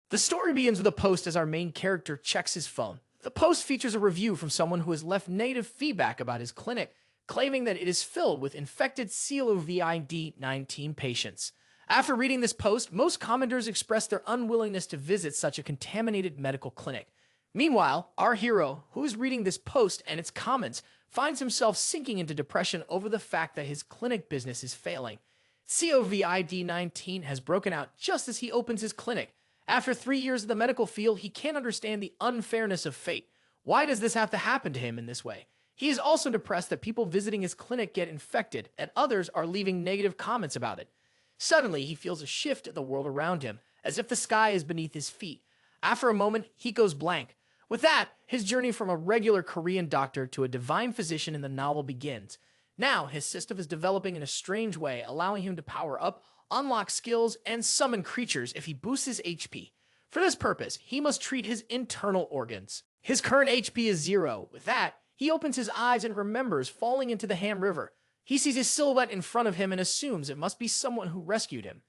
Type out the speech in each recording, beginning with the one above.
The story begins with a post as our main character checks his phone. The post features a review from someone who has left negative feedback about his clinic, claiming that it is filled with infected COVID-19 patients. After reading this post, most commenters expressed their unwillingness to visit such a contaminated medical clinic. Meanwhile, our hero, who is reading this post and its comments, finds himself sinking into depression over the fact that his clinic business is failing. COVID-19 has broken out just as he opens his clinic. After 3 years in the medical field, he can't understand the unfairness of fate. Why does this have to happen to him in this way? He is also depressed that people visiting his clinic get infected, and others are leaving negative comments about it. Suddenly, he feels a shift in the world around him, as if the sky is beneath his feet. After a moment, he goes blank. With that, his journey from a regular Korean doctor to a divine physician in the novel begins. Now, his system is developing in a strange way, allowing him to power up, unlock skills, and summon creatures if he boosts his HP. For this purpose, he must treat his internal organs. His current HP is 0. With that, he opens his eyes and remembers falling into the Ham River. He sees his silhouette in front of him and assumes it must be someone who rescued him.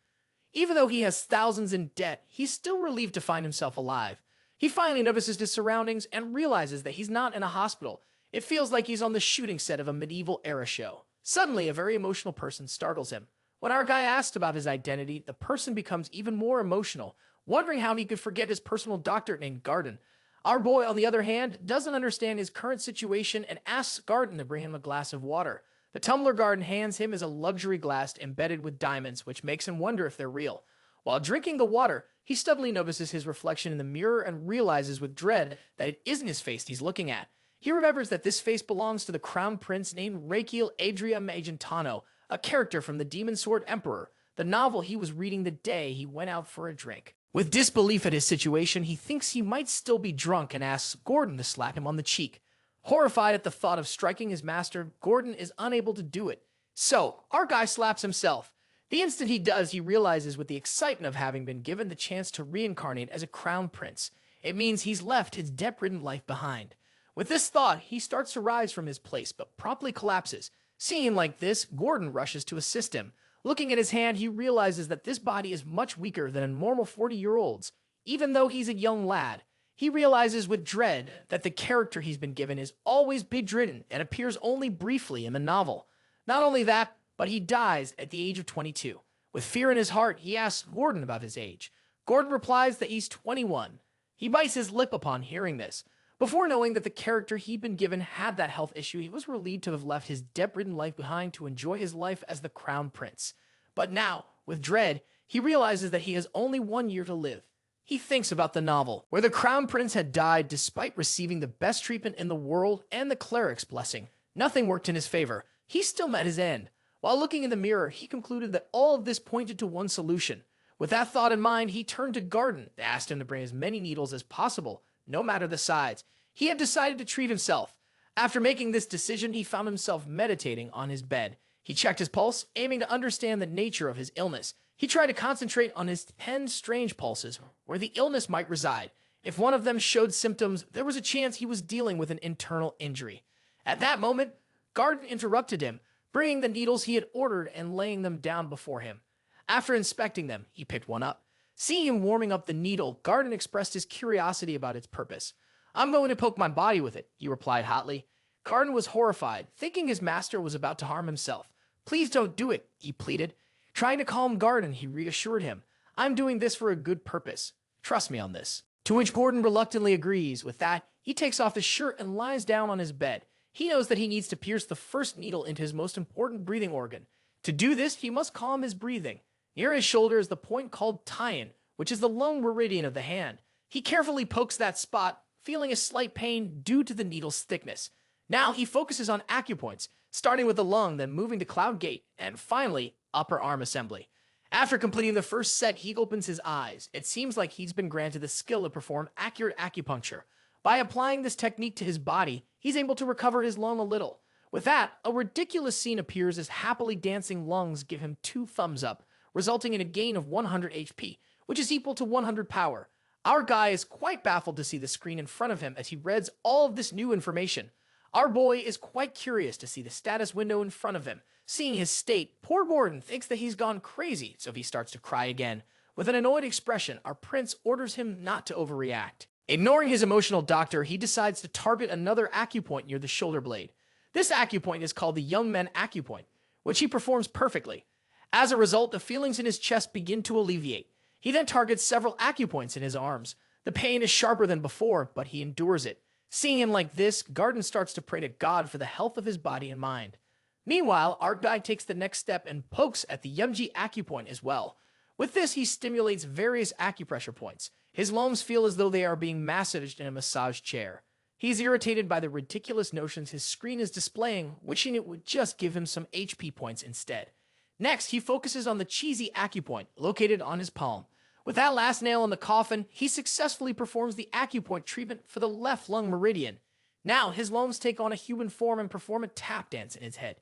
Even though he has thousands in debt, he's still relieved to find himself alive. He finally notices his surroundings and realizes that he's not in a hospital. It feels like he's on the shooting set of a medieval era show. Suddenly, a very emotional person startles him. When our guy asks about his identity, the person becomes even more emotional, wondering how he could forget his personal doctor named Garden. Our boy, on the other hand, doesn't understand his current situation and asks Garden to bring him a glass of water. The tumbler Garden hands him is a luxury glass embedded with diamonds, which makes him wonder if they're real. While drinking the water, he suddenly notices his reflection in the mirror and realizes with dread that it isn't his face he's looking at. He remembers that this face belongs to the crown prince named Raquel Adria Magentano, a character from the Demon Sword Emperor, the novel he was reading the day he went out for a drink. With disbelief at his situation, he thinks he might still be drunk and asks Gordon to slap him on the cheek. Horrified at the thought of striking his master, Gordon is unable to do it. So, our guy slaps himself. The instant he does, he realizes with the excitement of having been given the chance to reincarnate as a crown prince. It means he's left his debt-ridden life behind. With this thought, he starts to rise from his place, but promptly collapses. Seeing him like this, Gordon rushes to assist him. Looking at his hand, he realizes that this body is much weaker than a normal 40-year-old's. Even though he's a young lad, he realizes with dread that the character he's been given is always bedridden and appears only briefly in the novel. Not only that, but he dies at the age of 22. With fear in his heart, he asks Gordon about his age. Gordon replies that he's 21. He bites his lip upon hearing this. Before knowing that the character he'd been given had that health issue, he was relieved to have left his debt-ridden life behind to enjoy his life as the crown prince. But now, with dread, he realizes that he has only 1 year to live. He thinks about the novel, where the crown prince had died despite receiving the best treatment in the world and the cleric's blessing. Nothing worked in his favor. He still met his end. While looking in the mirror, he concluded that all of this pointed to one solution. With that thought in mind, he turned to Garden and asked him to bring as many needles as possible, no matter the size. He had decided to treat himself. After making this decision, he found himself meditating on his bed. He checked his pulse, aiming to understand the nature of his illness. He tried to concentrate on his 10 strange pulses, where the illness might reside. If one of them showed symptoms, there was a chance he was dealing with an internal injury. At that moment, Garden interrupted him, bringing the needles he had ordered and laying them down before him. After inspecting them, he picked one up. Seeing him warming up the needle, Garden expressed his curiosity about its purpose. "I'm going to poke my body with it," he replied hotly. Garden was horrified, thinking his master was about to harm himself. "Please don't do it," he pleaded. Trying to calm Garden, he reassured him. "I'm doing this for a good purpose. Trust me on this." To which Gordon reluctantly agrees. With that, he takes off his shirt and lies down on his bed. He knows that he needs to pierce the first needle into his most important breathing organ. To do this, he must calm his breathing. Near his shoulder is the point called Tyon, which is the lung meridian of the hand. He carefully pokes that spot, feeling a slight pain due to the needle's thickness. Now he focuses on acupoints, starting with the lung, then moving to Cloud Gate, and finally, upper arm assembly. After completing the first set, he opens his eyes. It seems like he's been granted the skill to perform accurate acupuncture. By applying this technique to his body, he's able to recover his lung a little. With that, a ridiculous scene appears as happily dancing lungs give him 2 thumbs up, resulting in a gain of 100 HP, which is equal to 100 power. Our guy is quite baffled to see the screen in front of him as he reads all of this new information. Our boy is quite curious to see the status window in front of him. Seeing his state, poor Gordon thinks that he's gone crazy, so he starts to cry again. With an annoyed expression, our prince orders him not to overreact. Ignoring his emotional doctor, he decides to target another acupoint near the shoulder blade. This acupoint is called the young men acupoint, which he performs perfectly. As a result, the feelings in his chest begin to alleviate. He then targets several acupoints in his arms. The pain is sharper than before, but he endures it. Seeing him like this, Garden starts to pray to God for the health of his body and mind. Meanwhile, our guy takes the next step and pokes at the Yumji acupoint as well. With this, he stimulates various acupressure points. His loams feel as though they are being massaged in a massage chair. He's irritated by the ridiculous notions his screen is displaying, wishing it would just give him some HP points instead. Next, he focuses on the cheesy acupoint, located on his palm. With that last nail in the coffin, he successfully performs the acupoint treatment for the left lung meridian. Now, his loams take on a human form and perform a tap dance in his head.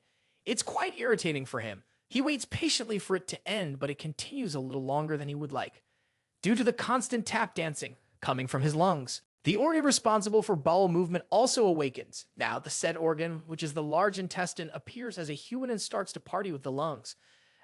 It's quite irritating for him. He waits patiently for it to end, but it continues a little longer than he would like, due to the constant tap dancing coming from his lungs. The organ responsible for bowel movement also awakens. Now, the said organ, which is the large intestine, appears as a human and starts to party with the lungs.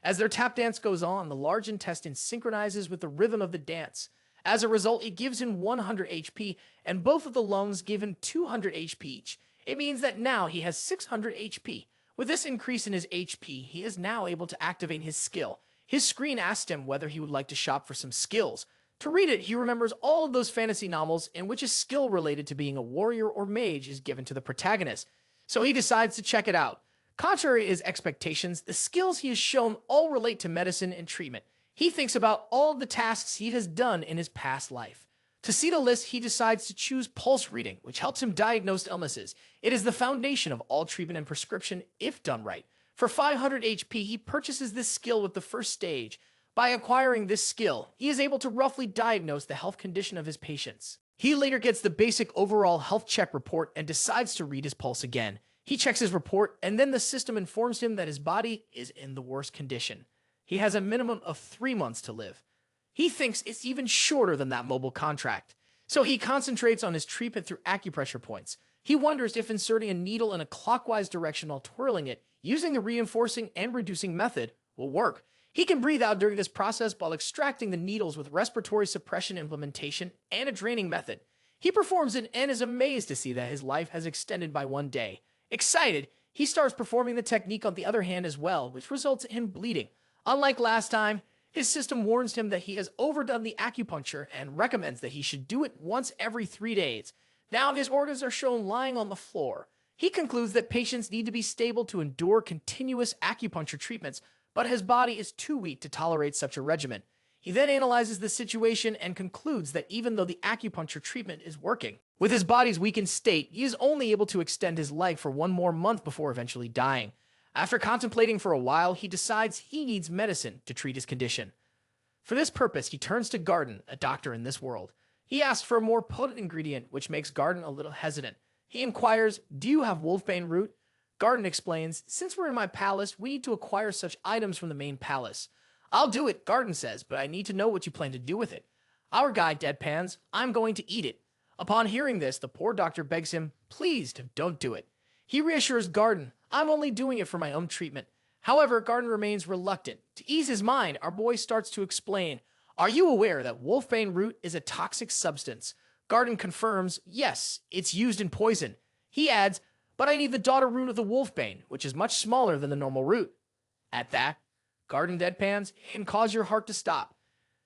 As their tap dance goes on, the large intestine synchronizes with the rhythm of the dance. As a result, it gives him 100 HP, and both of the lungs give him 200 HP each. It means that now he has 600 HP. With this increase in his HP, he is now able to activate his skill. His screen asked him whether he would like to shop for some skills. To read it, he remembers all of those fantasy novels in which a skill related to being a warrior or mage is given to the protagonist. So he decides to check it out. Contrary to his expectations, the skills he has shown all relate to medicine and treatment. He thinks about all of the tasks he has done in his past life. To see the list, he decides to choose pulse reading, which helps him diagnose illnesses. It is the foundation of all treatment and prescription if done right. For 500 HP, he purchases this skill with the first stage. By acquiring this skill, he is able to roughly diagnose the health condition of his patients. He later gets the basic overall health check report and decides to read his pulse again. He checks his report, and then the system informs him that his body is in the worst condition. He has a minimum of 3 months to live. He thinks it's even shorter than that mobile contract. So he concentrates on his treatment through acupressure points. He wonders if inserting a needle in a clockwise direction while twirling it, using the reinforcing and reducing method, will work. He can breathe out during this process while extracting the needles with respiratory suppression implementation and a draining method. He performs it and is amazed to see that his life has extended by 1 day. Excited, he starts performing the technique on the other hand as well, which results in him bleeding. Unlike last time, his system warns him that he has overdone the acupuncture and recommends that he should do it once every 3 days. Now his organs are shown lying on the floor. He concludes that patients need to be stable to endure continuous acupuncture treatments, but his body is too weak to tolerate such a regimen. He then analyzes the situation and concludes that even though the acupuncture treatment is working, with his body's weakened state, he is only able to extend his life for 1 more month before eventually dying. After contemplating for a while, he decides he needs medicine to treat his condition. For this purpose, he turns to Garden, a doctor in this world. He asks for a more potent ingredient, which makes Garden a little hesitant. He inquires, "Do you have wolfbane root?" Garden explains, "Since we're in my palace, we need to acquire such items from the main palace." "I'll do it," Garden says, "but I need to know what you plan to do with it." Our guy deadpans, "I'm going to eat it." Upon hearing this, the poor doctor begs him, "Please don't do it." He reassures Garden, "I'm only doing it for my own treatment." However, Garden remains reluctant. To ease his mind, our boy starts to explain, "Are you aware that wolfbane root is a toxic substance?" Garden confirms, "Yes, it's used in poison." He adds, "But I need the daughter root of the wolfbane, which is much smaller than the normal root." At that, Garden deadpans, "It can cause your heart to stop."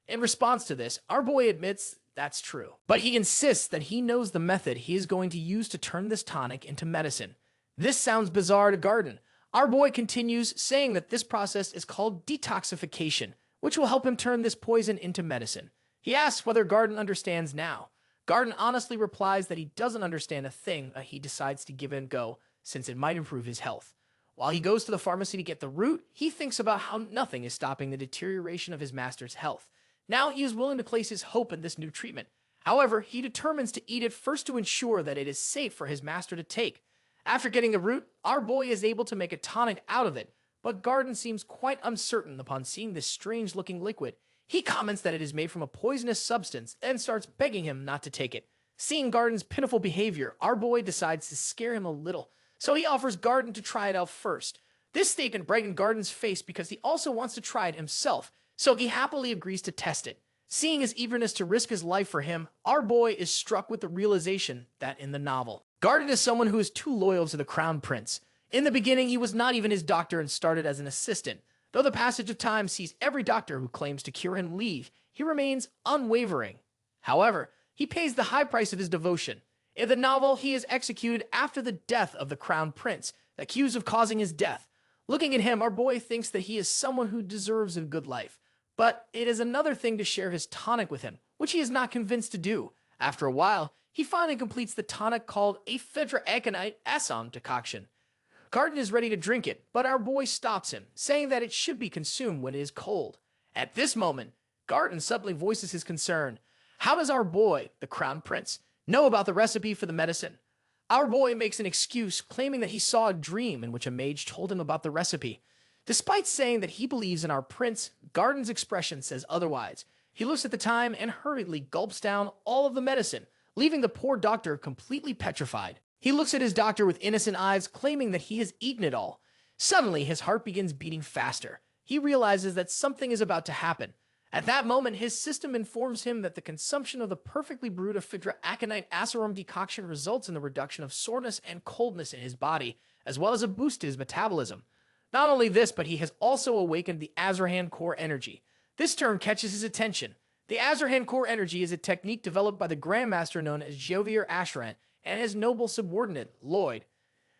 In response to this, our boy admits that's true. But he insists that he knows the method he is going to use to turn this tonic into medicine. This sounds bizarre to Garden. Our boy continues, saying that this process is called detoxification, which will help him turn this poison into medicine. He asks whether Garden understands now. Garden honestly replies that he doesn't understand a thing, but he decides to give it a go, since it might improve his health. While he goes to the pharmacy to get the root, he thinks about how nothing is stopping the deterioration of his master's health. Now he is willing to place his hope in this new treatment. However, he determines to eat it first to ensure that it is safe for his master to take. After getting the root, our boy is able to make a tonic out of it, but Garden seems quite uncertain upon seeing this strange-looking liquid. He comments that it is made from a poisonous substance and starts begging him not to take it. Seeing Garden's pitiful behavior, our boy decides to scare him a little, so he offers Garden to try it out first. This statement brightened Garden's face because he also wants to try it himself, so he happily agrees to test it. Seeing his eagerness to risk his life for him, our boy is struck with the realization that in the novel, Garden is someone who is too loyal to the Crown Prince. In the beginning, he was not even his doctor and started as an assistant. Though the passage of time sees every doctor who claims to cure him leave, he remains unwavering. However, he pays the high price of his devotion. In the novel, he is executed after the death of the Crown Prince, accused of causing his death. Looking at him, our boy thinks that he is someone who deserves a good life. But it is another thing to share his tonic with him, which he is not convinced to do. After a while, he finally completes the tonic called a aconite assam decoction. Garden is ready to drink it, but our boy stops him, saying that it should be consumed when it is cold. At this moment, Garden suddenly voices his concern. How does our boy, the Crown Prince, know about the recipe for the medicine? Our boy makes an excuse, claiming that he saw a dream in which a mage told him about the recipe. Despite saying that he believes in our prince, Garden's expression says otherwise. He looks at the time and hurriedly gulps down all of the medicine, leaving the poor doctor completely petrified. He looks at his doctor with innocent eyes, claiming that he has eaten it all. Suddenly, his heart begins beating faster. He realizes that something is about to happen. At that moment, his system informs him that the consumption of the perfectly brewed aconite asarum decoction results in the reduction of soreness and coldness in his body, as well as a boost to his metabolism. Not only this, but he has also awakened the Azrahan core energy. This term catches his attention. The Azrahan core energy is a technique developed by the Grandmaster known as Jovier Ashran and his noble subordinate, Lloyd.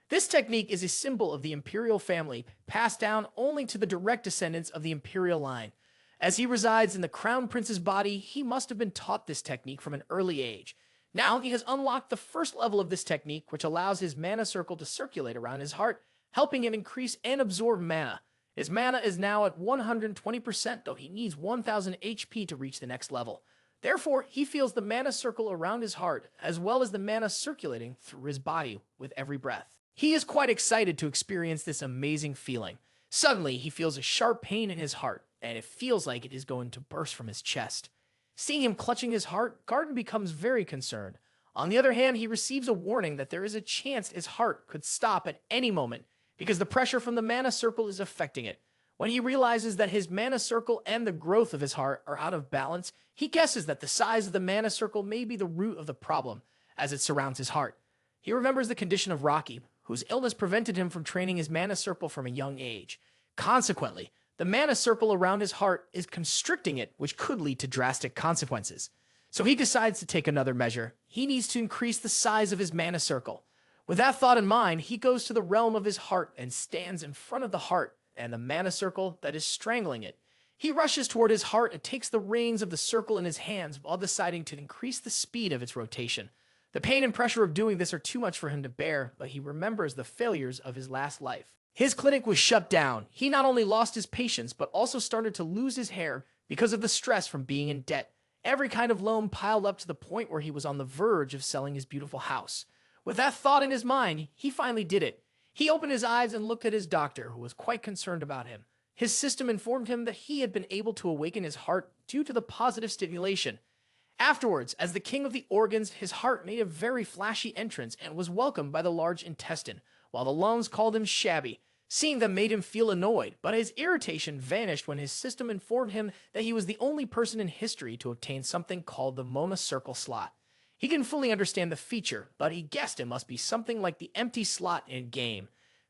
This technique is a symbol of the Imperial family, passed down only to the direct descendants of the Imperial line. As he resides in the Crown Prince's body, he must have been taught this technique from an early age. Now he has unlocked the first level of this technique, which allows his mana circle to circulate around his heart, helping him increase and absorb mana. His mana is now at 120%, though he needs 1000 HP to reach the next level. Therefore, he feels the mana circle around his heart, as well as the mana circulating through his body with every breath. He is quite excited to experience this amazing feeling. Suddenly, he feels a sharp pain in his heart, and it feels like it is going to burst from his chest. Seeing him clutching his heart, Garden becomes very concerned. On the other hand, he receives a warning that there is a chance his heart could stop at any moment, because the pressure from the mana circle is affecting it. When he realizes that his mana circle and the growth of his heart are out of balance, he guesses that the size of the mana circle may be the root of the problem, as it surrounds his heart. He remembers the condition of Rocky, whose illness prevented him from training his mana circle from a young age. Consequently, the mana circle around his heart is constricting it, which could lead to drastic consequences. So he decides to take another measure. He needs to increase the size of his mana circle. With that thought in mind, he goes to the realm of his heart and stands in front of the heart and the mana circle that is strangling it. He rushes toward his heart and takes the reins of the circle in his hands while deciding to increase the speed of its rotation. The pain and pressure of doing this are too much for him to bear, but he remembers the failures of his last life. His clinic was shut down. He not only lost his patients, but also started to lose his hair because of the stress from being in debt. Every kind of loan piled up to the point where he was on the verge of selling his beautiful house. With that thought in his mind, he finally did it. He opened his eyes and looked at his doctor, who was quite concerned about him. His system informed him that he had been able to awaken his heart due to the positive stimulation. Afterwards, as the king of the organs, his heart made a very flashy entrance and was welcomed by the large intestine, while the lungs called him shabby. Seeing them made him feel annoyed, but his irritation vanished when his system informed him that he was the only person in history to obtain something called the Mona Circle slot. He can fully understand the feature, but he guessed it must be something like the empty slot in a game.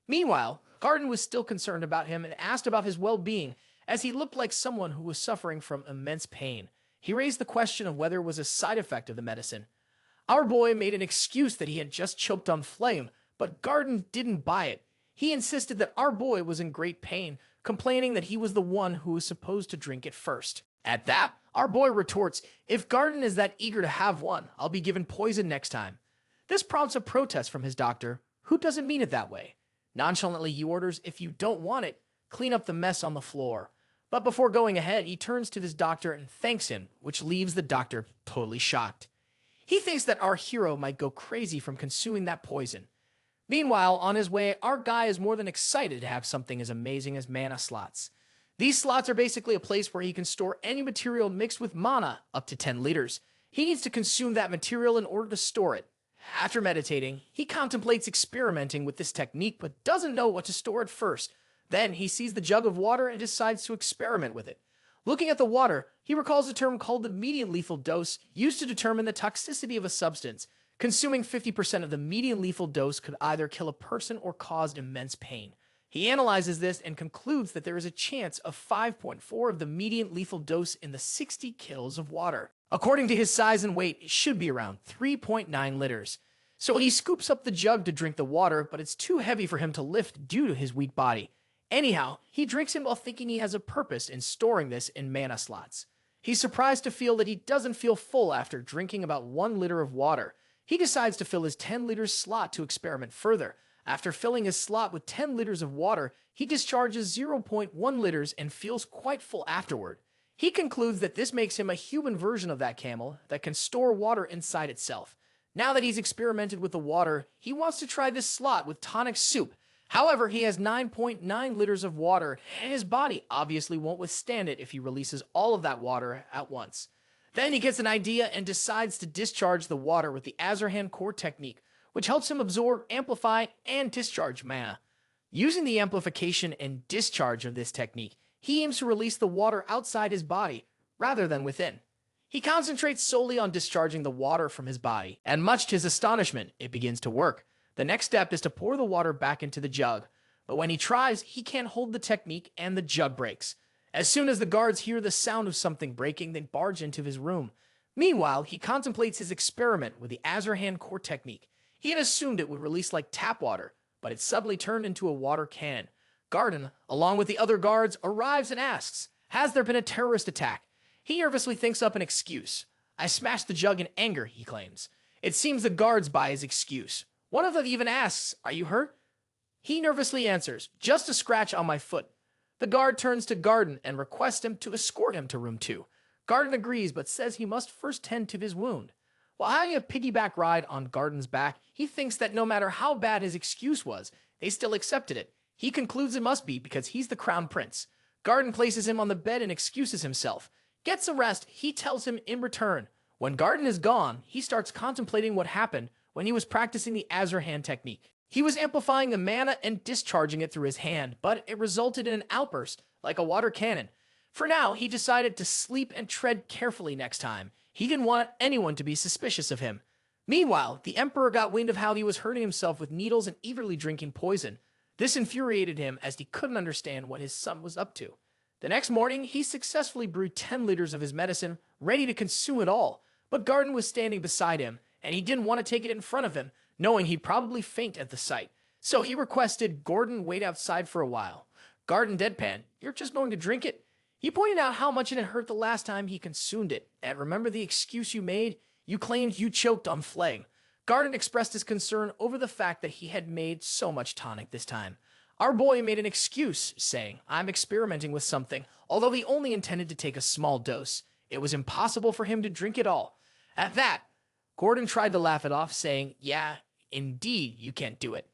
Meanwhile, Garden was still concerned about him and asked about his well-being, as he looked like someone who was suffering from immense pain. He raised the question of whether it was a side effect of the medicine. Our boy made an excuse that he had just choked on flame, but Garden didn't buy it. He insisted that our boy was in great pain, complaining that he was the one who was supposed to drink it first. At that, our boy retorts, "If Garden is that eager to have one, I'll be given poison next time." This prompts a protest from his doctor, who doesn't mean it that way. Nonchalantly, he orders, if you don't want it, clean up the mess on the floor. But before going ahead, he turns to his doctor and thanks him, which leaves the doctor totally shocked. He thinks that our hero might go crazy from consuming that poison. Meanwhile, on his way, our guy is more than excited to have something as amazing as mana slots. These slots are basically a place where he can store any material mixed with mana, up to 10 liters. He needs to consume that material in order to store it. After meditating, he contemplates experimenting with this technique but doesn't know what to store at first. Then he sees the jug of water and decides to experiment with it. Looking at the water, he recalls a term called the median lethal dose, used to determine the toxicity of a substance. Consuming 50% of the median lethal dose could either kill a person or cause immense pain. He analyzes this and concludes that there is a chance of 5.4 of the median lethal dose in the 60 kills of water. According to his size and weight, it should be around 3.9 liters. So he scoops up the jug to drink the water, but it's too heavy for him to lift due to his weak body. Anyhow, he drinks it while thinking he has a purpose in storing this in mana slots. He's surprised to feel that he doesn't feel full after drinking about 1 liter of water. He decides to fill his 10-liter slot to experiment further. After filling his slot with 10 liters of water, he discharges 0.1 liters and feels quite full afterward. He concludes that this makes him a human version of that camel that can store water inside itself. Now that he's experimented with the water, he wants to try this slot with tonic soup. However, he has 9.9 liters of water, and his body obviously won't withstand it if he releases all of that water at once. Then he gets an idea and decides to discharge the water with the Azarhan core technique, which helps him absorb, amplify, and discharge mana. Using the amplification and discharge of this technique, he aims to release the water outside his body, rather than within. He concentrates solely on discharging the water from his body, and much to his astonishment, it begins to work. The next step is to pour the water back into the jug, but when he tries, he can't hold the technique and the jug breaks. As soon as the guards hear the sound of something breaking, they barge into his room. Meanwhile, he contemplates his experiment with the Azarhan core technique. He had assumed it would release like tap water, but it suddenly turned into a water cannon. Garden, along with the other guards, arrives and asks, "Has there been a terrorist attack?" He nervously thinks up an excuse. "I smashed the jug in anger," he claims. It seems the guards buy his excuse. One of them even asks, "Are you hurt?" He nervously answers, "Just a scratch on my foot." The guard turns to Garden and requests him to escort him to room 2. Garden agrees, but says he must first tend to his wound. While having a piggyback ride on Garden's back, he thinks that no matter how bad his excuse was, they still accepted it. He concludes it must be because he's the crown prince. Garden places him on the bed and excuses himself. Gets some rest, he tells him in return. When Garden is gone, he starts contemplating what happened when he was practicing the Azarhan technique. He was amplifying the mana and discharging it through his hand, but it resulted in an outburst, like a water cannon. For now, he decided to sleep and tread carefully next time. He didn't want anyone to be suspicious of him. Meanwhile, the Emperor got wind of how he was hurting himself with needles and eagerly drinking poison. This infuriated him as he couldn't understand what his son was up to. The next morning, he successfully brewed 10 liters of his medicine, ready to consume it all. But Garden was standing beside him, and he didn't want to take it in front of him, knowing he'd probably faint at the sight. So he requested Gordon wait outside for a while. Garden deadpan, "You're just going to drink it?" He pointed out how much it had hurt the last time he consumed it, and remember the excuse you made? You claimed you choked on phlegm. Garden expressed his concern over the fact that he had made so much tonic this time. Our boy made an excuse, saying, "I'm experimenting with something," although he only intended to take a small dose. It was impossible for him to drink it all. At that, Gordon tried to laugh it off, saying, "Yeah, indeed, you can't do it."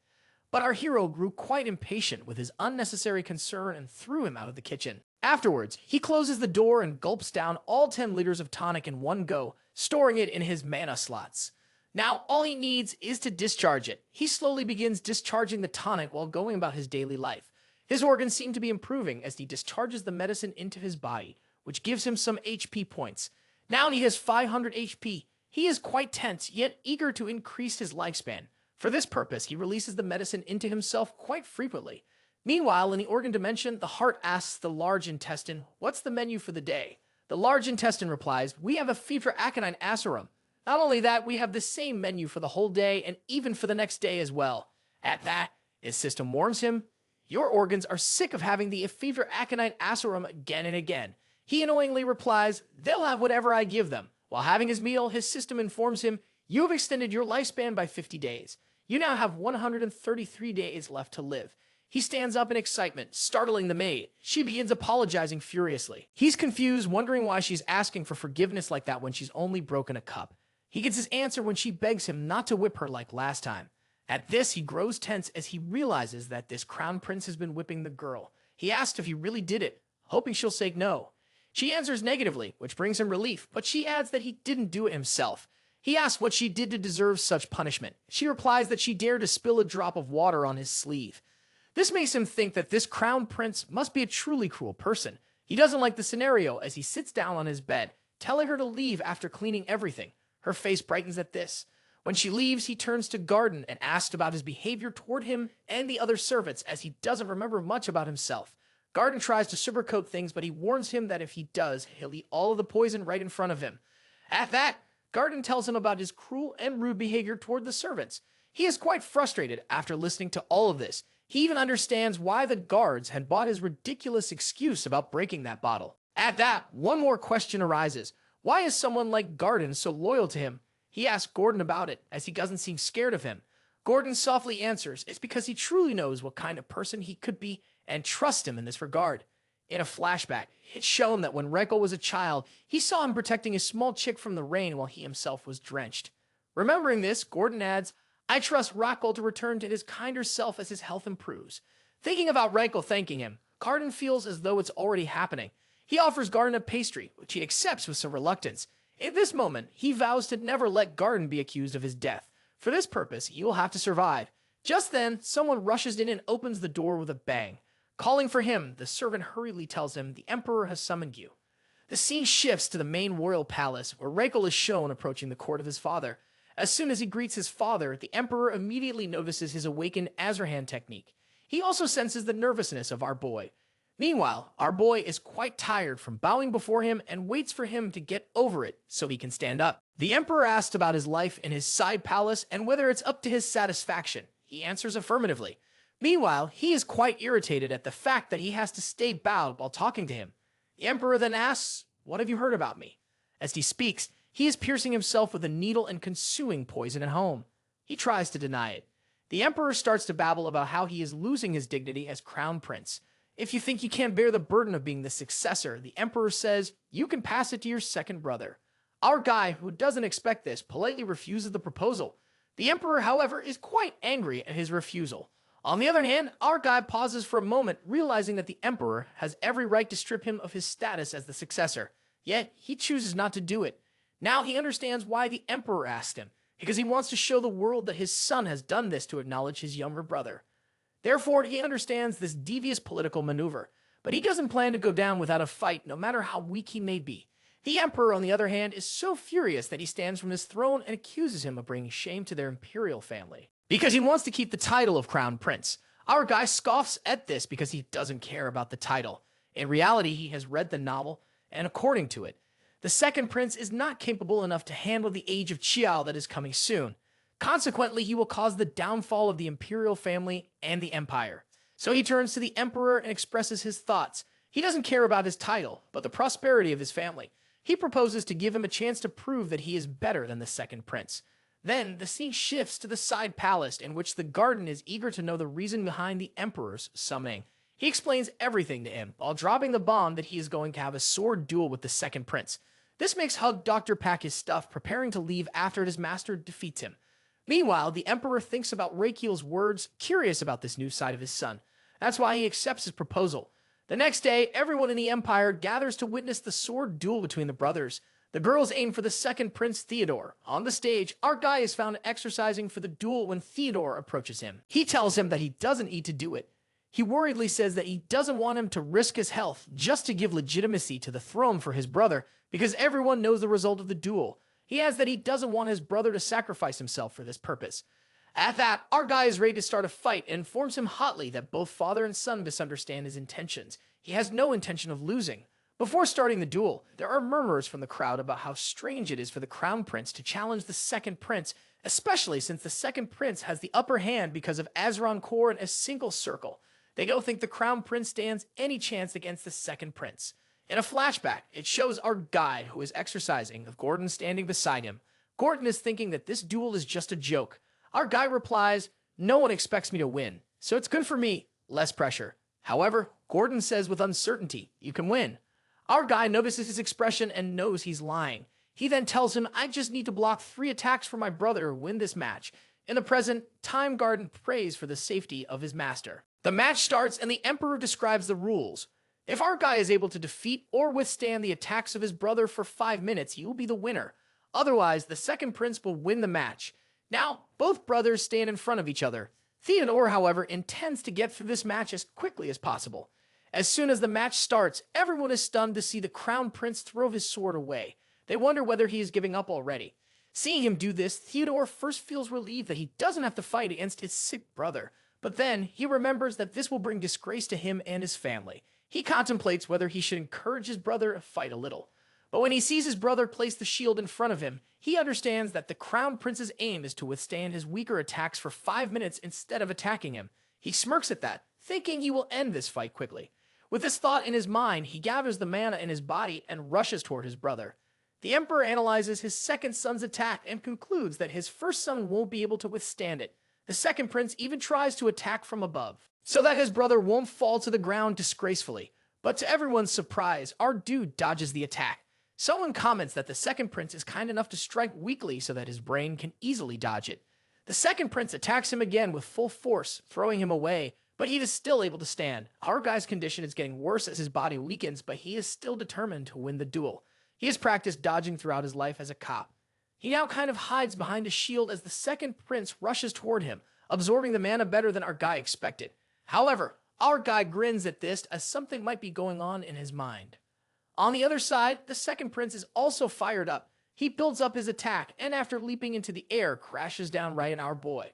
But our hero grew quite impatient with his unnecessary concern and threw him out of the kitchen. Afterwards, he closes the door and gulps down all 10 liters of tonic in one go, storing it in his mana slots. Now, all he needs is to discharge it. He slowly begins discharging the tonic while going about his daily life. His organs seem to be improving as he discharges the medicine into his body, which gives him some HP points. Now he has 500 HP. He is quite tense, yet eager to increase his lifespan. For this purpose, he releases the medicine into himself quite frequently. Meanwhile, in the organ dimension, the heart asks the large intestine, "What's the menu for the day?" The large intestine replies, "We have a feed for aconine acerum. Not only that, we have the same menu for the whole day and even for the next day as well." At that, his system warns him, "Your organs are sick of having the fever aconine acerum again and again." He annoyingly replies, "They'll have whatever I give them." While having his meal, his system informs him, "You have extended your lifespan by 50 days. You now have 133 days left to live." He stands up in excitement, startling the maid. She begins apologizing furiously. He's confused, wondering why she's asking for forgiveness like that when she's only broken a cup. He gets his answer when she begs him not to whip her like last time. At this, he grows tense as he realizes that this crown prince has been whipping the girl. He asks if he really did it, hoping she'll say no. She answers negatively, which brings him relief, but she adds that he didn't do it himself. He asks what she did to deserve such punishment. She replies that she dared to spill a drop of water on his sleeve. This makes him think that this crown prince must be a truly cruel person. He doesn't like the scenario as he sits down on his bed, telling her to leave after cleaning everything. Her face brightens at this. When she leaves, he turns to Garden and asks about his behavior toward him and the other servants as he doesn't remember much about himself. Garden tries to sugarcoat things, but he warns him that if he does, he'll eat all of the poison right in front of him. At that, Garden tells him about his cruel and rude behavior toward the servants. He is quite frustrated after listening to all of this. He even understands why the guards had bought his ridiculous excuse about breaking that bottle. At that, one more question arises. Why is someone like Garden so loyal to him? He asks Gordon about it, as he doesn't seem scared of him. Gordon softly answers it's because he truly knows what kind of person he could be and trusts him in this regard. In a flashback, it's shown that when Reichel was a child, he saw him protecting a small chick from the rain while he himself was drenched. Remembering this, Gordon adds, I trust Reichel to return to his kinder self as his health improves. Thinking about Reichel thanking him, Garden feels as though it's already happening. He offers Garden a pastry, which he accepts with some reluctance. In this moment, he vows to never let Garden be accused of his death. For this purpose, he will have to survive. Just then, someone rushes in and opens the door with a bang. Calling for him, the servant hurriedly tells him the Emperor has summoned you. The scene shifts to the main royal palace, where Reichel is shown approaching the court of his father. As soon as he greets his father, the Emperor immediately notices his awakened Azarhan technique. He also senses the nervousness of our boy. Meanwhile, our boy is quite tired from bowing before him and waits for him to get over it so he can stand up. The Emperor asks about his life in his side palace and whether it's up to his satisfaction. He answers affirmatively. Meanwhile, he is quite irritated at the fact that he has to stay bowed while talking to him. The Emperor then asks, what have you heard about me? As he speaks, he is piercing himself with a needle and consuming poison at home. He tries to deny it. The Emperor starts to babble about how he is losing his dignity as Crown Prince. If you think you can't bear the burden of being the successor, the Emperor says, you can pass it to your second brother. Our guy, who doesn't expect this, politely refuses the proposal. The Emperor, however, is quite angry at his refusal. On the other hand, our guy pauses for a moment, realizing that the Emperor has every right to strip him of his status as the successor. Yet, he chooses not to do it. Now he understands why the Emperor asked him, because he wants to show the world that his son has done this to acknowledge his younger brother. Therefore, he understands this devious political maneuver, but he doesn't plan to go down without a fight, no matter how weak he may be. The Emperor, on the other hand, is so furious that he stands from his throne and accuses him of bringing shame to their imperial family. Because he wants to keep the title of Crown Prince. Our guy scoffs at this because he doesn't care about the title. In reality, he has read the novel, and according to it, the second prince is not capable enough to handle the age of Chiao that is coming soon. Consequently, he will cause the downfall of the imperial family and the empire. So he turns to the Emperor and expresses his thoughts. He doesn't care about his title, but the prosperity of his family. He proposes to give him a chance to prove that he is better than the second prince. Then, the scene shifts to the side palace, in which the Garden is eager to know the reason behind the Emperor's summoning. He explains everything to him, while dropping the bomb that he is going to have a sword duel with the second prince. This makes Hug Doctor pack his stuff, preparing to leave after his master defeats him. Meanwhile, the Emperor thinks about Reikiel's words, curious about this new side of his son. That's why he accepts his proposal. The next day, everyone in the Empire gathers to witness the sword duel between the brothers. The girls aim for the second Prince Theodore. On the stage, our guy is found exercising for the duel when Theodore approaches him. He tells him that he doesn't need to do it. He worriedly says that he doesn't want him to risk his health just to give legitimacy to the throne for his brother, because everyone knows the result of the duel. He adds that he doesn't want his brother to sacrifice himself for this purpose. At that, our guy is ready to start a fight and informs him hotly that both father and son misunderstand his intentions. He has no intention of losing. Before starting the duel, there are murmurs from the crowd about how strange it is for the Crown Prince to challenge the second prince, especially since the second prince has the upper hand because of Azeron Core and a single circle. They don't think the Crown Prince stands any chance against the second prince. In a flashback, it shows our guide who is exercising, with Gordon standing beside him. Gordon is thinking that this duel is just a joke. Our guy replies, no one expects me to win, so it's good for me, less pressure. However, Gordon says with uncertainty, you can win. Our guy notices his expression and knows he's lying. He then tells him, I just need to block 3 attacks for my brother to win this match. In the present, Time Garden prays for the safety of his master. The match starts and the Emperor describes the rules. If our guy is able to defeat or withstand the attacks of his brother for 5 minutes, he will be the winner. Otherwise, the second prince will win the match. Now, both brothers stand in front of each other. Theodore, however, intends to get through this match as quickly as possible. As soon as the match starts, everyone is stunned to see the Crown Prince throw his sword away. They wonder whether he is giving up already. Seeing him do this, Theodore first feels relieved that he doesn't have to fight against his sick brother, but then he remembers that this will bring disgrace to him and his family. He contemplates whether he should encourage his brother to fight a little. But when he sees his brother place the shield in front of him, he understands that the Crown Prince's aim is to withstand his weaker attacks for 5 minutes instead of attacking him. He smirks at that, thinking he will end this fight quickly. With this thought in his mind, he gathers the mana in his body and rushes toward his brother. The Emperor analyzes his second son's attack and concludes that his first son won't be able to withstand it. The second prince even tries to attack from above, so that his brother won't fall to the ground disgracefully. But to everyone's surprise, our dude dodges the attack. Someone comments that the second prince is kind enough to strike weakly so that his brain can easily dodge it. The second prince attacks him again with full force, throwing him away, but he is still able to stand. Our guy's condition is getting worse as his body weakens, but he is still determined to win the duel. He has practiced dodging throughout his life as a cop. He now kind of hides behind a shield as the second prince rushes toward him, absorbing the mana better than our guy expected. However, our guy grins at this as something might be going on in his mind. On the other side, the second prince is also fired up. He builds up his attack, and after leaping into the air, crashes down right in our boy.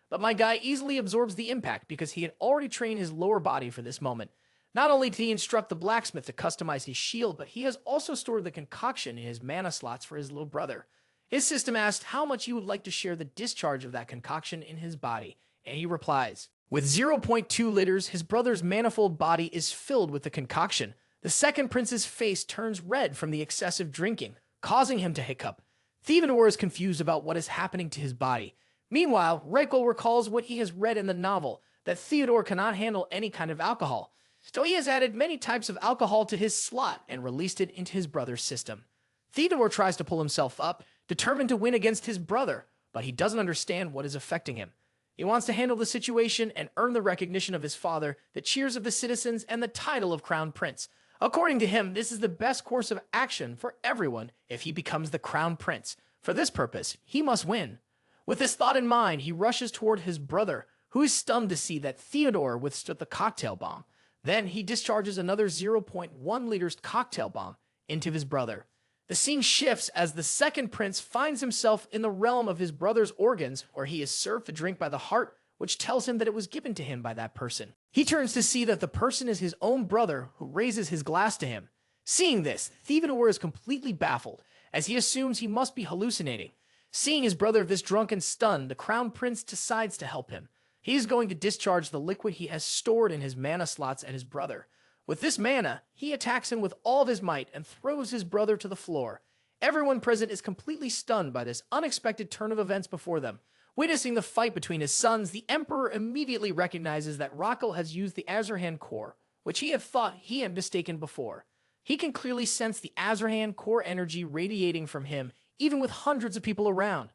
But my guy easily absorbs the impact because he had already trained his lower body for this moment. Not only did he instruct the blacksmith to customize his shield, but he has also stored the concoction in his mana slots for his little brother. His system asked how much he would like to share the discharge of that concoction in his body, and he replies. With 0.2 liters, his brother's manifold body is filled with the concoction. The second prince's face turns red from the excessive drinking, causing him to hiccup. Theodore is confused about what is happening to his body. Meanwhile, Reiko recalls what he has read in the novel, that Theodore cannot handle any kind of alcohol. So he has added many types of alcohol to his slot and released it into his brother's system. Theodore tries to pull himself up, determined to win against his brother, but he doesn't understand what is affecting him. He wants to handle the situation and earn the recognition of his father, the cheers of the citizens, and the title of Crown Prince. According to him, this is the best course of action for everyone if he becomes the Crown Prince. For this purpose, he must win. With this thought in mind, he rushes toward his brother, who is stunned to see that Theodore withstood the cocktail bomb. Then he discharges another 0.1 liters cocktail bomb into his brother. The scene shifts as the second prince finds himself in the realm of his brother's organs, where he is served a drink by the heart, which tells him that it was given to him by that person. He turns to see that the person is his own brother, who raises his glass to him. Seeing this, Theodore is completely baffled, as he assumes he must be hallucinating. Seeing his brother this drunk and stunned, the Crown Prince decides to help him. He is going to discharge the liquid he has stored in his mana slots at his brother. With this mana, he attacks him with all of his might and throws his brother to the floor. Everyone present is completely stunned by this unexpected turn of events before them. Witnessing the fight between his sons, the Emperor immediately recognizes that Rocco has used the Azarhan core, which he had thought he had mistaken before. He can clearly sense the Azarhan core energy radiating from him, even with hundreds of people around.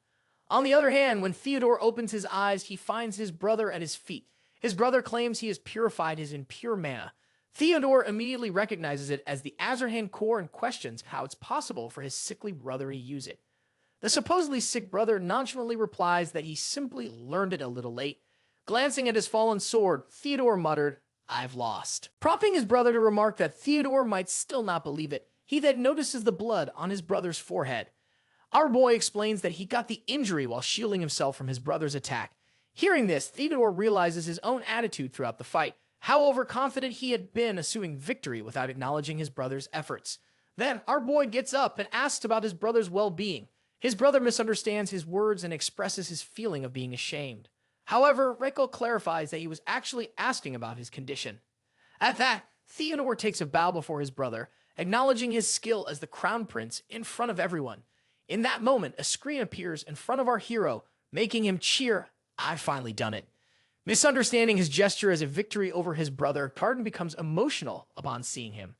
On the other hand, when Theodore opens his eyes, he finds his brother at his feet. His brother claims he has purified his impure mana. Theodore immediately recognizes it as the Azarhan core and questions how it's possible for his sickly brother to use it. The supposedly sick brother nonchalantly replies that he simply learned it a little late. Glancing at his fallen sword, Theodore muttered, "I've lost." Prompting his brother to remark that Theodore might still not believe it, he then notices the blood on his brother's forehead. Our boy explains that he got the injury while shielding himself from his brother's attack. Hearing this, Theodore realizes his own attitude throughout the fight, how overconfident he had been assuming victory without acknowledging his brother's efforts. Then, our boy gets up and asks about his brother's well-being. His brother misunderstands his words and expresses his feeling of being ashamed. However, Reiko clarifies that he was actually asking about his condition. At that, Theodore takes a bow before his brother, acknowledging his skill as the Crown Prince in front of everyone. In that moment, a screen appears in front of our hero, making him cheer, "I've finally done it." Misunderstanding his gesture as a victory over his brother, Cardin becomes emotional upon seeing him.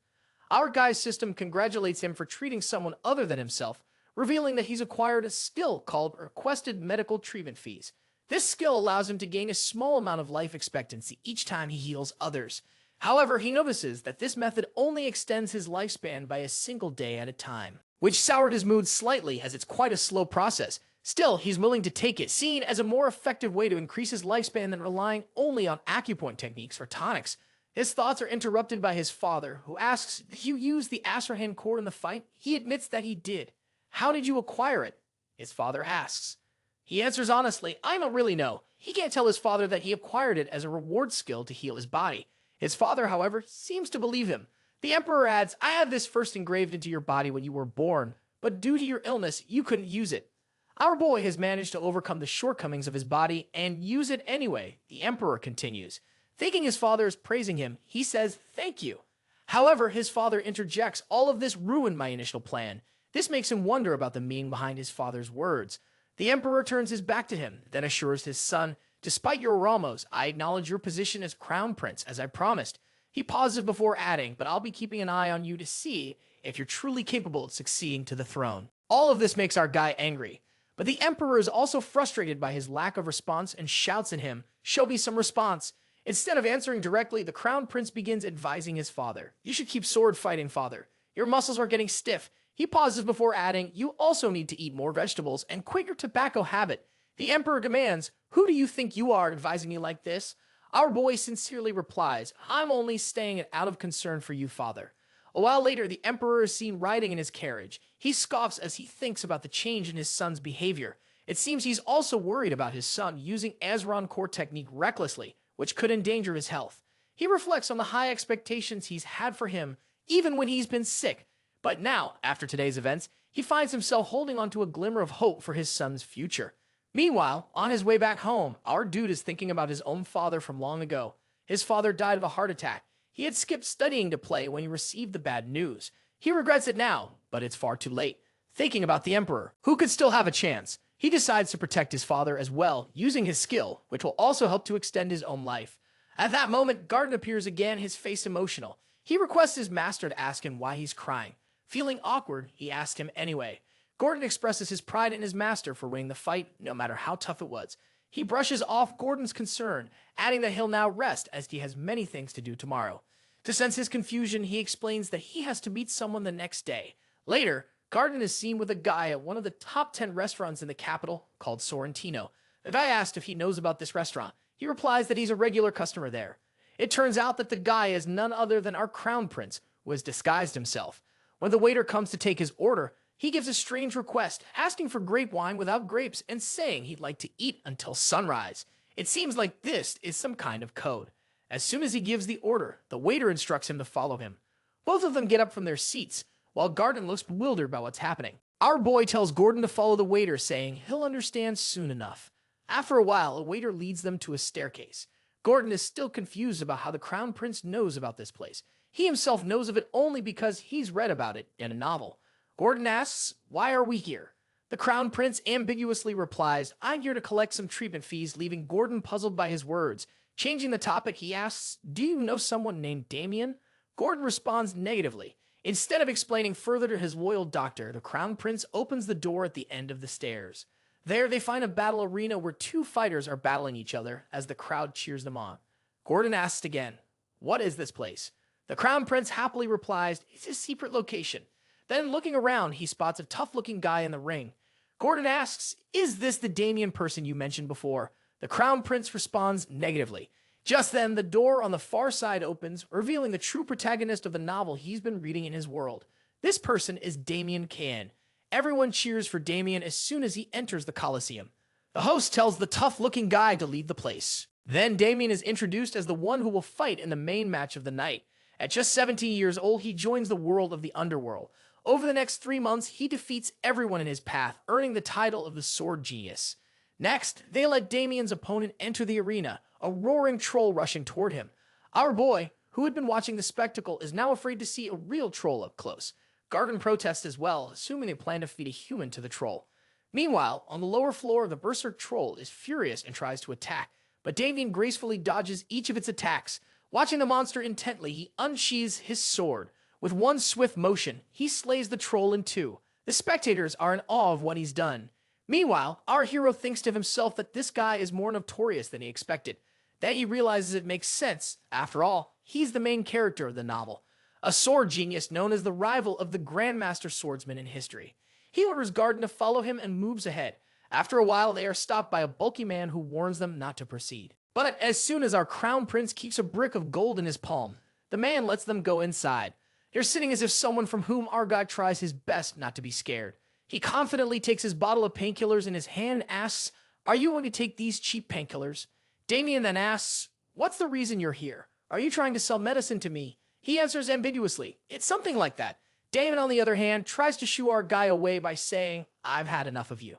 Our guy's system congratulates him for treating someone other than himself, revealing that he's acquired a skill called requested medical treatment fees. This skill allows him to gain a small amount of life expectancy each time he heals others. However, he notices that this method only extends his lifespan by a single day at a time, which soured his mood slightly as it's quite a slow process. Still, he's willing to take it, seen as a more effective way to increase his lifespan than relying only on acupoint techniques or tonics. His thoughts are interrupted by his father, who asks, "Did you use the Astrahan cord in the fight?" He admits that he did. "How did you acquire it?" his father asks. He answers honestly, "I don't really know." He can't tell his father that he acquired it as a reward skill to heal his body. His father, however, seems to believe him. The Emperor adds, "I had this first engraved into your body when you were born, but due to your illness, you couldn't use it." Our boy has managed to overcome the shortcomings of his body and use it anyway, the Emperor continues. Thinking his father is praising him, he says, "Thank you." However, his father interjects, "All of this ruined my initial plan." This makes him wonder about the meaning behind his father's words. The Emperor turns his back to him, then assures his son, "Despite your Ramos, I acknowledge your position as Crown Prince, as I promised." He pauses before adding, "But I'll be keeping an eye on you to see if you're truly capable of succeeding to the throne." All of this makes our guy angry. But the Emperor is also frustrated by his lack of response and shouts at him, "Show me some response." Instead of answering directly, the Crown Prince begins advising his father. "You should keep sword fighting, father. Your muscles are getting stiff." He pauses before adding, "You also need to eat more vegetables and quit your tobacco habit." The Emperor demands, "Who do you think you are advising me like this?" Our boy sincerely replies, "I'm only staying it out of concern for you, father." A while later, the Emperor is seen riding in his carriage. He scoffs as he thinks about the change in his son's behavior. It seems he's also worried about his son using Azron core technique recklessly, which could endanger his health. He reflects on the high expectations he's had for him, even when he's been sick. But now, after today's events, he finds himself holding on to a glimmer of hope for his son's future. Meanwhile, on his way back home, our dude is thinking about his own father from long ago. His father died of a heart attack. He had skipped studying to play when he received the bad news. He regrets it now, but it's far too late. Thinking about the Emperor, who could still have a chance, he decides to protect his father as well, using his skill, which will also help to extend his own life. At that moment, Garden appears again, his face emotional. He requests his master to ask him why he's crying. Feeling awkward, he asks him anyway. Gordon expresses his pride in his master for winning the fight, no matter how tough it was. He brushes off Gordon's concern, adding that he'll now rest as he has many things to do tomorrow. To sense his confusion, he explains that he has to meet someone the next day. Later, Garden is seen with a guy at one of the top 10 restaurants in the capital called Sorrentino. The guy asked if he knows about this restaurant. He replies that he's a regular customer there. It turns out that the guy is none other than our Crown Prince, who has disguised himself. When the waiter comes to take his order, he gives a strange request, asking for grape wine without grapes and saying he'd like to eat until sunrise. It seems like this is some kind of code. As soon as he gives the order, the waiter instructs him to follow him. Both of them get up from their seats, while Garden looks bewildered by what's happening. Our boy tells Gordon to follow the waiter, saying he'll understand soon enough. After a while, a waiter leads them to a staircase. Gordon is still confused about how the Crown Prince knows about this place. He himself knows of it only because he's read about it in a novel. Gordon asks, "Why are we here?" The Crown Prince ambiguously replies, "I'm here to collect some treatment fees," leaving Gordon puzzled by his words. Changing the topic, he asks, "Do you know someone named Damien?" Gordon responds negatively. Instead of explaining further to his loyal doctor, the Crown Prince opens the door at the end of the stairs. There, they find a battle arena where two fighters are battling each other as the crowd cheers them on. Gordon asks again, "What is this place?" The Crown Prince happily replies, "It's a secret location." Then, looking around, he spots a tough-looking guy in the ring. Gordon asks, "Is this the Damien person you mentioned before?" The Crown Prince responds negatively. Just then, the door on the far side opens, revealing the true protagonist of the novel he's been reading in his world. This person is Damien Can. Everyone cheers for Damien as soon as he enters the Colosseum. The host tells the tough-looking guy to lead the place. Then Damien is introduced as the one who will fight in the main match of the night. At just 17 years old, he joins the world of the Underworld. Over the next 3 months, he defeats everyone in his path, earning the title of the Sword Genius. Next, they let Damien's opponent enter the arena, a roaring troll rushing toward him. Our boy, who had been watching the spectacle, is now afraid to see a real troll up close. Garden protests as well, assuming they plan to feed a human to the troll. Meanwhile, on the lower floor, the berserk troll is furious and tries to attack, but Damien gracefully dodges each of its attacks. Watching the monster intently, he unsheathes his sword. With one swift motion, he slays the troll in two. The spectators are in awe of what he's done. Meanwhile, our hero thinks to himself that this guy is more notorious than he expected. Then he realizes it makes sense. After all, he's the main character of the novel, a sword genius known as the rival of the Grandmaster swordsman in history. He orders Garden to follow him and moves ahead. After a while, they are stopped by a bulky man who warns them not to proceed. But as soon as our crown prince keeps a brick of gold in his palm, the man lets them go inside. They're sitting as if someone from whom our guy tries his best not to be scared. He confidently takes his bottle of painkillers in his hand and asks, "Are you going to take these cheap painkillers?" Damien then asks, "What's the reason you're here? Are you trying to sell medicine to me?" He answers ambiguously, "It's something like that." Damien, on the other hand, tries to shoo our guy away by saying, "I've had enough of you."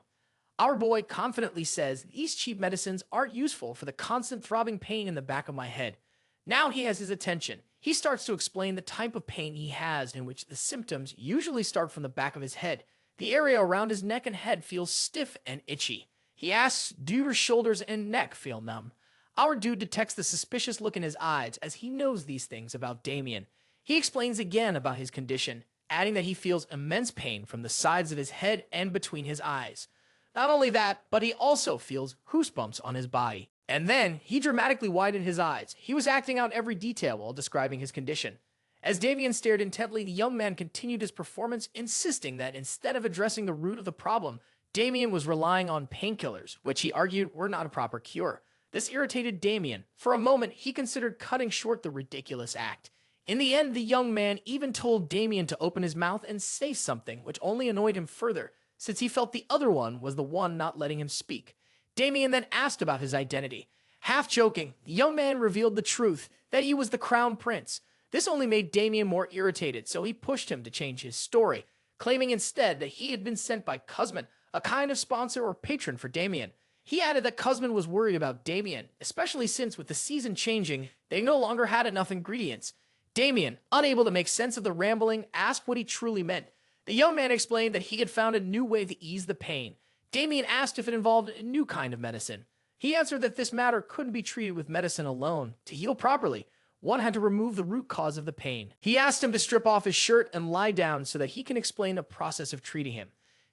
Our boy confidently says these cheap medicines aren't useful for the constant throbbing pain in the back of my head. Now he has his attention. He starts to explain the type of pain he has, in which the symptoms usually start from the back of his head. The area around his neck and head feels stiff and itchy. He asks, "Do your shoulders and neck feel numb?" Our dude detects the suspicious look in his eyes as he knows these things about Damien. He explains again about his condition, adding that he feels immense pain from the sides of his head and between his eyes. Not only that, but he also feels goosebumps on his body. And then he dramatically widened his eyes. He was acting out every detail while describing his condition. As Damien stared intently, the young man continued his performance, insisting that instead of addressing the root of the problem, Damien was relying on painkillers, which he argued were not a proper cure. This irritated Damien. For a moment, he considered cutting short the ridiculous act. In the end, the young man even told Damien to open his mouth and say something, which only annoyed him further, since he felt the other one was the one not letting him speak. Damien then asked about his identity. Half joking, the young man revealed the truth, that he was the crown prince. This only made Damien more irritated, so he pushed him to change his story, claiming instead that he had been sent by Cosman, a kind of sponsor or patron for Damien. He added that Cosman was worried about Damien, especially since with the season changing, they no longer had enough ingredients. Damien, unable to make sense of the rambling, asked what he truly meant. The young man explained that he had found a new way to ease the pain. Damien asked if it involved a new kind of medicine. He answered that this matter couldn't be treated with medicine alone. To heal properly, one had to remove the root cause of the pain. He asked him to strip off his shirt and lie down so that he can explain the process of treating him.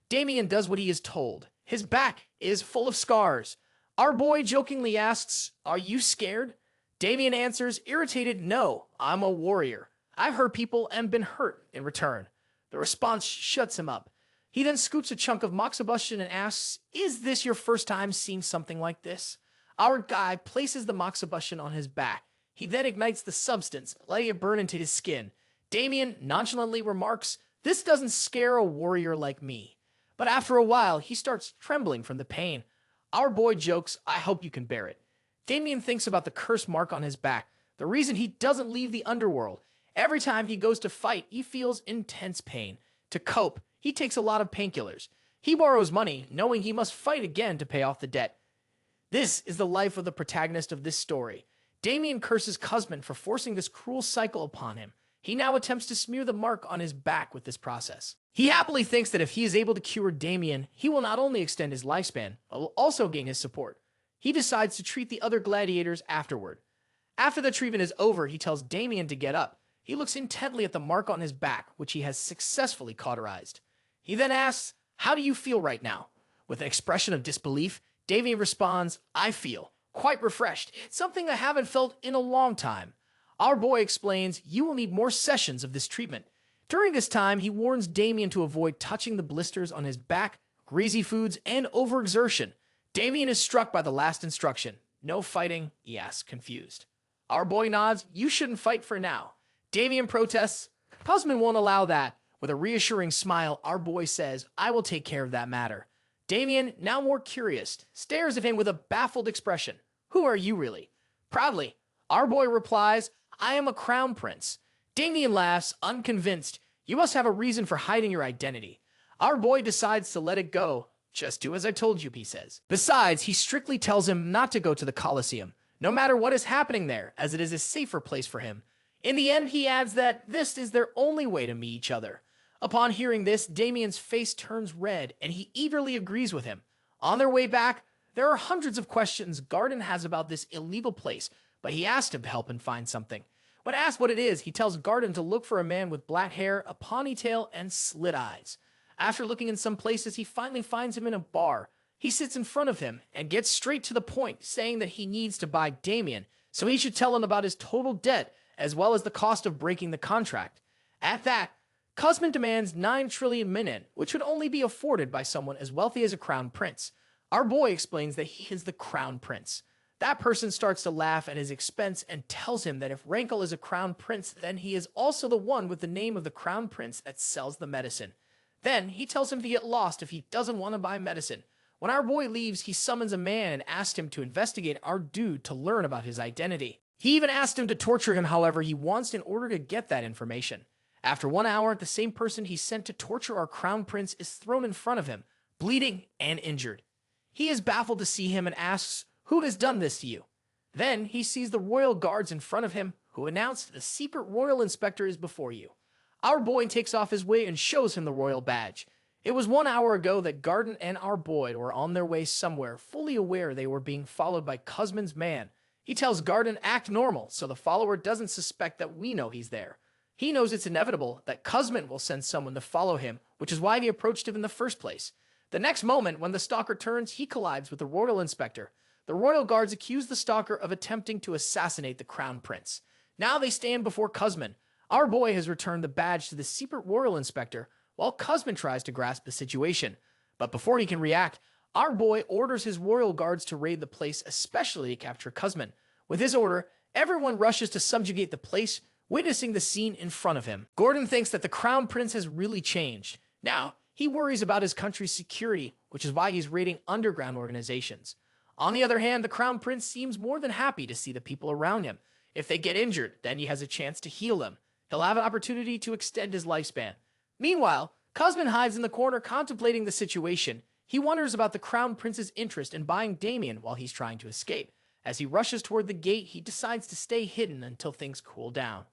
Damien does what he is told. His back is full of scars. Our boy jokingly asks, "Are you scared?" Damien answers, irritated, "No, I'm a warrior. I've hurt people and been hurt in return." The response shuts him up. He then scoops a chunk of moxibustion and asks, "Is this your first time seeing something like this?" Our guy places the moxibustion on his back. He then ignites the substance, letting it burn into his skin. Damien nonchalantly remarks, "This doesn't scare a warrior like me." But after a while, he starts trembling from the pain. Our boy jokes, "I hope you can bear it." Damien thinks about the curse mark on his back, the reason he doesn't leave the underworld. Every time he goes to fight, he feels intense pain. To cope, he takes a lot of painkillers. He borrows money, knowing he must fight again to pay off the debt. This is the life of the protagonist of this story. Damien curses Cosman for forcing this cruel cycle upon him. He now attempts to smear the mark on his back with this process. He happily thinks that if he is able to cure Damien, he will not only extend his lifespan, but will also gain his support. He decides to treat the other gladiators afterward. After the treatment is over, he tells Damien to get up. He looks intently at the mark on his back, which he has successfully cauterized. He then asks, "How do you feel right now?" With an expression of disbelief, Damien responds, "I feel quite refreshed. It's something I haven't felt in a long time." Our boy explains, "You will need more sessions of this treatment." During this time, he warns Damien to avoid touching the blisters on his back, greasy foods, and overexertion. Damien is struck by the last instruction. "No fighting?" he asks, confused. Our boy nods, "You shouldn't fight for now." Damien protests, "Cosman won't allow that." With a reassuring smile, our boy says, "I will take care of that matter." Damien, now more curious, stares at him with a baffled expression. "Who are you really?" Proudly, our boy replies, "I am a crown prince." Damien laughs, unconvinced. "You must have a reason for hiding your identity." Our boy decides to let it go. "Just do as I told you," he says. Besides, he strictly tells him not to go to the Colosseum, no matter what is happening there, as it is a safer place for him. In the end, he adds that this is their only way to meet each other. Upon hearing this, Damien's face turns red, and he eagerly agrees with him. On their way back, there are hundreds of questions Garden has about this illegal place, but he asked him to help him find something. When asked what it is, he tells Garden to look for a man with black hair, a ponytail, and slit eyes. After looking in some places, he finally finds him in a bar. He sits in front of him and gets straight to the point, saying that he needs to buy Damien, so he should tell him about his total debt, as well as the cost of breaking the contract. At that, Cosman demands 9 trillion minen, which would only be afforded by someone as wealthy as a crown prince. Our boy explains that he is the crown prince. That person starts to laugh at his expense and tells him that if Rankle is a crown prince, then he is also the one with the name of the crown prince that sells the medicine. Then he tells him to get lost if he doesn't want to buy medicine. When our boy leaves, he summons a man and asks him to investigate our dude to learn about his identity. He even asked him to torture him however he wants in order to get that information. After 1 hour, the same person he sent to torture our crown prince is thrown in front of him, bleeding and injured. He is baffled to see him and asks, "Who has done this to you?" Then he sees the royal guards in front of him, who announce the secret royal inspector is before you. Our boy takes off his wig and shows him the royal badge. It was 1 hour ago that Garden and our boy were on their way somewhere, fully aware they were being followed by Cusman's man. He tells Garden act normal, so the follower doesn't suspect that we know he's there. He knows it's inevitable that Cusman will send someone to follow him, which is why he approached him in the first place. The next moment, when the stalker turns, he collides with the royal inspector. The royal guards accuse the stalker of attempting to assassinate the crown prince. Now they stand before Cusman. Our boy has returned the badge to the secret royal inspector, while Cusman tries to grasp the situation. But before he can react, our boy orders his royal guards to raid the place, especially to capture Cusman. With his order, everyone rushes to subjugate the place, witnessing the scene in front of him. Gordon thinks that the crown prince has really changed. Now, he worries about his country's security, which is why he's raiding underground organizations. On the other hand, the crown prince seems more than happy to see the people around him. If they get injured, then he has a chance to heal them. He'll have an opportunity to extend his lifespan. Meanwhile, Cusman hides in the corner contemplating the situation. He wonders about the crown prince's interest in buying Damien while he's trying to escape. As he rushes toward the gate, he decides to stay hidden until things cool down.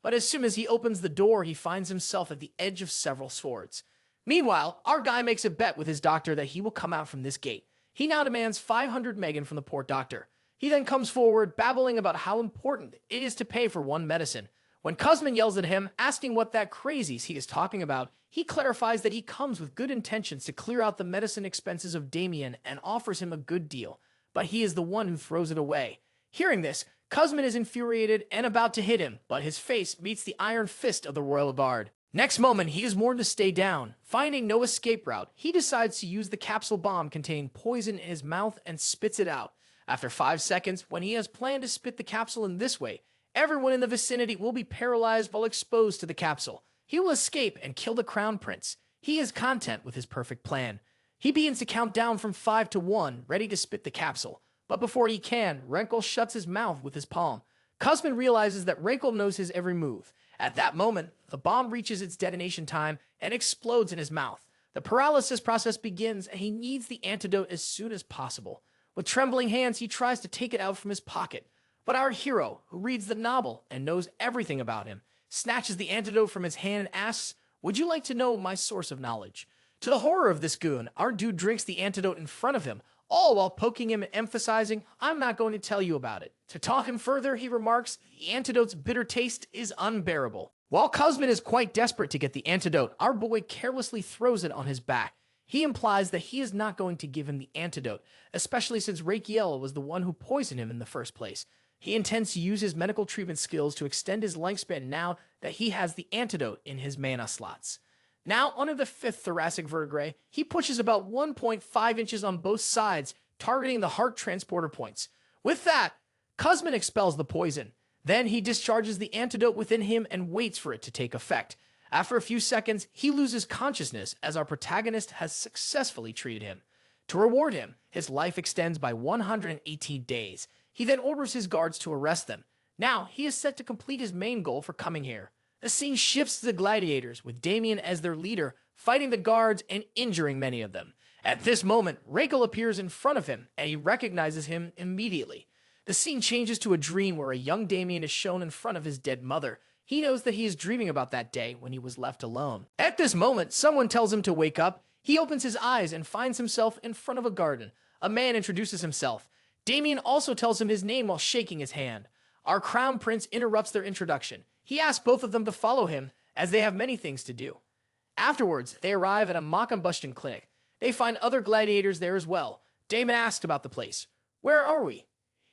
But as soon as he opens the door, he finds himself at the edge of several swords. Meanwhile, our guy makes a bet with his doctor that he will come out from this gate. He now demands 500 Megan from the poor doctor. He then comes forward, babbling about how important it is to pay for one medicine. When Cusman yells at him, asking what that crazies he is talking about, he clarifies that he comes with good intentions to clear out the medicine expenses of Damien and offers him a good deal, but he is the one who throws it away. Hearing this, Cusman is infuriated and about to hit him, but his face meets the iron fist of the royal guard. Next moment, he is warned to stay down. Finding no escape route, he decides to use the capsule bomb containing poison in his mouth and spits it out. After 5 seconds, when he has planned to spit the capsule in this way, everyone in the vicinity will be paralyzed while exposed to the capsule. He will escape and kill the crown prince. He is content with his perfect plan. He begins to count down from 5 to 1, ready to spit the capsule. But before he can, Rankle shuts his mouth with his palm. Cusman realizes that Rankle knows his every move. At that moment, the bomb reaches its detonation time and explodes in his mouth. The paralysis process begins, and he needs the antidote as soon as possible. With trembling hands, he tries to take it out from his pocket. But our hero, who reads the novel and knows everything about him, snatches the antidote from his hand and asks, "Would you like to know my source of knowledge?" To the horror of this goon, our dude drinks the antidote in front of him, all while poking him and emphasizing, "I'm not going to tell you about it." To talk him further, he remarks, the antidote's bitter taste is unbearable. While Cusman is quite desperate to get the antidote, our boy carelessly throws it on his back. He implies that he is not going to give him the antidote, especially since Rakiel was the one who poisoned him in the first place. He intends to use his medical treatment skills to extend his lifespan now that he has the antidote in his mana slots. Now, under the 5th thoracic vertebrae, he pushes about 1.5 inches on both sides, targeting the heart transporter points. With that, Cusman expels the poison. Then he discharges the antidote within him and waits for it to take effect. After a few seconds, he loses consciousness as our protagonist has successfully treated him. To reward him, his life extends by 118 days. He then orders his guards to arrest them. Now, he is set to complete his main goal for coming here. The scene shifts to the gladiators, with Damien as their leader, fighting the guards and injuring many of them. At this moment, Rakel appears in front of him, and he recognizes him immediately. The scene changes to a dream where a young Damien is shown in front of his dead mother. He knows that he is dreaming about that day when he was left alone. At this moment, someone tells him to wake up. He opens his eyes and finds himself in front of a garden. A man introduces himself. Damien also tells him his name while shaking his hand. Our crown prince interrupts their introduction. He asks both of them to follow him, as they have many things to do. Afterwards, they arrive at a mock combustion clinic. They find other gladiators there as well. Damon asks about the place. "Where are we?"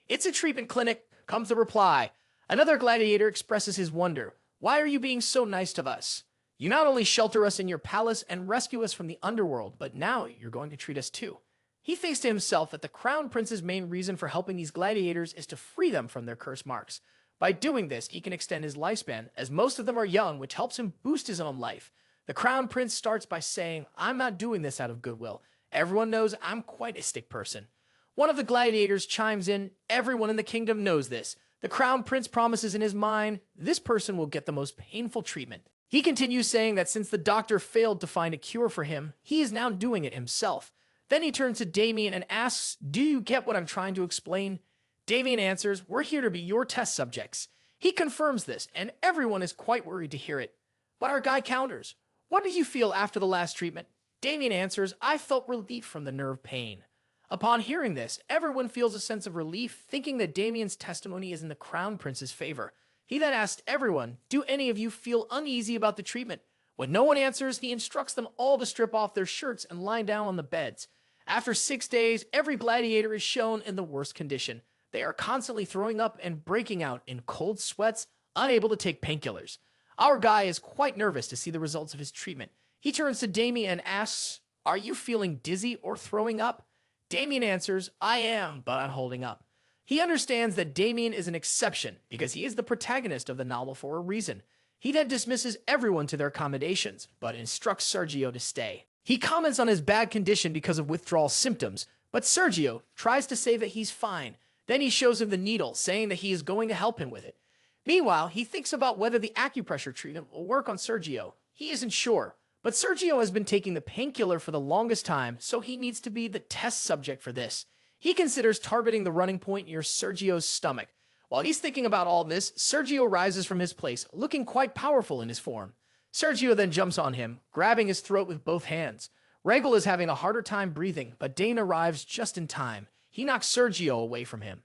"It's a treatment clinic," comes the reply. Another gladiator expresses his wonder. "Why are you being so nice to us? You not only shelter us in your palace and rescue us from the underworld, but now you're going to treat us too." He thinks to himself that the Crown Prince's main reason for helping these gladiators is to free them from their curse marks. By doing this, he can extend his lifespan, as most of them are young, which helps him boost his own life. The Crown Prince starts by saying, "I'm not doing this out of goodwill. Everyone knows I'm quite a stick person." One of the gladiators chimes in, "Everyone in the kingdom knows this." The Crown Prince promises in his mind, this person will get the most painful treatment. He continues saying that since the doctor failed to find a cure for him, he is now doing it himself. Then he turns to Damien and asks, "Do you get what I'm trying to explain?" Damien answers, "We're here to be your test subjects." He confirms this, and everyone is quite worried to hear it. But our guy counters, "What did you feel after the last treatment?" Damien answers, "I felt relief from the nerve pain." Upon hearing this, everyone feels a sense of relief, thinking that Damien's testimony is in the Crown Prince's favor. He then asks everyone, "Do any of you feel uneasy about the treatment?" When no one answers, he instructs them all to strip off their shirts and lie down on the beds. After 6 days, every gladiator is shown in the worst condition. They are constantly throwing up and breaking out in cold sweats, unable to take painkillers. Our guy is quite nervous to see the results of his treatment. He turns to Damien and asks, "Are you feeling dizzy or throwing up?" Damien answers, "I am, but I'm holding up." He understands that Damien is an exception because he is the protagonist of the novel for a reason. He then dismisses everyone to their accommodations, but instructs Sergio to stay. He comments on his bad condition because of withdrawal symptoms, but Sergio tries to say that he's fine. Then he shows him the needle, saying that he is going to help him with it. Meanwhile, he thinks about whether the acupressure treatment will work on Sergio. He isn't sure, but Sergio has been taking the painkiller for the longest time, so he needs to be the test subject for this. He considers targeting the running point near Sergio's stomach. While he's thinking about all this, Sergio rises from his place, looking quite powerful in his form. Sergio then jumps on him, grabbing his throat with both hands. Regal is having a harder time breathing, but Dane arrives just in time. He knocks Sergio away from him.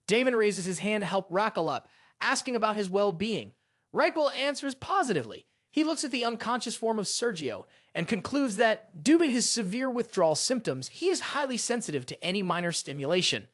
Damon raises his hand to help Raquel up, asking about his well-being. Regal answers positively. He looks at the unconscious form of Sergio and concludes that, due to his severe withdrawal symptoms, he is highly sensitive to any minor stimulation.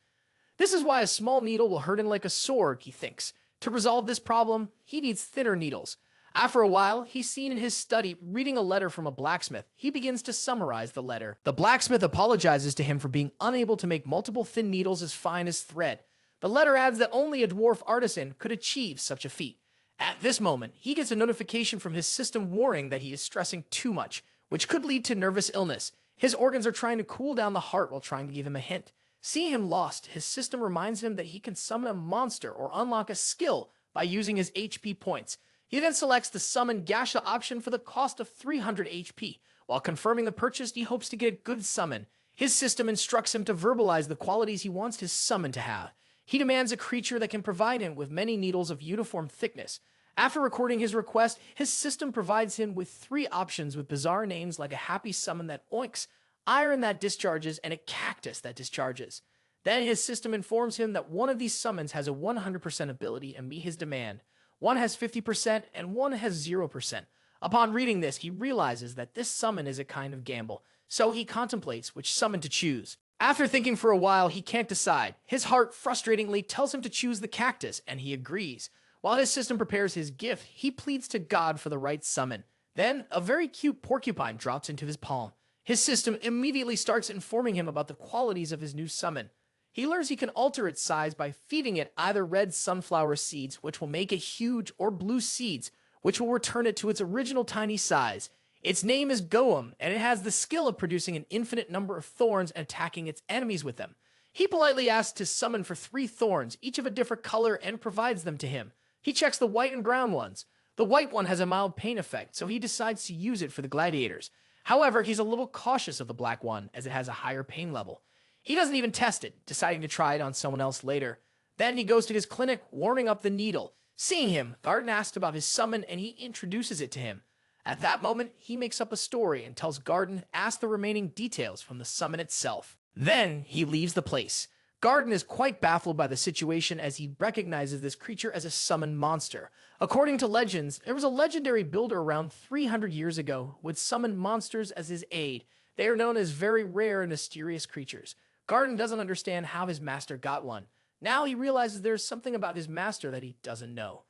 This is why a small needle will hurt him like a sword, he thinks. To resolve this problem, he needs thinner needles. After a while, he's seen in his study reading a letter from a blacksmith. He begins to summarize the letter. The blacksmith apologizes to him for being unable to make multiple thin needles as fine as thread. The letter adds that only a dwarf artisan could achieve such a feat. At this moment, he gets a notification from his system warning that he is stressing too much, which could lead to nervous illness. His organs are trying to cool down the heart while trying to give him a hint. Seeing him lost, his system reminds him that he can summon a monster or unlock a skill by using his HP points. He then selects the Summon Gasha option for the cost of 300 HP. While confirming the purchase, he hopes to get a good summon. His system instructs him to verbalize the qualities he wants his summon to have. He demands a creature that can provide him with many needles of uniform thickness. After recording his request, his system provides him with 3 options with bizarre names like a happy summon that oinks, iron that discharges, and a cactus that discharges. Then his system informs him that one of these summons has a 100% ability and meet his demand. One has 50% and one has 0%. Upon reading this, he realizes that this summon is a kind of gamble, so he contemplates which summon to choose. After thinking for a while, he can't decide. His heart frustratingly tells him to choose the cactus, and he agrees. While his system prepares his gift, he pleads to God for the right summon. Then, a very cute porcupine drops into his palm. His system immediately starts informing him about the qualities of his new summon. He learns he can alter its size by feeding it either red sunflower seeds, which will make it huge, or blue seeds, which will return it to its original tiny size. Its name is Goem, and it has the skill of producing an infinite number of thorns and attacking its enemies with them. He politely asks to summon for 3 thorns, each of a different color, and provides them to him. He checks the white and brown ones. The white one has a mild pain effect, so he decides to use it for the gladiators. However, he's a little cautious of the black one, as it has a higher pain level. He doesn't even test it, deciding to try it on someone else later. Then he goes to his clinic, warming up the needle. Seeing him, Garden asks about his summon, and he introduces it to him. At that moment, he makes up a story and tells Garden to ask the remaining details from the summon itself. Then he leaves the place. Garden is quite baffled by the situation as he recognizes this creature as a summoned monster. According to legends, there was a legendary builder around 300 years ago who would summon monsters as his aid. They are known as very rare and mysterious creatures. Garden doesn't understand how his master got one. Now he realizes there's something about his master that he doesn't know.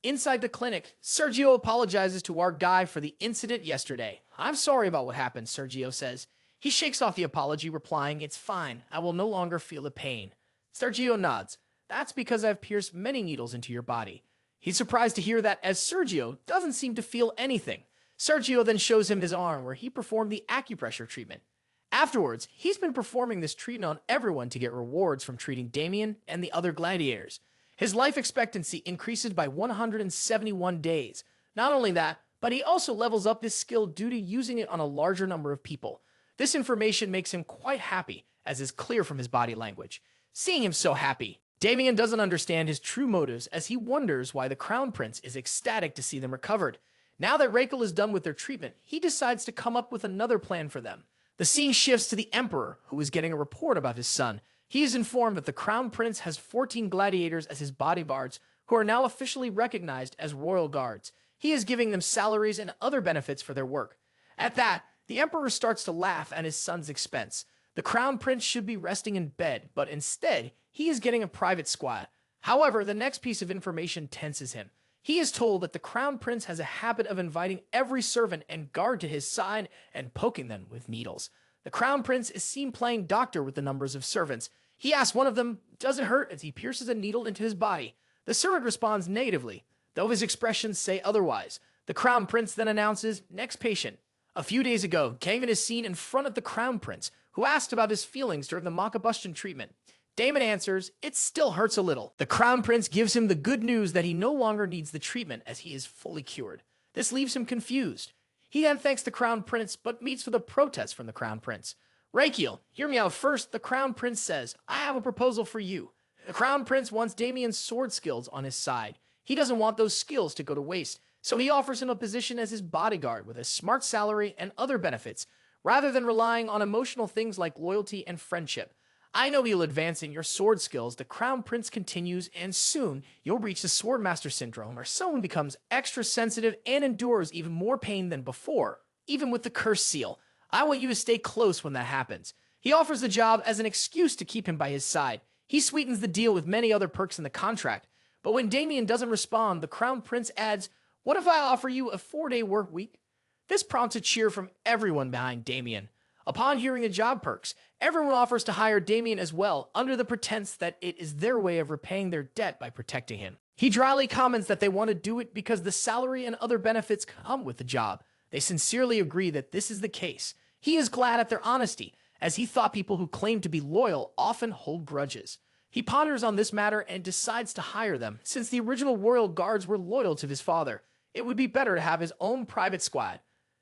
Inside the clinic, Sergio apologizes to our guy for the incident yesterday. "I'm sorry about what happened," Sergio says. He shakes off the apology, replying, "It's fine. I will no longer feel the pain." Sergio nods. "That's because I've pierced many needles into your body." He's surprised to hear that, as Sergio doesn't seem to feel anything. Sergio then shows him his arm where he performed the acupressure treatment. Afterwards, he's been performing this treatment on everyone to get rewards from treating Damien and the other gladiators. His life expectancy increases by 171 days. Not only that, but he also levels up his skill due to using it on a larger number of people. This information makes him quite happy, as is clear from his body language. Seeing him so happy, Damien doesn't understand his true motives, as he wonders why the Crown Prince is ecstatic to see them recovered. Now that Rakel is done with their treatment, he decides to come up with another plan for them. The scene shifts to the Emperor, who is getting a report about his son. He is informed that the Crown Prince has 14 gladiators as his bodyguards, who are now officially recognized as royal guards. He is giving them salaries and other benefits for their work. At that, the Emperor starts to laugh at his son's expense. The Crown Prince should be resting in bed, but instead, he is getting a private squad. However, the next piece of information tenses him. He is told that the Crown Prince has a habit of inviting every servant and guard to his side and poking them with needles. The Crown Prince is seen playing doctor with the numbers of servants. He asks one of them, "Does it hurt?" as he pierces a needle into his body. The servant responds negatively, though his expressions say otherwise. The Crown Prince then announces, "Next patient." A few days ago, Damon is seen in front of the Crown Prince, who asked about his feelings during the Makabustion treatment. Damon answers, "It still hurts a little." The Crown Prince gives him the good news that he no longer needs the treatment as he is fully cured. This leaves him confused. He then thanks the Crown Prince, but meets with a protest from the Crown Prince. "Rakel, hear me out first," the Crown Prince says. "I have a proposal for you." The Crown Prince wants Damien's sword skills on his side. He doesn't want those skills to go to waste, so he offers him a position as his bodyguard with a smart salary and other benefits, rather than relying on emotional things like loyalty and friendship. "I know you'll advance in your sword skills," the Crown Prince continues, "and soon you'll reach the Swordmaster Syndrome, where someone becomes extra sensitive and endures even more pain than before, even with the Curse Seal. I want you to stay close when that happens." He offers the job as an excuse to keep him by his side. He sweetens the deal with many other perks in the contract. But when Damien doesn't respond, the Crown Prince adds, "What if I offer you a 4-day work week?" This prompts a cheer from everyone behind Damien. Upon hearing the job perks, everyone offers to hire Damien as well, under the pretense that it is their way of repaying their debt by protecting him. He dryly comments that they want to do it because the salary and other benefits come with the job. They sincerely agree that this is the case. He is glad at their honesty, as he thought people who claim to be loyal often hold grudges. He ponders on this matter and decides to hire them, since the original royal guards were loyal to his father. It would be better to have his own private squad.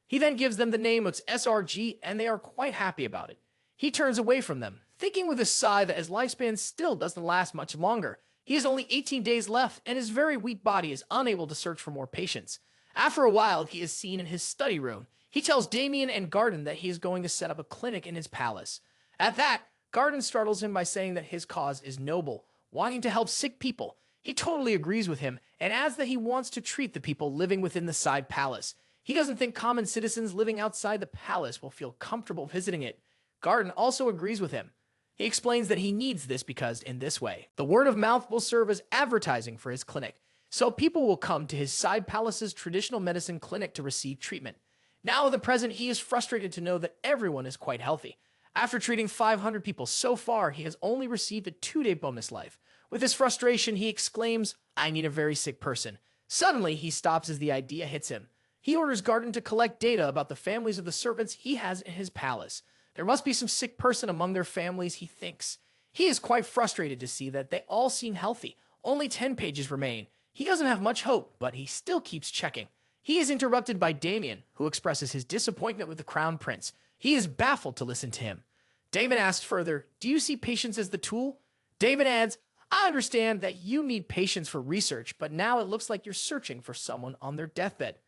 He then gives them the name of SRG, and they are quite happy about it. He turns away from them, thinking with a sigh that his lifespan still doesn't last much longer. He has only 18 days left, and his very weak body is unable to search for more patients. After a while, he is seen in his study room. He tells Damien and Garden that he is going to set up a clinic in his palace. At that, Garden startles him by saying that his cause is noble, wanting to help sick people. He totally agrees with him, and adds that he wants to treat the people living within the side palace. He doesn't think common citizens living outside the palace will feel comfortable visiting it. Garden also agrees with him. He explains that he needs this because, in this way, the word of mouth will serve as advertising for his clinic, so people will come to his side palace's traditional medicine clinic to receive treatment. Now in the present, he is frustrated to know that everyone is quite healthy. After treating 500 people so far, he has only received a 2-day bonus life. With his frustration, he exclaims, "I need a very sick person." Suddenly, he stops as the idea hits him. He orders Garden to collect data about the families of the servants he has in his palace. There must be some sick person among their families, he thinks. He is quite frustrated to see that they all seem healthy. Only 10 pages remain. He doesn't have much hope, but he still keeps checking. He is interrupted by Damien, who expresses his disappointment with the Crown Prince. He is baffled to listen to him. Damon asks further, "Do you see patience as the tool?" Damon adds, "I understand that you need patience for research, but now it looks like you're searching for someone on their deathbed."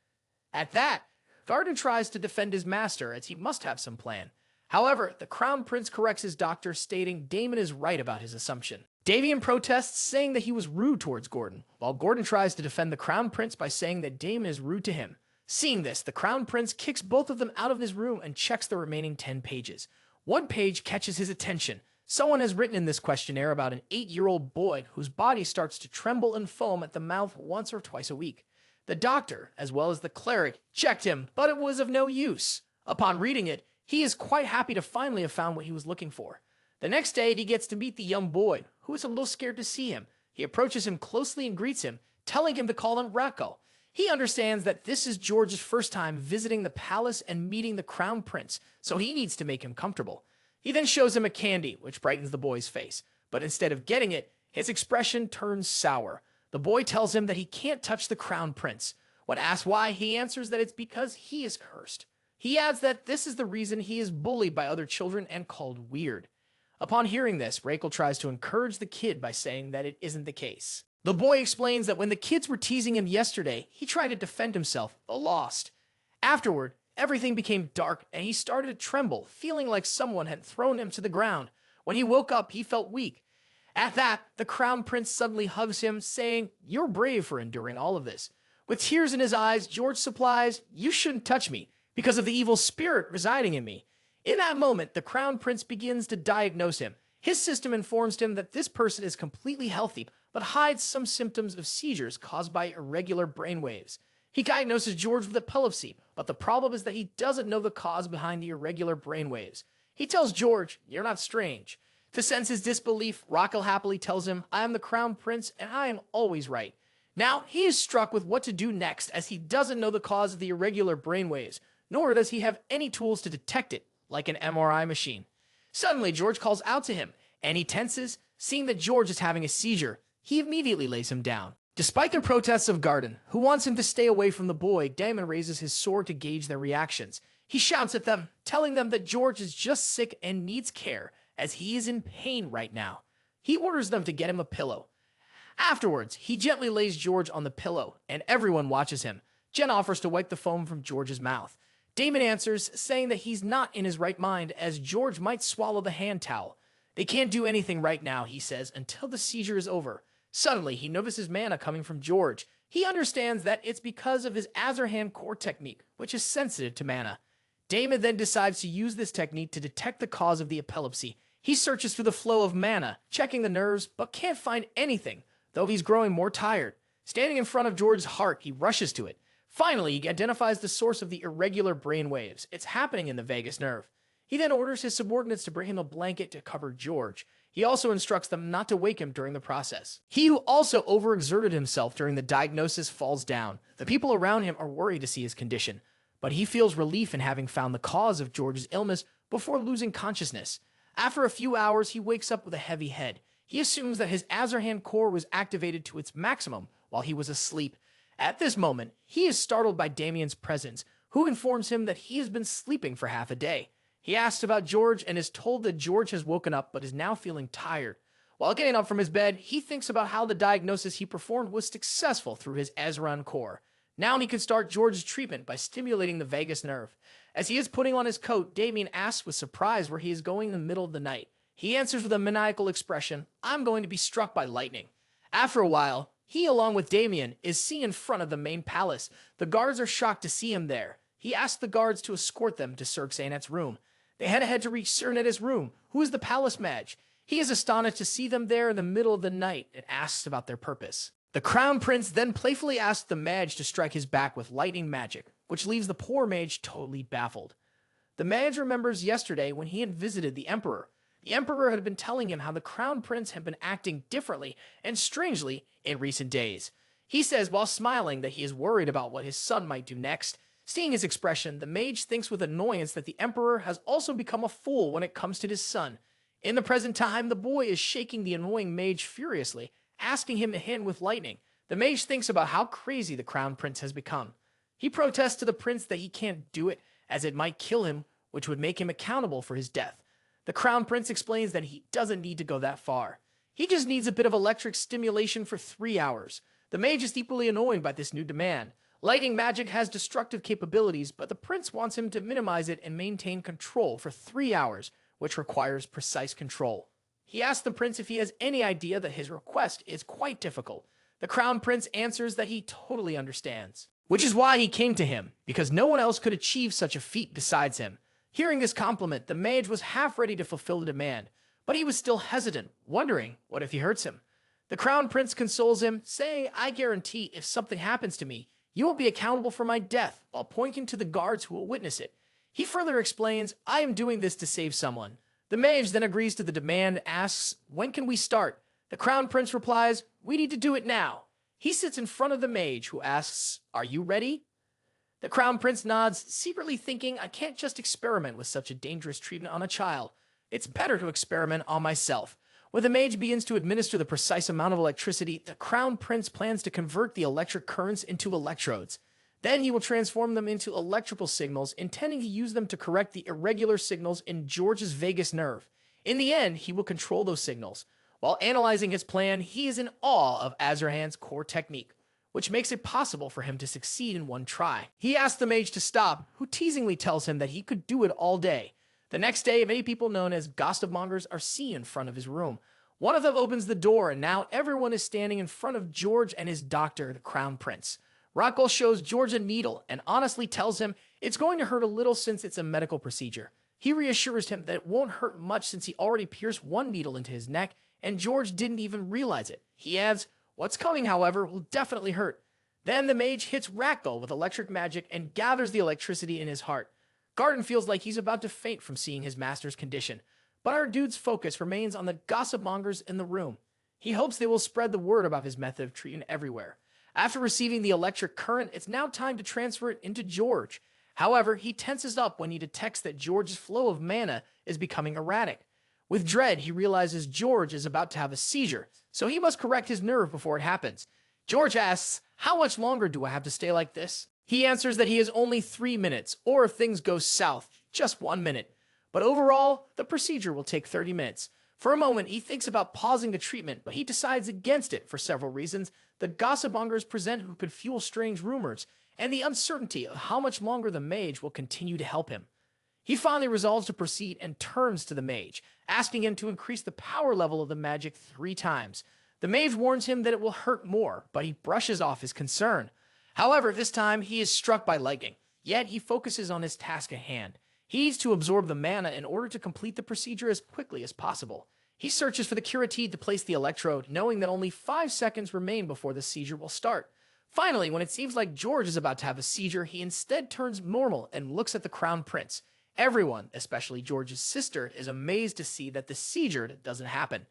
At that, Garden tries to defend his master, as he must have some plan. However, the Crown Prince corrects his doctor, stating Damon is right about his assumption. Damien protests, saying that he was rude towards Gordon, while Gordon tries to defend the Crown Prince by saying that Damon is rude to him. Seeing this, the Crown Prince kicks both of them out of his room and checks the remaining 10 pages. One page catches his attention. Someone has written in this questionnaire about an 8-year-old boy whose body starts to tremble and foam at the mouth once or twice a week. The doctor, as well as the cleric, checked him, but it was of no use. Upon reading it, He is quite happy to finally have found what he was looking for. The next day, he gets to meet the young boy, who is a little scared to see him. He approaches him closely and greets him, telling him to call him Rako. He understands that this is George's first time visiting the palace and meeting the crown prince, so he needs to make him comfortable. He then shows him a candy, which brightens the boy's face, but instead of getting it, his expression turns sour. The boy tells him that he can't touch the crown prince. When asked why, he answers that it's because he is cursed. He adds that this is the reason he is bullied by other children and called weird. Upon hearing this, Rachel tries to encourage the kid by saying that it isn't the case. The boy explains that when the kids were teasing him yesterday, he tried to defend himself, but lost. Afterward, everything became dark and he started to tremble, feeling like someone had thrown him to the ground. When he woke up, he felt weak. At that, the crown prince suddenly hugs him, saying, "You're brave for enduring all of this." With tears in his eyes, George supplies, "You shouldn't touch me because of the evil spirit residing in me." In that moment, the crown prince begins to diagnose him. His system informs him that this person is completely healthy, but hides some symptoms of seizures caused by irregular brainwaves. He diagnoses George with epilepsy, but the problem is that he doesn't know the cause behind the irregular brainwaves. He tells George, "You're not strange." To sense his disbelief, Rockel happily tells him, "I am the crown prince and I am always right." Now, he is struck with what to do next, as he doesn't know the cause of the irregular brainwaves, nor does he have any tools to detect it, like an MRI machine. Suddenly, George calls out to him, and he tenses. Seeing that George is having a seizure, he immediately lays him down. Despite the protests of Garden, who wants him to stay away from the boy, Damon raises his sword to gauge their reactions. He shouts at them, telling them that George is just sick and needs care, as he is in pain right now. He orders them to get him a pillow. Afterwards, he gently lays George on the pillow, and everyone watches him. Jen offers to wipe the foam from George's mouth. Damon answers, saying that he's not in his right mind, as George might swallow the hand towel. They can't do anything right now, he says, until the seizure is over. Suddenly, he notices mana coming from George. He understands that it's because of his Azarhan core technique, which is sensitive to mana. Damon then decides to use this technique to detect the cause of the epilepsy. He searches through the flow of mana, checking the nerves, but can't find anything, though he's growing more tired. Standing in front of George's heart, he rushes to it. Finally, he identifies the source of the irregular brain waves. It's happening in the vagus nerve. He then orders his subordinates to bring him a blanket to cover George. He also instructs them not to wake him during the process. He who also overexerted himself during the diagnosis falls down. The people around him are worried to see his condition, but he feels relief in having found the cause of George's illness before losing consciousness. After a few hours, he wakes up with a heavy head. He assumes that his Azarhan core was activated to its maximum while he was asleep. At this moment, he is startled by Damien's presence, who informs him that he has been sleeping for half a day. He asks about George and is told that George has woken up but is now feeling tired. While getting up from his bed, he thinks about how the diagnosis he performed was successful through his Azarhan core. Now he can start George's treatment by stimulating the vagus nerve. As he is putting on his coat, Damien asks with surprise where he is going in the middle of the night. He answers with a maniacal expression, "I'm going to be struck by lightning." After a while, he, along with Damien, is seen in front of the main palace. The guards are shocked to see him there. He asks the guards to escort them to Sir Xanet's room. They head ahead to reach Sir Xanet's room, who is the palace mage. He is astonished to see them there in the middle of the night and asks about their purpose. The crown prince then playfully asks the mage to strike his back with lightning magic, which leaves the poor mage totally baffled. The mage remembers yesterday when he had visited the emperor. The emperor had been telling him how the crown prince had been acting differently and strangely in recent days. He says while smiling that he is worried about what his son might do next. Seeing his expression, the mage thinks with annoyance that the emperor has also become a fool when it comes to his son. In the present time, the boy is shaking the annoying mage furiously, asking him to hit him with lightning. The mage thinks about how crazy the crown prince has become. He protests to the prince that he can't do it, as it might kill him, which would make him accountable for his death. The crown prince explains that he doesn't need to go that far. He just needs a bit of electric stimulation for 3 hours. The mage is deeply annoyed by this new demand. Lightning magic has destructive capabilities, but the prince wants him to minimize it and maintain control for 3 hours, which requires precise control. He asks the prince if he has any idea that his request is quite difficult. The crown prince answers that he totally understands, which is why he came to him, because no one else could achieve such a feat besides him. Hearing this compliment, the mage was half ready to fulfill the demand, but he was still hesitant, wondering what if he hurts him. The crown prince consoles him, saying, "I guarantee if something happens to me, you won't be accountable for my death," while pointing to the guards who will witness it. He further explains, I am doing this to save someone. The mage then agrees to the demand and asks, when can we start? The Crown Prince replies, we need to do it now. He sits in front of the mage, who asks, are you ready? The Crown Prince nods, secretly thinking, I can't just experiment with such a dangerous treatment on a child. It's better to experiment on myself. When the mage begins to administer the precise amount of electricity, the Crown Prince plans to convert the electric currents into electrodes. Then he will transform them into electrical signals, intending to use them to correct the irregular signals in George's vagus nerve. In the end, he will control those signals. While analyzing his plan, he is in awe of Azarhan's core technique, which makes it possible for him to succeed in one try. He asks the mage to stop, who teasingly tells him that he could do it all day. The next day, many people known as gossipmongers are seen in front of his room. One of them opens the door, and now everyone is standing in front of George and his doctor, the Crown Prince. Rockwell shows George a needle and honestly tells him it's going to hurt a little since it's a medical procedure. He reassures him that it won't hurt much since he already pierced one needle into his neck, and George didn't even realize it. He adds, what's coming, however, will definitely hurt. Then the mage hits Rackwell with electric magic and gathers the electricity in his heart. Garden feels like he's about to faint from seeing his master's condition, but our dude's focus remains on the gossipmongers in the room. He hopes they will spread the word about his method of treatment everywhere. After receiving the electric current, it's now time to transfer it into George. However, he tenses up when he detects that George's flow of mana is becoming erratic. With dread, he realizes George is about to have a seizure, so he must correct his nerve before it happens. George asks, how much longer do I have to stay like this? He answers that he has only 3 minutes, or if things go south, just 1 minute. But overall, the procedure will take 30 minutes. For a moment, he thinks about pausing the treatment, but he decides against it for several reasons. The gossipmongers present who could fuel strange rumors, and the uncertainty of how much longer the mage will continue to help him. He finally resolves to proceed and turns to the mage, asking him to increase the power level of the magic 3 times. The mage warns him that it will hurt more, but he brushes off his concern. However, this time he is struck by lightning, yet he focuses on his task at hand. He needs to absorb the mana in order to complete the procedure as quickly as possible. He searches for the curatide to place the electrode, knowing that only 5 seconds remain before the seizure will start. Finally, when it seems like George is about to have a seizure, he instead turns normal and looks at the Crown Prince. Everyone, especially George's sister, is amazed to see that the seizure doesn't happen.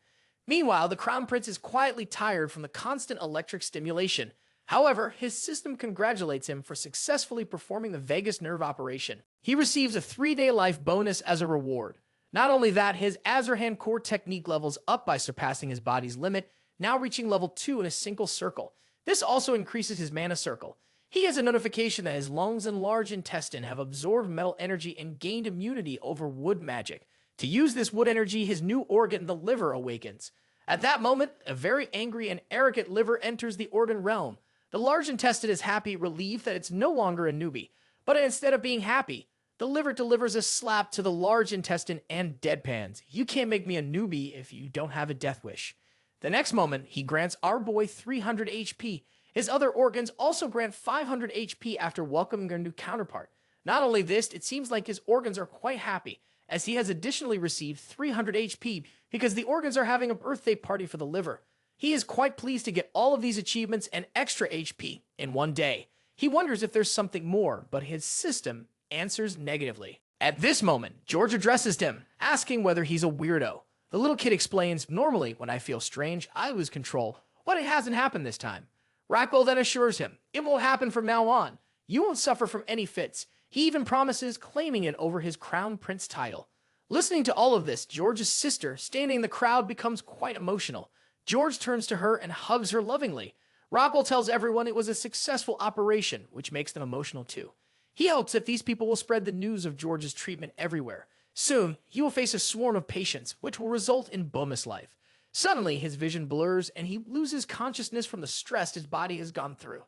Meanwhile, the Crown Prince is quietly tired from the constant electric stimulation. However, his system congratulates him for successfully performing the vagus nerve operation. He receives a 3-day life bonus as a reward. Not only that, his Azarhan core technique levels up by surpassing his body's limit, now reaching level 2 in a single circle. This also increases his mana circle. He has a notification that his lungs and large intestine have absorbed metal energy and gained immunity over wood magic. To use this wood energy, his new organ, the liver, awakens. At that moment, a very angry and arrogant liver enters the organ realm. The large intestine is happy, relieved that it's no longer a newbie. But instead of being happy, the liver delivers a slap to the large intestine and deadpans. You can't make me a newbie if you don't have a death wish. The next moment, he grants our boy 300 HP. His other organs also grant 500 HP after welcoming their new counterpart. Not only this, it seems like his organs are quite happy, as he has additionally received 300 HP because the organs are having a birthday party for the liver. He is quite pleased to get all of these achievements and extra HP in one day. He wonders if there's something more, but his system answers negatively. At this moment, George addresses him, asking whether he's a weirdo. The little kid explains, normally when I feel strange, I lose control, but it hasn't happened this time. Rackwell then assures him, it won't happen from now on. You won't suffer from any fits. He even promises claiming it over his Crown Prince title. Listening to all of this, George's sister, standing in the crowd, becomes quite emotional. George turns to her and hugs her lovingly. Rockwell tells everyone it was a successful operation, which makes them emotional too. He hopes that these people will spread the news of George's treatment everywhere. Soon, he will face a swarm of patients, which will result in Bomis life. Suddenly, his vision blurs and he loses consciousness from the stress his body has gone through.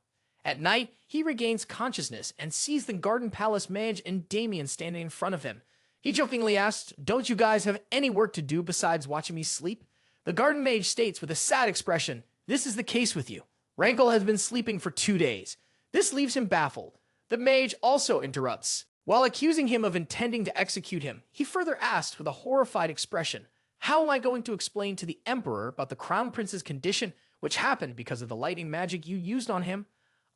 At night, he regains consciousness and sees the Garden Palace mage and Damien standing in front of him. He jokingly asks, don't you guys have any work to do besides watching me sleep? The Garden Mage states with a sad expression, this is the case with you. Rankle has been sleeping for 2 days. This leaves him baffled. The mage also interrupts. While accusing him of intending to execute him, he further asks with a horrified expression, how am I going to explain to the Emperor about the Crown Prince's condition, which happened because of the lightning magic you used on him?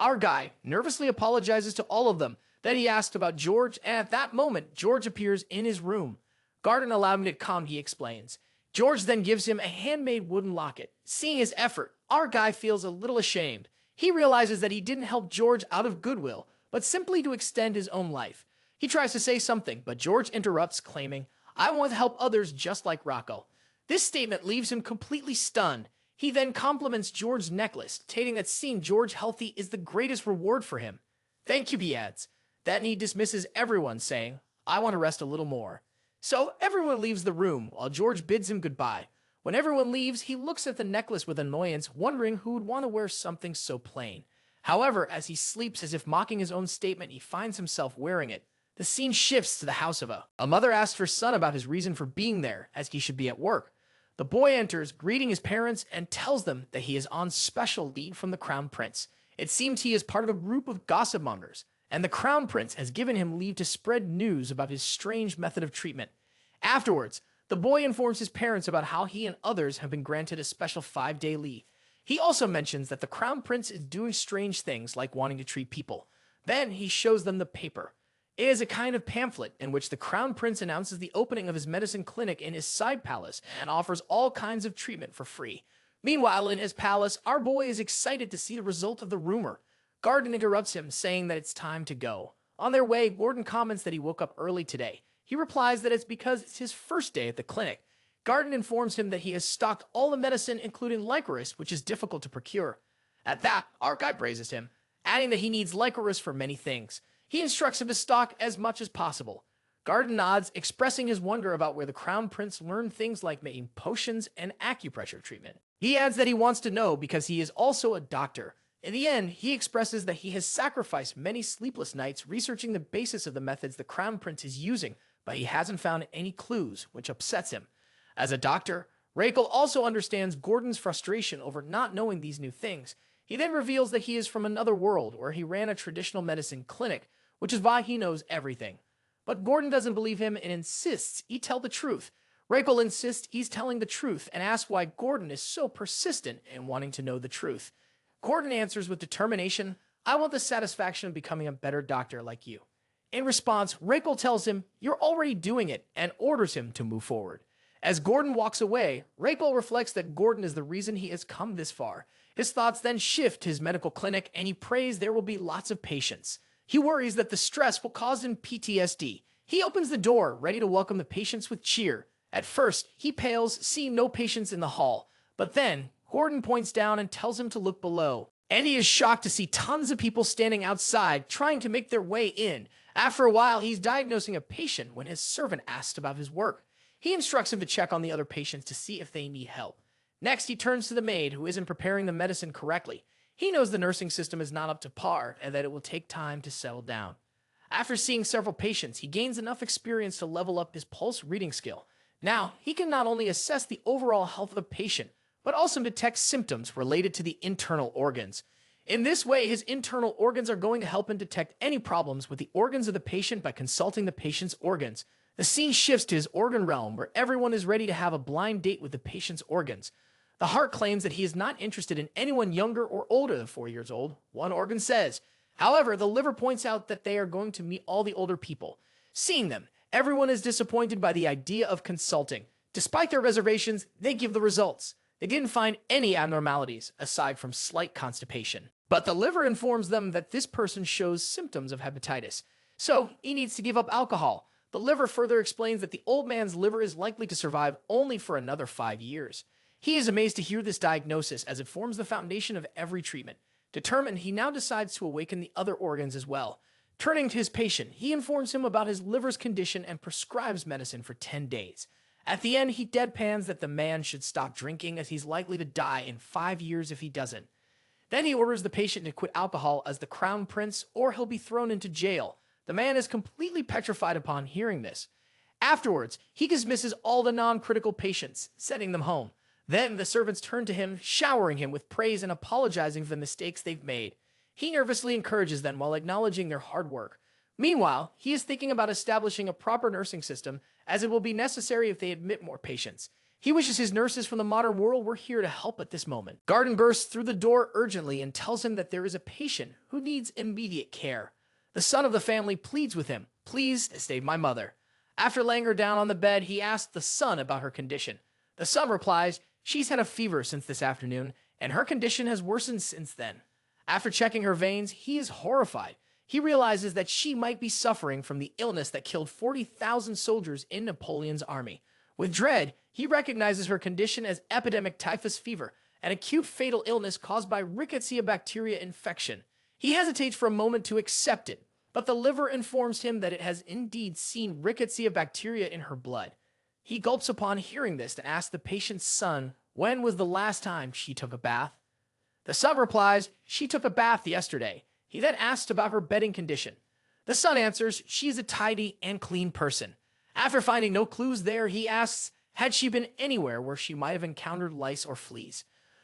Our guy nervously apologizes to all of them, Then he asked about George, and at that moment, George appears in his room. Garden allowed me to come, he explains. George then gives him a handmade wooden locket. Seeing his effort, our guy feels a little ashamed. He realizes that he didn't help George out of goodwill, but simply to extend his own life. He tries to say something, but George interrupts, claiming, I want to help others just like Rocco. This statement leaves him completely stunned. He then compliments George's necklace, stating that seeing George healthy is the greatest reward for him. Thank you, he adds. Then he dismisses everyone, saying, I want to rest a little more. So everyone leaves the room, while George bids him goodbye. When everyone leaves, he looks at the necklace with annoyance, wondering who would want to wear something so plain. However, as he sleeps as if mocking his own statement, he finds himself wearing it. The scene shifts to the house of a mother asks her son about his reason for being there, as he should be at work. The boy enters, greeting his parents, and tells them that he is on special leave from the Crown Prince. It seems he is part of a group of gossip mongers, and the Crown Prince has given him leave to spread news about his strange method of treatment. Afterwards, the boy informs his parents about how he and others have been granted a special 5-day leave. He also mentions that the Crown Prince is doing strange things like wanting to treat people. Then he shows them the paper. It is a kind of pamphlet in which the Crown Prince announces the opening of his medicine clinic in his side palace and offers all kinds of treatment for free. Meanwhile, in his palace, our boy is excited to see the result of the rumor. Garden interrupts him, saying that it's time to go. On their way, Gordon comments that he woke up early today. He replies that it's because it's his first day at the clinic. Garden informs him that he has stocked all the medicine, including licorice, which is difficult to procure. At that, our guy praises him, adding that he needs licorice for many things. He instructs him to stock as much as possible. Garden nods, expressing his wonder about where the Crown Prince learned things like making potions and acupressure treatment. He adds that he wants to know because he is also a doctor. In the end, he expresses that he has sacrificed many sleepless nights researching the basis of the methods the Crown Prince is using, but he hasn't found any clues, which upsets him. As a doctor, Rachel also understands Gordon's frustration over not knowing these new things. He then reveals that he is from another world where he ran a traditional medicine clinic, which is why he knows everything. But Gordon doesn't believe him and insists he tell the truth. Rachel insists he's telling the truth and asks why Gordon is so persistent in wanting to know the truth. Gordon answers with determination, I want the satisfaction of becoming a better doctor like you. In response, Rachel tells him, you're already doing it, and orders him to move forward. As Gordon walks away, Rachel reflects that Gordon is the reason he has come this far. His thoughts then shift to his medical clinic, and he prays there will be lots of patients. He worries that the stress will cause him PTSD. He opens the door, ready to welcome the patients with cheer. At first, he pales, seeing no patients in the hall. But then, Gordon points down and tells him to look below. And he is shocked to see tons of people standing outside, trying to make their way in. After a while, he's diagnosing a patient when his servant asks about his work. He instructs him to check on the other patients to see if they need help. Next, he turns to the maid, who isn't preparing the medicine correctly. He knows the nursing system is not up to par and that it will take time to settle down. After seeing several patients, he gains enough experience to level up his pulse reading skill. Now, he can not only assess the overall health of the patient, but also detect symptoms related to the internal organs. In this way, his internal organs are going to help him detect any problems with the organs of the patient by consulting the patient's organs. The scene shifts to his organ realm, where everyone is ready to have a blind date with the patient's organs. The heart claims that he is not interested in anyone younger or older than 4 years old, one organ says. However, the liver points out that they are going to meet all the older people. Seeing them, everyone is disappointed by the idea of consulting. Despite their reservations, they give the results. They didn't find any abnormalities, aside from slight constipation. But the liver informs them that this person shows symptoms of hepatitis, so he needs to give up alcohol. The liver further explains that the old man's liver is likely to survive only for another 5 years. He is amazed to hear this diagnosis as it forms the foundation of every treatment. Determined, he now decides to awaken the other organs as well. Turning to his patient, he informs him about his liver's condition and prescribes medicine for 10 days. At the end, he deadpans that the man should stop drinking as he's likely to die in 5 years if he doesn't. Then he orders the patient to quit alcohol as the Crown Prince or he'll be thrown into jail. The man is completely petrified upon hearing this. Afterwards, he dismisses all the non-critical patients, sending them home. Then the servants turn to him, showering him with praise and apologizing for the mistakes they've made. He nervously encourages them while acknowledging their hard work. Meanwhile, he is thinking about establishing a proper nursing system, as it will be necessary if they admit more patients. He wishes his nurses from the modern world were here to help at this moment. Garden bursts through the door urgently and tells him that there is a patient who needs immediate care. The son of the family pleads with him, "Please save my mother." After laying her down on the bed, he asks the son about her condition. The son replies, "She's had a fever since this afternoon, and her condition has worsened since then." After checking her veins, he is horrified. He realizes that she might be suffering from the illness that killed 40,000 soldiers in Napoleon's army. With dread, he recognizes her condition as epidemic typhus fever, an acute fatal illness caused by rickettsia bacteria infection. He hesitates for a moment to accept it, but the liver informs him that it has indeed seen rickettsia bacteria in her blood. He gulps upon hearing this and asks the patient's son when was the last time she took a bath. The son replies, "She took a bath yesterday." He then asks about her bedding condition. The son answers, "She is a tidy and clean person." After finding no clues there, he asks, had she been anywhere where she might have encountered lice or fleas.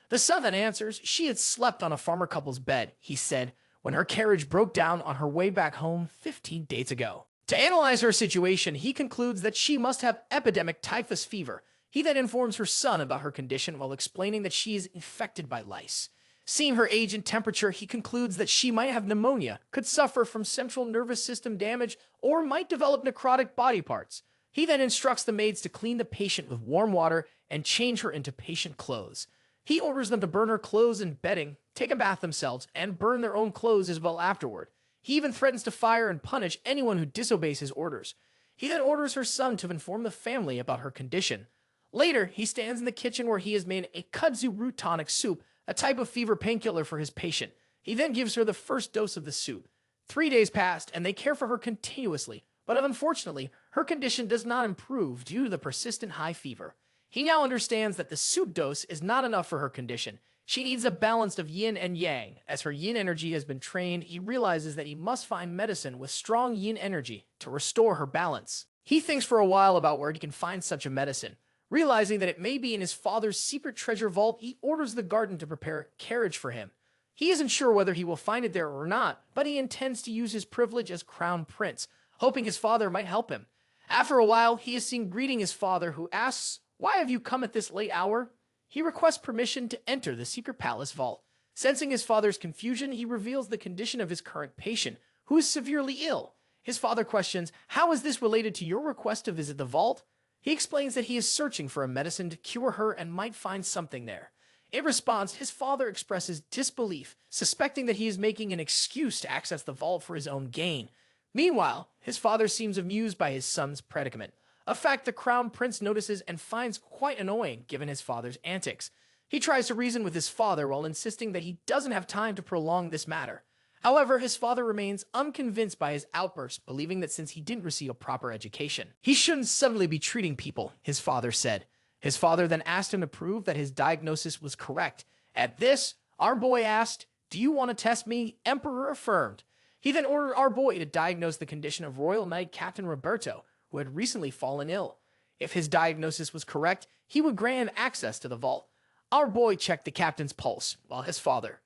The son then answers, she had slept on a farmer couple's bed, he said, when her carriage broke down on her way back home 15 days ago. To analyze her situation, he concludes that she must have epidemic typhus fever. He then informs her son about her condition while explaining that she is infected by lice. Seeing her age and temperature, he concludes that she might have pneumonia, could suffer from central nervous system damage, or might develop necrotic body parts. He then instructs the maids to clean the patient with warm water and change her into patient clothes. He orders them to burn her clothes and bedding, take a bath themselves, and burn their own clothes as well afterward. He even threatens to fire and punish anyone who disobeys his orders. He then orders her son to inform the family about her condition. Later, he stands in the kitchen where he has made a kudzu root tonic soup, a type of fever painkiller for his patient. He then gives her the first dose of the soup. 3 days passed, and they care for her continuously, but unfortunately, her condition does not improve due to the persistent high fever. He now understands that the soup dose is not enough for her condition. She needs a balance of yin and yang. As her yin energy has been trained, he realizes that he must find medicine with strong yin energy to restore her balance. He thinks for a while about where he can find such a medicine. Realizing that it may be in his father's secret treasure vault, he orders the garden to prepare a carriage for him. He isn't sure whether he will find it there or not, but he intends to use his privilege as crown prince, hoping his father might help him. After a while, he is seen greeting his father, who asks, "Why have you come at this late hour?" He requests permission to enter the secret palace vault. Sensing his father's confusion, he reveals the condition of his current patient, who is severely ill. His father questions, "How is this related to your request to visit the vault?" He explains that he is searching for a medicine to cure her and might find something there. In response, his father expresses disbelief, suspecting that he is making an excuse to access the vault for his own gain. Meanwhile, his father seems amused by his son's predicament, a fact the crown prince notices and finds quite annoying given his father's antics. He tries to reason with his father while insisting that he doesn't have time to prolong this matter. However, his father remains unconvinced by his outburst, believing that since he didn't receive a proper education, he shouldn't suddenly be treating people, his father said. His father then asked him to prove that his diagnosis was correct. At this, our boy asked, "Do you want to test me?" Emperor affirmed. He then ordered our boy to diagnose the condition of Royal Knight Captain Roberto, who had recently fallen ill. If his diagnosis was correct, he would grant him access to the vault. Our boy checked the captain's pulse, while his father,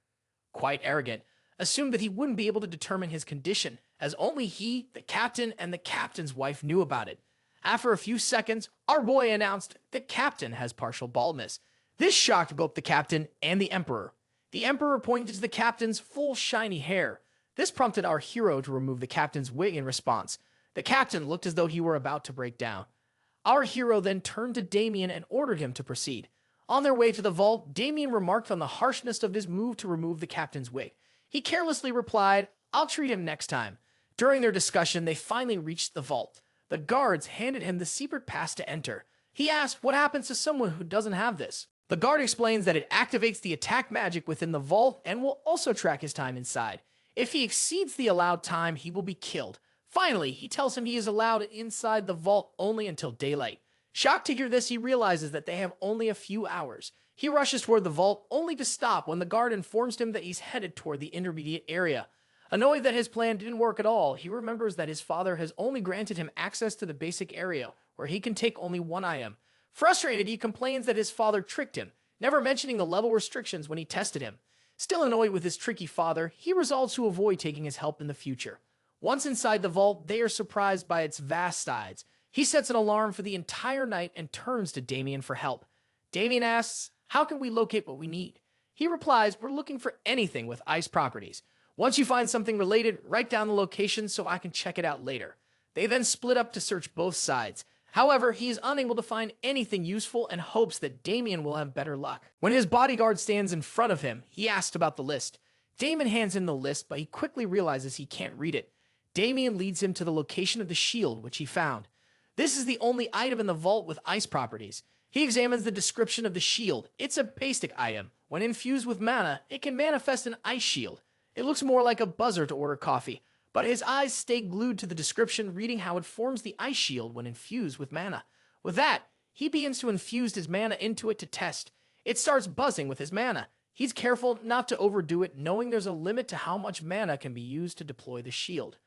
quite arrogant, assumed that he wouldn't be able to determine his condition, as only he, the captain, and the captain's wife knew about it. After a few seconds, our boy announced that Captain has partial baldness. This shocked both the captain and the emperor. The emperor pointed to the captain's full shiny hair. This prompted our hero to remove the captain's wig in response. The captain looked as though he were about to break down. Our hero then turned to Damien and ordered him to proceed. On their way to the vault, Damien remarked on the harshness of his move to remove the captain's wig. He carelessly replied, "I'll treat him next time." During their discussion, they finally reached the vault. The guards handed him the secret pass to enter. He asked what happens to someone who doesn't have this. The guard explains that it activates the attack magic within the vault and will also track his time inside. If he exceeds the allowed time, he will be killed. Finally, he tells him he is allowed inside the vault only until daylight. Shocked to hear this, he realizes that they have only a few hours. He rushes toward the vault, only to stop when the guard informs him that he's headed toward the intermediate area. Annoyed that his plan didn't work at all, he remembers that his father has only granted him access to the basic area, where he can take only one item. Frustrated, he complains that his father tricked him, never mentioning the level restrictions when he tested him. Still annoyed with his tricky father, he resolves to avoid taking his help in the future. Once inside the vault, they are surprised by its vast size. He sets an alarm for the entire night and turns to Damien for help. Damien asks, "How can we locate what we need?" He replies, "We're looking for anything with ice properties." Once you find something related, write down the location so I can check it out later. They then split up to search both sides. However, he is unable to find anything useful and hopes that Damien will have better luck. When his bodyguard stands in front of him, he asks about the list. Damien hands him the list, but he quickly realizes he can't read it. Damien leads him to the location of the shield, which he found. This is the only item in the vault with ice properties. He examines the description of the shield. It's a basic item. When infused with mana, it can manifest an ice shield. It looks more like a buzzer to order coffee, but his eyes stay glued to the description, reading how it forms the ice shield when infused with mana. With that, he begins to infuse his mana into it to test. It starts buzzing with his mana. He's careful not to overdo it, knowing there's a limit to how much mana can be used to deploy the shield.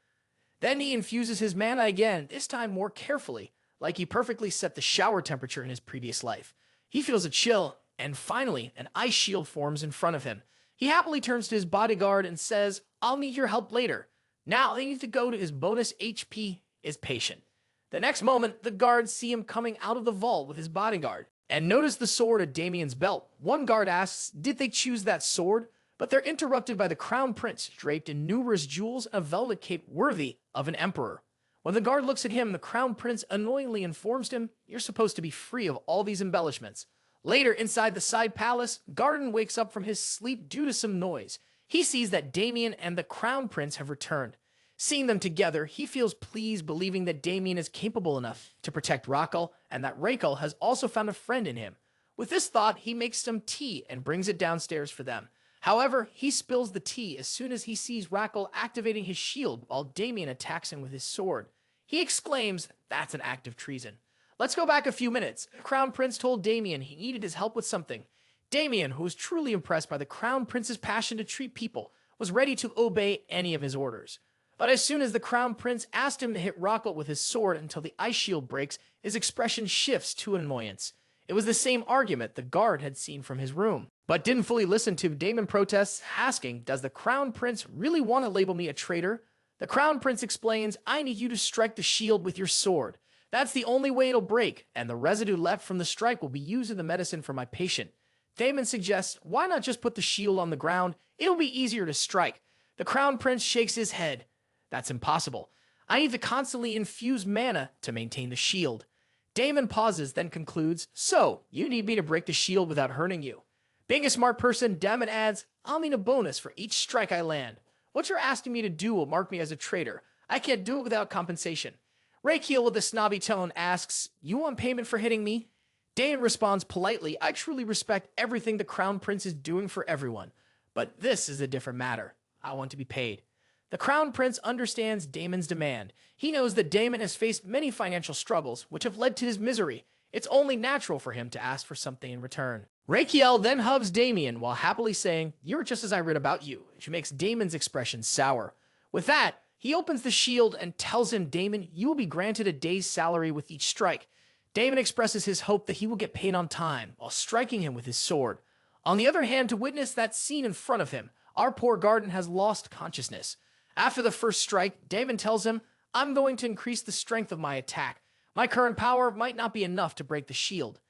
Then he infuses his mana again, this time more carefully, like he perfectly set the shower temperature in his previous life. He feels a chill, and finally, an ice shield forms in front of him. He happily turns to his bodyguard and says, "I'll need your help later." Now they need to go to his bonus HP is patient. The next moment, the guards see him coming out of the vault with his bodyguard and notice the sword at Damien's belt. One guard asks, did they choose that sword? But they're interrupted by the crown prince, draped in numerous jewels and a velvet cape worthy of an emperor. When the guard looks at him, the crown prince annoyingly informs him, "You're supposed to be free of all these embellishments." Later, inside the side palace, Garden wakes up from his sleep due to some noise. He sees that Damien and the crown prince have returned. Seeing them together, he feels pleased, believing that Damien is capable enough to protect Raquel, and that Raquel has also found a friend in him. With this thought, he makes some tea and brings it downstairs for them. However, he spills the tea as soon as he sees Raquel activating his shield while Damien attacks him with his sword. He exclaims, "That's an act of treason." Let's go back a few minutes. The Crown Prince told Damien he needed his help with something. Damien, who was truly impressed by the Crown Prince's passion to treat people, was ready to obey any of his orders. But as soon as the Crown Prince asked him to hit Raquel with his sword until the ice shield breaks, his expression shifts to annoyance. It was the same argument the guard had seen from his room, but didn't fully listen to. Damien protests, asking, "Does the Crown Prince really want to label me a traitor?" The Crown Prince explains, "I need you to strike the shield with your sword. That's the only way it'll break, and the residue left from the strike will be used in the medicine for my patient." Damon suggests, "Why not just put the shield on the ground? It'll be easier to strike." The Crown Prince shakes his head. "That's impossible. I need to constantly infuse mana to maintain the shield." Damon pauses, then concludes, "So, you need me to break the shield without hurting you." Being a smart person, Damon adds, "I'll need a bonus for each strike I land. What you're asking me to do will mark me as a traitor. I can't do it without compensation." Raquel, with a snobby tone, asks, "You want payment for hitting me?" Damon responds politely, "I truly respect everything the Crown Prince is doing for everyone. But this is a different matter. I want to be paid." The Crown Prince understands Damon's demand. He knows that Damon has faced many financial struggles, which have led to his misery. It's only natural for him to ask for something in return. Raquel then hugs Damien while happily saying, "You're just as I read about you." She makes Damon's expression sour. With that, he opens the shield and tells him, "Damon, you will be granted a day's salary with each strike." Damon expresses his hope that he will get paid on time while striking him with his sword. On the other hand, to witness that scene in front of him, our poor Garden has lost consciousness. After the first strike, Damon tells him, "I'm going to increase the strength of my attack. My current power might not be enough to break the shield."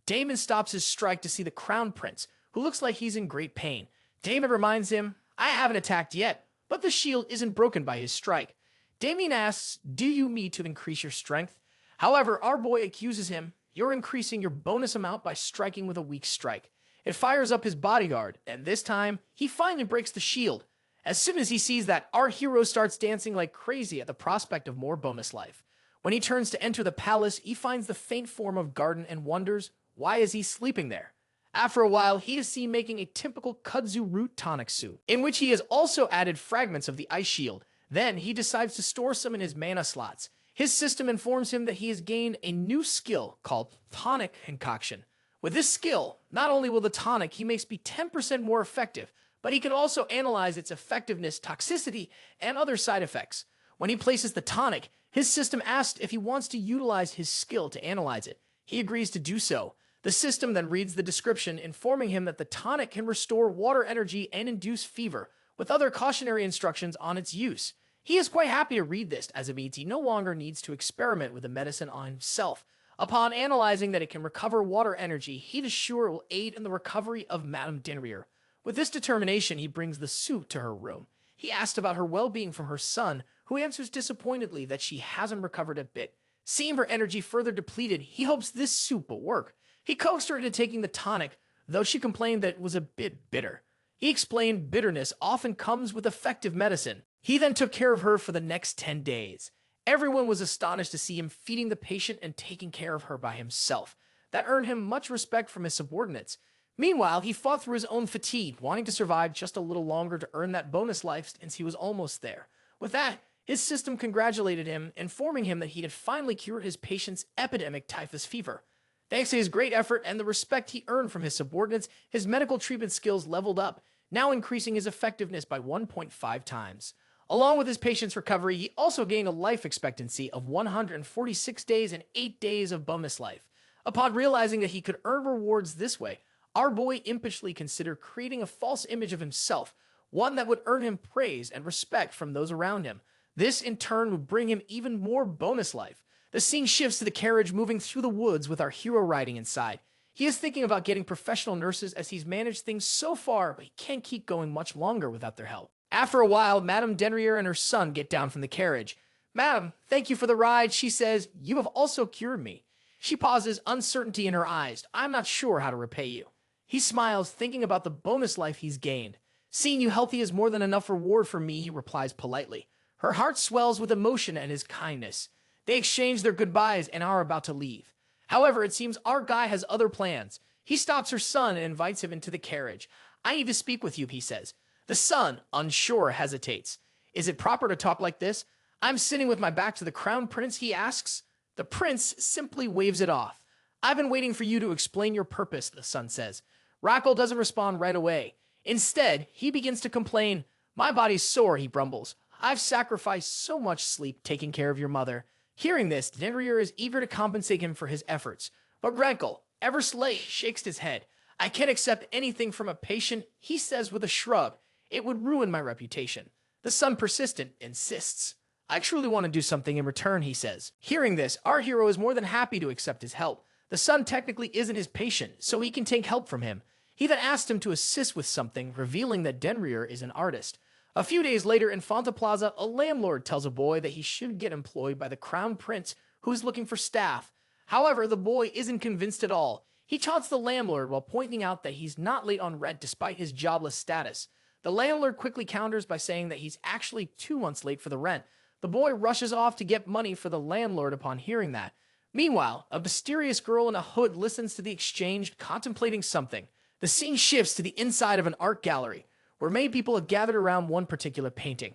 Damon stops his strike to see the Crown Prince, who looks like he's in great pain. Damon reminds him, "I haven't attacked yet, but the shield isn't broken by his strike." Damien asks, "Do you need to increase your strength?" However, our boy accuses him, "You're increasing your bonus amount by striking with a weak strike." It fires up his bodyguard, and this time, he finally breaks the shield. As soon as he sees that, our hero starts dancing like crazy at the prospect of more bonus life. When he turns to enter the palace, he finds the faint form of Garden and wonders, why is he sleeping there? After a while, he is seen making a typical kudzu root tonic soup, in which he has also added fragments of the ice shield. Then he decides to store some in his mana slots. His system informs him that he has gained a new skill called tonic concoction. With this skill, not only will the tonic he makes be 10% more effective, but he can also analyze its effectiveness, toxicity, and other side effects. When he places the tonic, his system asks if he wants to utilize his skill to analyze it. He agrees to do so. The system then reads the description, informing him that the tonic can restore water energy and induce fever, with other cautionary instructions on its use. He is quite happy to read this, as it means he no longer needs to experiment with the medicine on himself. Upon analyzing that it can recover water energy, he is sure it will aid in the recovery of Madame Dinrier. With this determination, he brings the suit to her room. He asked about her well-being from her son, who answers disappointedly that she hasn't recovered a bit. Seeing her energy further depleted, he hopes this soup will work. He coaxed her into taking the tonic, though she complained that it was a bit bitter. He explained bitterness often comes with effective medicine. He then took care of her for the next 10 days. Everyone was astonished to see him feeding the patient and taking care of her by himself. That earned him much respect from his subordinates. Meanwhile, he fought through his own fatigue, wanting to survive just a little longer to earn that bonus life since he was almost there. With that, his system congratulated him, informing him that he had finally cured his patient's epidemic typhus fever. Thanks to his great effort and the respect he earned from his subordinates, his medical treatment skills leveled up, now increasing his effectiveness by 1.5 times. Along with his patient's recovery, he also gained a life expectancy of 146 days and 8 days of bonus life. Upon realizing that he could earn rewards this way, our boy impishly considered creating a false image of himself, one that would earn him praise and respect from those around him. This, in turn, would bring him even more bonus life. The scene shifts to the carriage moving through the woods with our hero riding inside. He is thinking about getting professional nurses as he's managed things so far, but he can't keep going much longer without their help. After a while, Madame Denrier and her son get down from the carriage. "Madam, thank you for the ride," she says. "You have also cured me." She pauses, uncertainty in her eyes. "I'm not sure how to repay you." He smiles, thinking about the bonus life he's gained. "Seeing you healthy is more than enough reward for me," he replies politely. Her heart swells with emotion at his kindness. They exchange their goodbyes and are about to leave. However, it seems our guy has other plans. He stops her son and invites him into the carriage. "I need to speak with you," he says. The son, unsure, hesitates. "Is it proper to talk like this? I'm sitting with my back to the crown prince," he asks. The prince simply waves it off. "I've been waiting for you to explain your purpose," the son says. Rackle doesn't respond right away. Instead, he begins to complain. "My body's sore," he grumbles. "I've sacrificed so much sleep taking care of your mother." Hearing this, Denrier is eager to compensate him for his efforts. But Rackle, ever slate, shakes his head. "I can't accept anything from a patient," he says with a shrug. "It would ruin my reputation." The son, persistent, insists. "I truly want to do something in return," he says. Hearing this, our hero is more than happy to accept his help. The son technically isn't his patient, so he can take help from him. He then asks him to assist with something, revealing that Denrier is an artist. A few days later in Fonta Plaza, a landlord tells a boy that he should get employed by the crown prince, who is looking for staff. However, the boy isn't convinced at all. He taunts the landlord while pointing out that he's not late on rent despite his jobless status. The landlord quickly counters by saying that he's actually 2 months late for the rent. The boy rushes off to get money for the landlord upon hearing that. Meanwhile, a mysterious girl in a hood listens to the exchange, contemplating something. The scene shifts to the inside of an art gallery, where many people have gathered around one particular painting.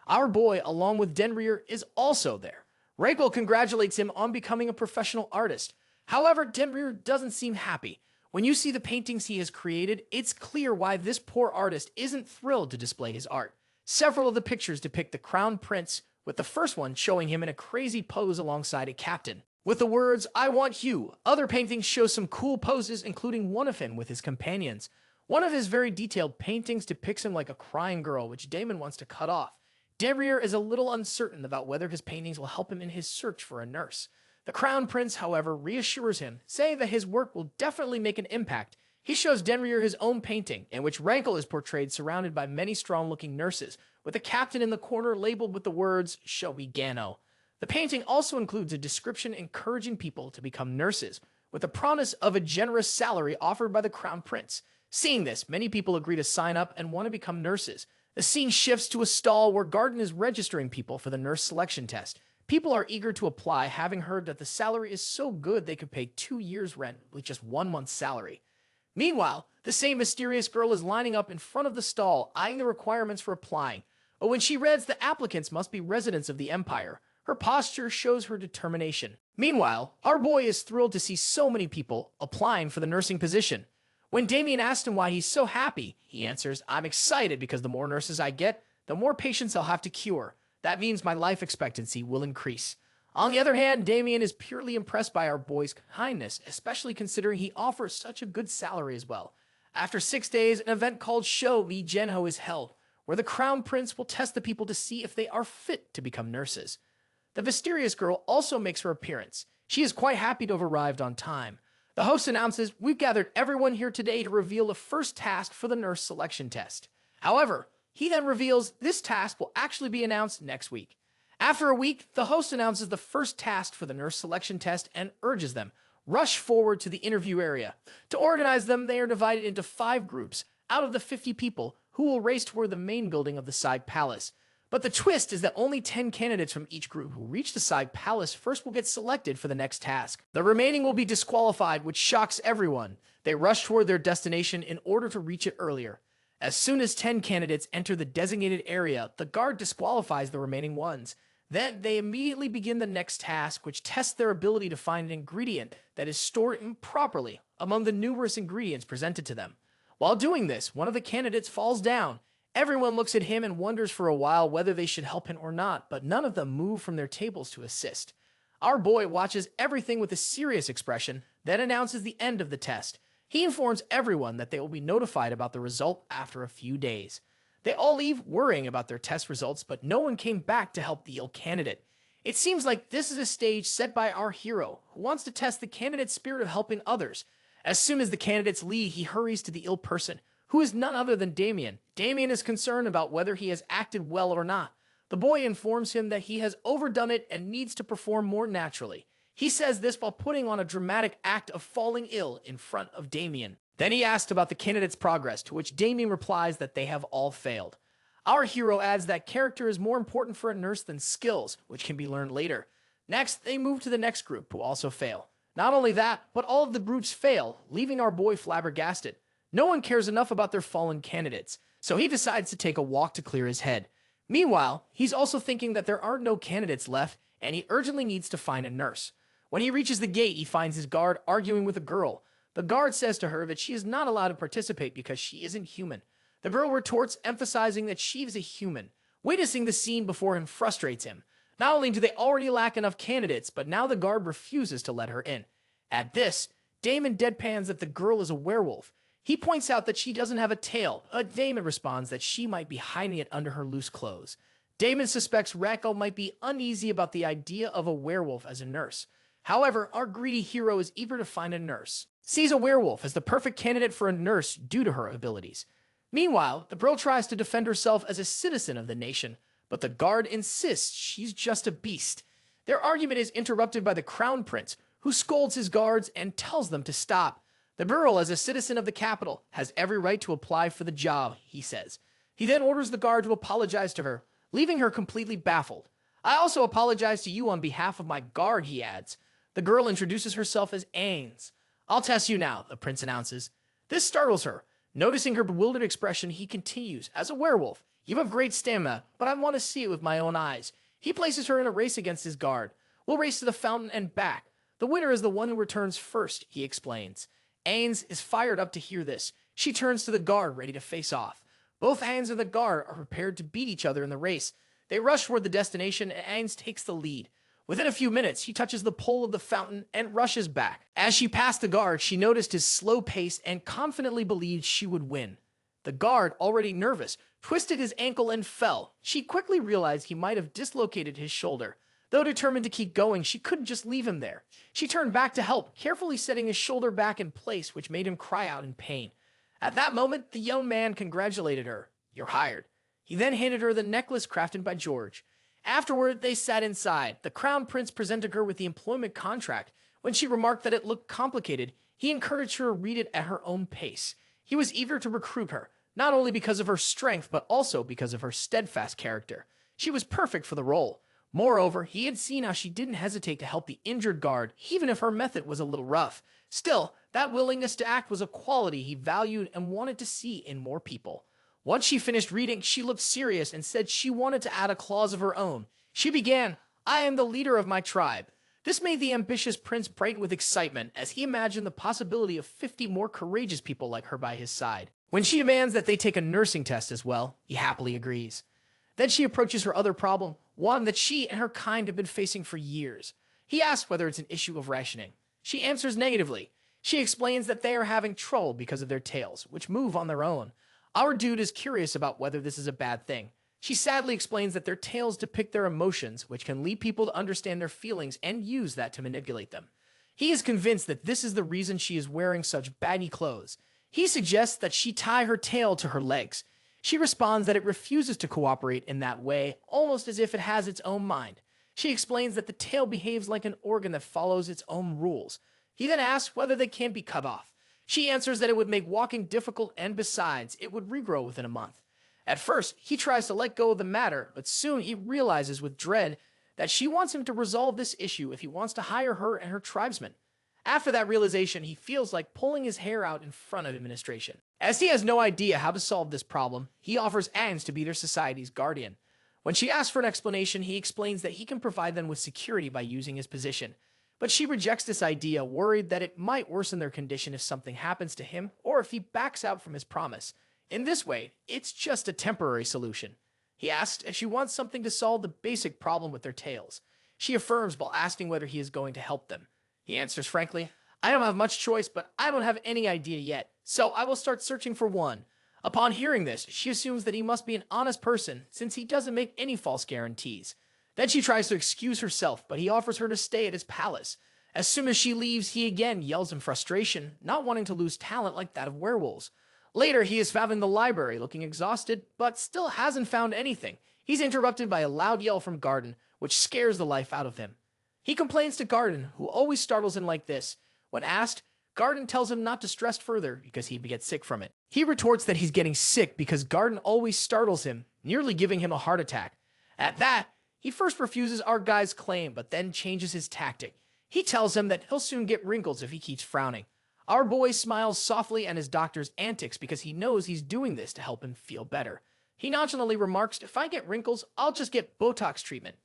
Our boy, along with Denrier, is also there. Rakel congratulates him on becoming a professional artist. However, Denrier doesn't seem happy. When you see the paintings he has created, it's clear why this poor artist isn't thrilled to display his art. Several of the pictures depict the crown prince, with the first one showing him in a crazy pose alongside a captain. With the words, "I want you," other paintings show some cool poses, including one of him with his companions. One of his very detailed paintings depicts him like a crying girl, which Damon wants to cut off. Denrier is a little uncertain about whether his paintings will help him in his search for a nurse. The crown prince, however, reassures him, saying that his work will definitely make an impact. He shows Denrier his own painting, in which Rankle is portrayed surrounded by many strong-looking nurses, with a captain in the corner labeled with the words, "Shobi Gano." The painting also includes a description encouraging people to become nurses, with the promise of a generous salary offered by the crown prince. Seeing this, many people agree to sign up and want to become nurses. The scene shifts to a stall where Garden is registering people for the nurse selection test. People are eager to apply, having heard that the salary is so good they could pay 2 years' rent with just 1 month's salary. Meanwhile, the same mysterious girl is lining up in front of the stall, eyeing the requirements for applying. But when she reads the applicants must be residents of the Empire, her posture shows her determination. Meanwhile, our boy is thrilled to see so many people applying for the nursing position. When Damien asks him why he's so happy, he answers, "I'm excited because the more nurses I get, the more patients I'll have to cure. That means my life expectancy will increase." On the other hand, Damien is purely impressed by our boy's kindness, especially considering he offers such a good salary as well. After 6 days, an event called Show Me Genho is held, where the crown prince will test the people to see if they are fit to become nurses. The mysterious girl also makes her appearance. She is quite happy to have arrived on time. The host announces, "We've gathered everyone here today to reveal the first task for the nurse selection test." However, He then reveals this task will actually be announced next week. After a week, the host announces the first task for the nurse selection test and urges them, rush forward to the interview area. To organize them, they are divided into 5 groups out of the 50 people who will race toward the main building of the side palace. But the twist is that only 10 candidates from each group who reach the side palace first will get selected for the next task. The remaining will be disqualified, which shocks everyone. They rush toward their destination in order to reach it earlier. As soon as 10 candidates enter the designated area, the guard disqualifies the remaining ones. Then they immediately begin the next task, which tests their ability to find an ingredient that is stored improperly among the numerous ingredients presented to them. While doing this, one of the candidates falls down. Everyone looks at him and wonders for a while whether they should help him or not, but none of them move from their tables to assist. Our boy watches everything with a serious expression, then announces the end of the test. He informs everyone that they will be notified about the result after a few days. They all leave worrying about their test results, but no one came back to help the ill candidate. It seems like this is a stage set by our hero, who wants to test the candidate's spirit of helping others. As soon as the candidates leave, he hurries to the ill person, who is none other than Damien. Damien is concerned about whether he has acted well or not. The boy informs him that he has overdone it and needs to perform more naturally. He says this while putting on a dramatic act of falling ill in front of Damien. Then he asks about the candidate's progress, to which Damien replies that they have all failed. Our hero adds that character is more important for a nurse than skills, which can be learned later. Next, they move to the next group, who also fail. Not only that, but all of the groups fail, leaving our boy flabbergasted. No one cares enough about their fallen candidates, so he decides to take a walk to clear his head. Meanwhile, he's also thinking that there are no candidates left, and he urgently needs to find a nurse. When he reaches the gate, he finds his guard arguing with a girl. The guard says to her that she is not allowed to participate because she isn't human. The girl retorts, emphasizing that she is a human. Witnessing the scene before him frustrates him. Not only do they already lack enough candidates, but now the guard refuses to let her in. At this, Damon deadpans that the girl is a werewolf. He points out that she doesn't have a tail, but Damon responds that she might be hiding it under her loose clothes. Damon suspects Racco might be uneasy about the idea of a werewolf as a nurse. However, our greedy hero is eager to find a nurse. Sees a werewolf as the perfect candidate for a nurse due to her abilities. Meanwhile, the girl tries to defend herself as a citizen of the nation, but the guard insists she's just a beast. Their argument is interrupted by the crown prince, who scolds his guards and tells them to stop. The girl, as a citizen of the capital, has every right to apply for the job, he says. He then orders the guard to apologize to her, leaving her completely baffled. I also apologize to you on behalf of my guard, he adds. The girl introduces herself as Ains. I'll test you now, the prince announces. This startles her. Noticing her bewildered expression, he continues, as a werewolf, you have great stamina, but I want to see it with my own eyes. He places her in a race against his guard. We'll race to the fountain and back. The winner is the one who returns first, he explains. Ains is fired up to hear this. She turns to the guard, ready to face off. Both Ains and the guard are prepared to beat each other in the race. They rush toward the destination, and Ains takes the lead. Within a few minutes, he touches the pole of the fountain and rushes back. As she passed the guard, she noticed his slow pace and confidently believed she would win. The guard, already nervous, twisted his ankle and fell. She quickly realized he might have dislocated his shoulder. Though determined to keep going, she couldn't just leave him there. She turned back to help, carefully setting his shoulder back in place, which made him cry out in pain. At that moment, the young man congratulated her. You're hired. He then handed her the necklace crafted by George. Afterward, they sat inside. The crown prince presented her with the employment contract. When she remarked that it looked complicated, he encouraged her to read it at her own pace. He was eager to recruit her, not only because of her strength, but also because of her steadfast character. She was perfect for the role. Moreover, he had seen how she didn't hesitate to help the injured guard, even if her method was a little rough. Still, that willingness to act was a quality he valued and wanted to see in more people. Once she finished reading, she looked serious and said she wanted to add a clause of her own. She began, I am the leader of my tribe. This made the ambitious prince brighten with excitement as he imagined the possibility of 50 more courageous people like her by his side. When she demands that they take a nursing test as well, he happily agrees. Then she approaches her other problem, one that she and her kind have been facing for years. He asks whether it's an issue of rationing. She answers negatively. She explains that they are having trouble because of their tails, which move on their own. Our dude is curious about whether this is a bad thing. She sadly explains that their tails depict their emotions, which can lead people to understand their feelings and use that to manipulate them. He is convinced that this is the reason she is wearing such baggy clothes. He suggests that she tie her tail to her legs. She responds that it refuses to cooperate in that way, almost as if it has its own mind. She explains that the tail behaves like an organ that follows its own rules. He then asks whether they can be cut off. She answers that it would make walking difficult, and besides, it would regrow within a month. At first, he tries to let go of the matter, but soon he realizes with dread that she wants him to resolve this issue if he wants to hire her and her tribesmen. After that realization, he feels like pulling his hair out in front of administration. As he has no idea how to solve this problem, he offers Ans to be their society's guardian. When she asks for an explanation, he explains that he can provide them with security by using his position. But she rejects this idea, worried that it might worsen their condition if something happens to him or if he backs out from his promise. In this way, it's just a temporary solution. He asks if she wants something to solve the basic problem with their tails. She affirms while asking whether he is going to help them. He answers frankly, "I don't have much choice, but I don't have any idea yet, so I will start searching for one." Upon hearing this, she assumes that he must be an honest person since he doesn't make any false guarantees. Then she tries to excuse herself, but he offers her to stay at his palace. As soon as she leaves, he again yells in frustration, not wanting to lose talent like that of werewolves. Later, he is found in the library, looking exhausted, but still hasn't found anything. He's interrupted by a loud yell from Garden, which scares the life out of him. He complains to Garden, who always startles him like this. When asked, Garden tells him not to stress further because he'd get sick from it. He retorts that he's getting sick because Garden always startles him, nearly giving him a heart attack. At that, he first refuses our guy's claim, but then changes his tactic. He tells him that he'll soon get wrinkles if he keeps frowning. Our boy smiles softly at his doctor's antics because he knows he's doing this to help him feel better. He nonchalantly remarks, "If I get wrinkles, I'll just get Botox treatment."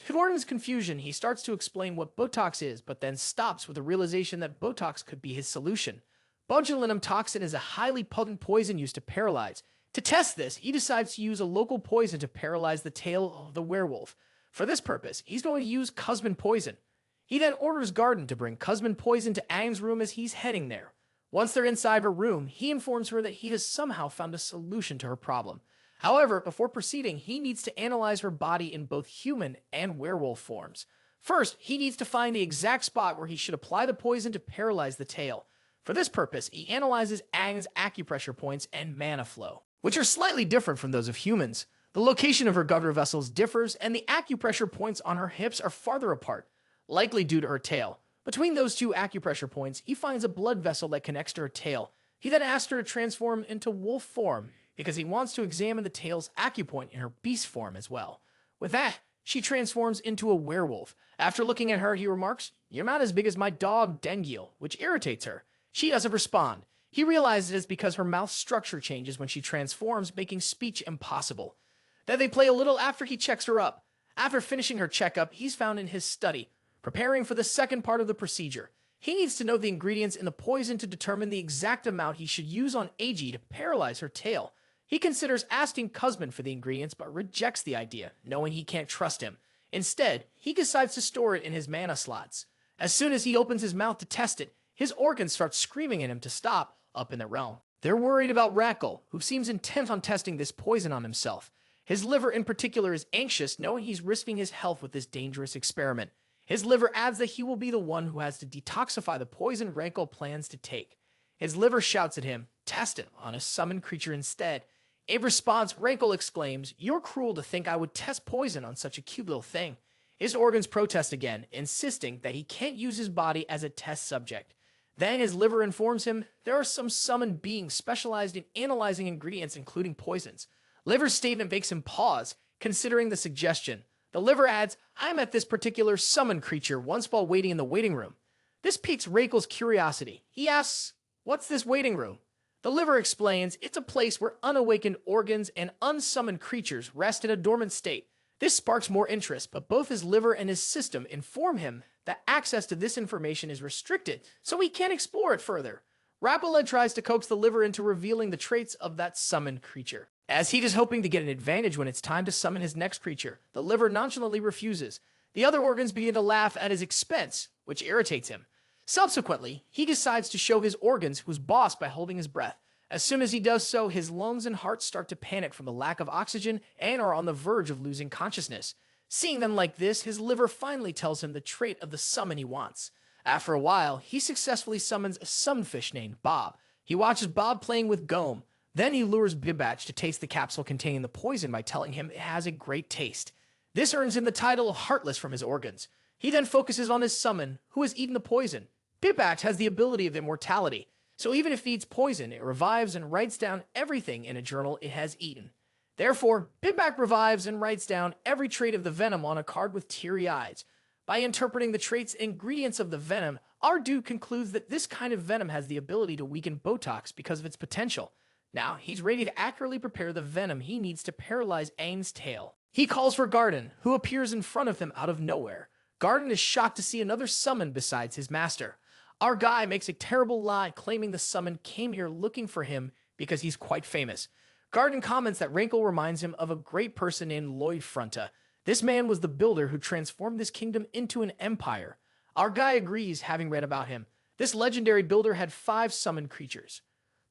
To Gordon's confusion, he starts to explain what Botox is, but then stops with the realization that Botox could be his solution. Botulinum toxin is a highly potent poison used to paralyze. To test this, he decides to use a local poison to paralyze the tail of the werewolf. For this purpose, he's going to use Cusman poison. He then orders Garden to bring Cusman poison to Aang's room as he's heading there. Once they're inside her room, he informs her that he has somehow found a solution to her problem. However, before proceeding, he needs to analyze her body in both human and werewolf forms. First, he needs to find the exact spot where he should apply the poison to paralyze the tail. For this purpose, he analyzes Aang's acupressure points and mana flow, which are slightly different from those of humans. The location of her gutter vessels differs, and the acupressure points on her hips are farther apart, likely due to her tail. Between those two acupressure points, he finds a blood vessel that connects to her tail. He then asks her to transform into wolf form, because he wants to examine the tail's acupoint in her beast form as well. With that, she transforms into a werewolf. After looking at her, he remarks, "You're not as big as my dog, Dengil," which irritates her. She doesn't respond. He realizes it's because her mouth structure changes when she transforms, making speech impossible. Then they play a little after he checks her up. After finishing her checkup, he's found in his study, preparing for the second part of the procedure. He needs to know the ingredients in the poison to determine the exact amount he should use on AG to paralyze her tail. He considers asking Cusman for the ingredients, but rejects the idea, knowing he can't trust him. Instead, he decides to store it in his mana slots. As soon as he opens his mouth to test it, his organs start screaming at him to stop up in the realm. They're worried about Rackle, who seems intent on testing this poison on himself. His liver in particular is anxious, knowing he's risking his health with this dangerous experiment. His liver adds that he will be the one who has to detoxify the poison Rackle plans to take. His liver shouts at him, "Test it on a summoned creature instead." In response, Rankle exclaims, "You're cruel to think I would test poison on such a cute little thing." His organs protest again, insisting that he can't use his body as a test subject. Then his liver informs him there are some summoned beings specialized in analyzing ingredients, including poisons. Liver's statement makes him pause, considering the suggestion. The liver adds, "I met this particular summoned creature once while waiting in the waiting room." This piques Rakel's curiosity. He asks, "What's this waiting room?" The liver explains it's a place where unawakened organs and unsummoned creatures rest in a dormant state. This sparks more interest, but both his liver and his system inform him that access to this information is restricted, so he can't explore it further. Rapala tries to coax the liver into revealing the traits of that summoned creature. As he is hoping to get an advantage when it's time to summon his next creature, the liver nonchalantly refuses. The other organs begin to laugh at his expense, which irritates him. Subsequently, he decides to show his organs who's boss by holding his breath. As soon as he does so, his lungs and heart start to panic from the lack of oxygen and are on the verge of losing consciousness. Seeing them like this, his liver finally tells him the trait of the summon he wants. After a while, he successfully summons a sunfish named Bob. He watches Bob playing with Gome. Then he lures Bibach to taste the capsule containing the poison by telling him it has a great taste. This earns him the title Heartless from his organs. He then focuses on his summon, who has eaten the poison. Bibach has the ability of immortality, so even if it eats poison, it revives and writes down everything in a journal it has eaten. Therefore, Bibach revives and writes down every trait of the venom on a card with teary eyes. By interpreting the traits and ingredients of the venom, our dude concludes that this kind of venom has the ability to weaken Botox because of its potential. Now, he's ready to accurately prepare the venom he needs to paralyze Aang's tail. He calls for Garden, who appears in front of him out of nowhere. Garden is shocked to see another summon besides his master. Our guy makes a terrible lie claiming the summon came here looking for him because he's quite famous. Garden comments that Rankle reminds him of a great person named Lloyd Fronta. This man was the builder who transformed this kingdom into an empire. Our guy agrees, having read about him. This legendary builder had 5 summoned creatures.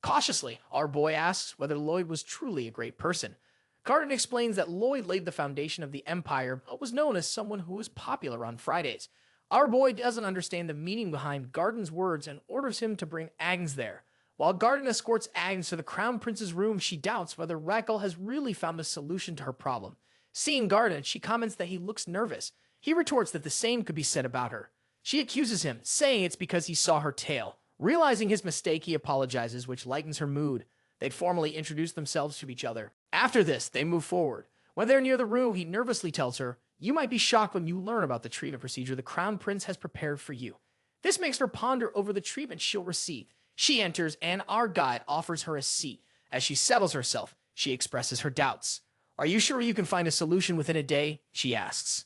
Cautiously, our boy asks whether Lloyd was truly a great person. Garden explains that Lloyd laid the foundation of the empire, but was known as someone who was popular on Fridays. Our boy doesn't understand the meaning behind Garden's words and orders him to bring Agnes there. While Garden escorts Agnes to the Crown Prince's room, she doubts whether Rackle has really found a solution to her problem. Seeing Garden, she comments that he looks nervous. He retorts that the same could be said about her. She accuses him, saying it's because he saw her tail. Realizing his mistake, he apologizes, which lightens her mood. They'd formally introduce themselves to each other. After this, they move forward. When they're near the room, he nervously tells her, "You might be shocked when you learn about the treatment procedure the Crown Prince has prepared for you." This makes her ponder over the treatment she'll receive. She enters, and our guide offers her a seat. As she settles herself, she expresses her doubts. "Are you sure you can find a solution within a day?" she asks.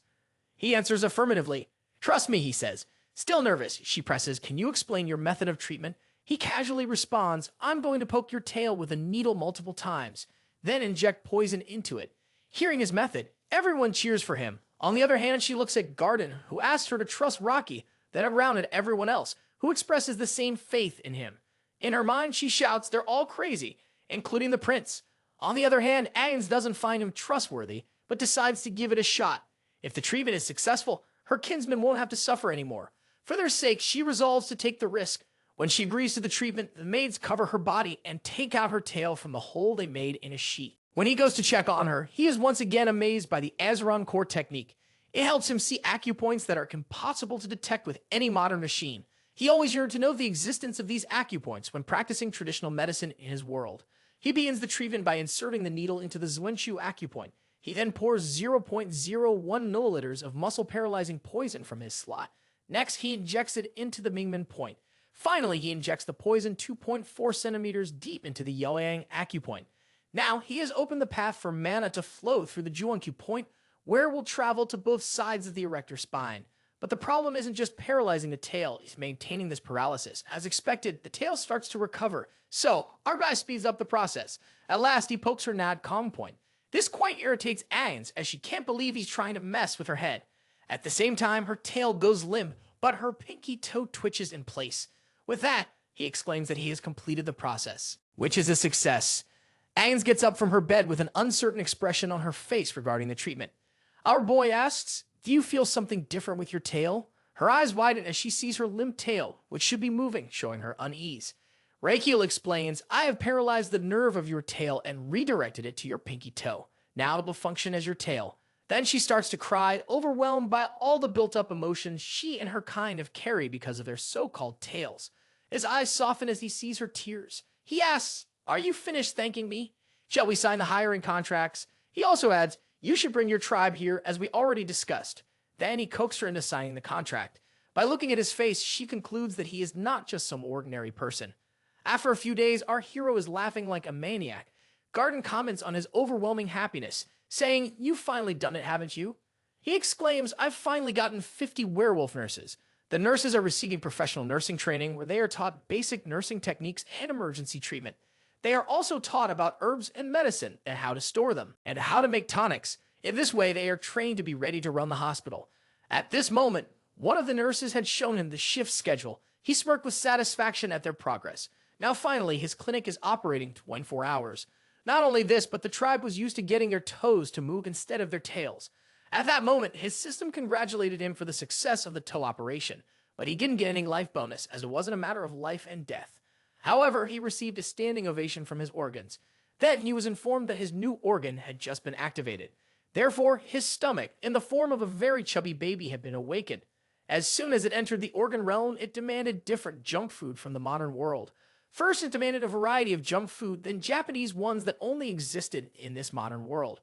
He answers affirmatively. "Trust me," he says. Still nervous, she presses, "Can you explain your method of treatment?" He casually responds, "I'm going to poke your tail with a needle multiple times, then inject poison into it." Hearing his method, everyone cheers for him. On the other hand, she looks at Garden, who asks her to trust Rocky, then around at everyone else, who expresses the same faith in him. In her mind, she shouts they're all crazy, including the prince. On the other hand, Agnes doesn't find him trustworthy, but decides to give it a shot. If the treatment is successful, her kinsmen won't have to suffer anymore. For their sake, she resolves to take the risk. When she agrees to the treatment, the maids cover her body and take out her tail from the hole they made in a sheet. When he goes to check on her, he is once again amazed by the Azeron core technique. It helps him see acupoints that are impossible to detect with any modern machine. He always yearned to know the existence of these acupoints when practicing traditional medicine in his world. He begins the treatment by inserting the needle into the Zhuanchu acupoint. He then pours 0.01 milliliters of muscle-paralyzing poison from his slot. Next, he injects it into the Mingmen point. Finally, he injects the poison 2.4 centimeters deep into the Yoyang acupoint. Now, he has opened the path for mana to flow through the Zhuanqiu point, where it will travel to both sides of the erector spine. But the problem isn't just paralyzing the tail, it's maintaining this paralysis. As expected, the tail starts to recover, so our guy speeds up the process. At last, he pokes her nad calm point. This quite irritates Agnes, as she can't believe he's trying to mess with her head. At the same time, her tail goes limp, but her pinky toe twitches in place. With that, he exclaims that he has completed the process, which is a success. Agnes gets up from her bed with an uncertain expression on her face regarding the treatment. Our boy asks, "Do you feel something different with your tail?" Her eyes widen as she sees her limp tail, which should be moving, showing her unease. Rakiel explains, "I have paralyzed the nerve of your tail and redirected it to your pinky toe. Now it will function as your tail." Then she starts to cry, overwhelmed by all the built-up emotions she and her kind have carried because of their so-called tails. His eyes soften as he sees her tears. He asks, "Are you finished thanking me? Shall we sign the hiring contracts?" He also adds, "You should bring your tribe here, as we already discussed." Then he coaxed her into signing the contract. By looking at his face, she concludes that he is not just some ordinary person. After a few days, our hero is laughing like a maniac. Garden comments on his overwhelming happiness, saying, "You've finally done it, haven't you?" He exclaims, "I've finally gotten 50 werewolf nurses." The nurses are receiving professional nursing training where they are taught basic nursing techniques and emergency treatment. They are also taught about herbs and medicine and how to store them, and how to make tonics. In this way, they are trained to be ready to run the hospital. At this moment, one of the nurses had shown him the shift schedule. He smirked with satisfaction at their progress. Now finally, his clinic is operating 24 hours. Not only this, but the tribe was used to getting their toes to move instead of their tails. At that moment, his system congratulated him for the success of the toe operation, but he didn't get any life bonus, as it wasn't a matter of life and death. However, he received a standing ovation from his organs. Then he was informed that his new organ had just been activated. Therefore, his stomach, in the form of a very chubby baby, had been awakened. As soon as it entered the organ realm, it demanded different junk food from the modern world. First, it demanded a variety of junk food, then Japanese ones that only existed in this modern world.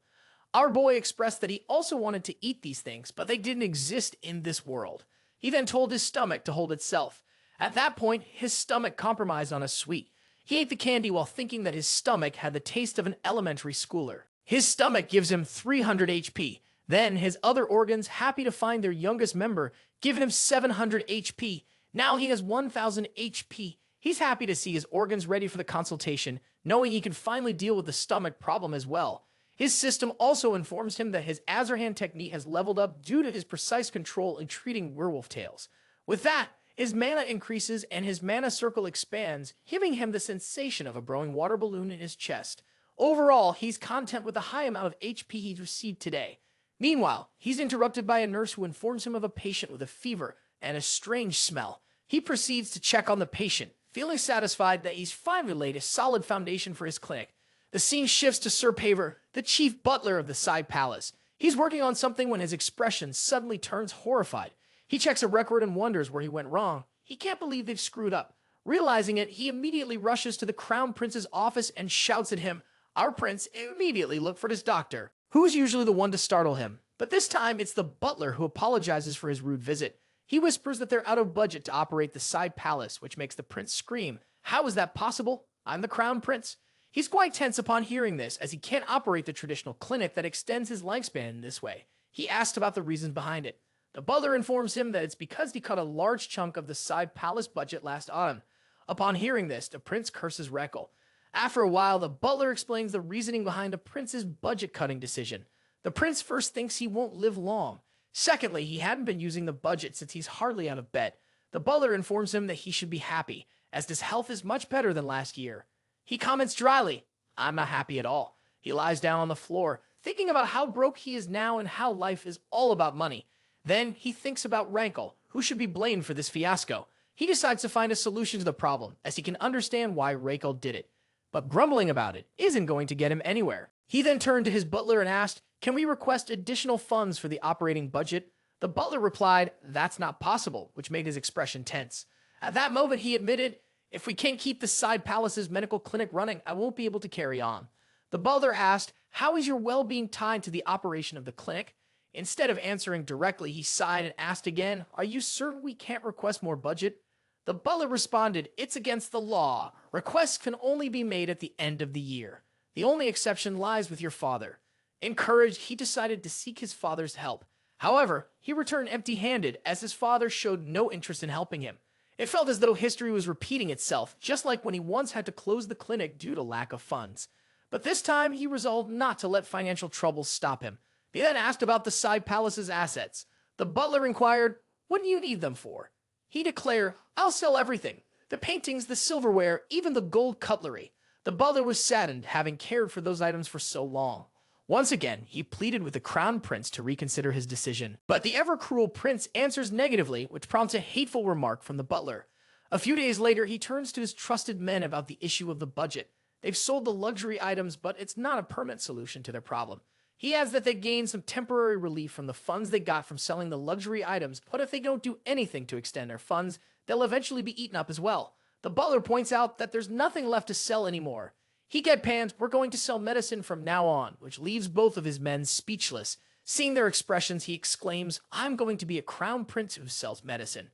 Our boy expressed that he also wanted to eat these things, but they didn't exist in this world. He then told his stomach to hold itself. At that point, his stomach compromised on a sweet. He ate the candy while thinking that his stomach had the taste of an elementary schooler. His stomach gives him 300 HP. Then his other organs, happy to find their youngest member, give him 700 HP. Now he has 1000 HP. He's happy to see his organs ready for the consultation, knowing he can finally deal with the stomach problem as well. His system also informs him that his Azarhan technique has leveled up due to his precise control in treating werewolf tales. With that, his mana increases and his mana circle expands, giving him the sensation of a growing water balloon in his chest. Overall, he's content with the high amount of HP he's received today. Meanwhile, he's interrupted by a nurse who informs him of a patient with a fever and a strange smell. He proceeds to check on the patient, feeling satisfied that he's finally laid a solid foundation for his clinic. The scene shifts to Sir Paver, the chief butler of the side palace. He's working on something when his expression suddenly turns horrified. He checks a record and wonders where he went wrong. He can't believe they've screwed up. Realizing it, he immediately rushes to the Crown Prince's office and shouts at him. Our prince immediately looked for his doctor, who's usually the one to startle him. But this time, it's the butler who apologizes for his rude visit. He whispers that they're out of budget to operate the side palace, which makes the prince scream. How is that possible? I'm the Crown Prince. He's quite tense upon hearing this, as he can't operate the traditional clinic that extends his lifespan in this way. He asks about the reasons behind it. The butler informs him that it's because he cut a large chunk of the side palace budget last autumn. Upon hearing this, the prince curses Reckle. After a while, the butler explains the reasoning behind the prince's budget-cutting decision. The prince first thinks he won't live long. Secondly, he hadn't been using the budget since he's hardly out of bed. The butler informs him that he should be happy, as his health is much better than last year. He comments dryly, I'm not happy at all. He lies down on the floor, thinking about how broke he is now and how life is all about money. Then he thinks about Rankle, who should be blamed for this fiasco. He decides to find a solution to the problem, as he can understand why Rankle did it. But grumbling about it isn't going to get him anywhere. He then turned to his butler and asked, can we request additional funds for the operating budget? The butler replied, that's not possible, which made his expression tense. At that moment, he admitted, if we can't keep the side palace's medical clinic running, I won't be able to carry on. The butler asked, how is your well-being tied to the operation of the clinic? Instead of answering directly, he sighed and asked again, are you certain we can't request more budget? The butler responded, it's against the law. Requests can only be made at the end of the year. The only exception lies with your father. Encouraged, he decided to seek his father's help. However, he returned empty-handed as his father showed no interest in helping him. It felt as though history was repeating itself, just like when he once had to close the clinic due to lack of funds. But this time, he resolved not to let financial troubles stop him. He then asked about the side palace's assets. The butler inquired, what do you need them for? He declared, I'll sell everything. The paintings, the silverware, even the gold cutlery. The butler was saddened, having cared for those items for so long. Once again, he pleaded with the crown prince to reconsider his decision. But the ever-cruel prince answers negatively, which prompts a hateful remark from the butler. A few days later, he turns to his trusted men about the issue of the budget. They've sold the luxury items, but it's not a permanent solution to their problem. He adds that they gained some temporary relief from the funds they got from selling the luxury items, but if they don't do anything to extend their funds, they'll eventually be eaten up as well. The butler points out that there's nothing left to sell anymore. He deadpans, we're going to sell medicine from now on, which leaves both of his men speechless. Seeing their expressions, he exclaims, I'm going to be a crown prince who sells medicine.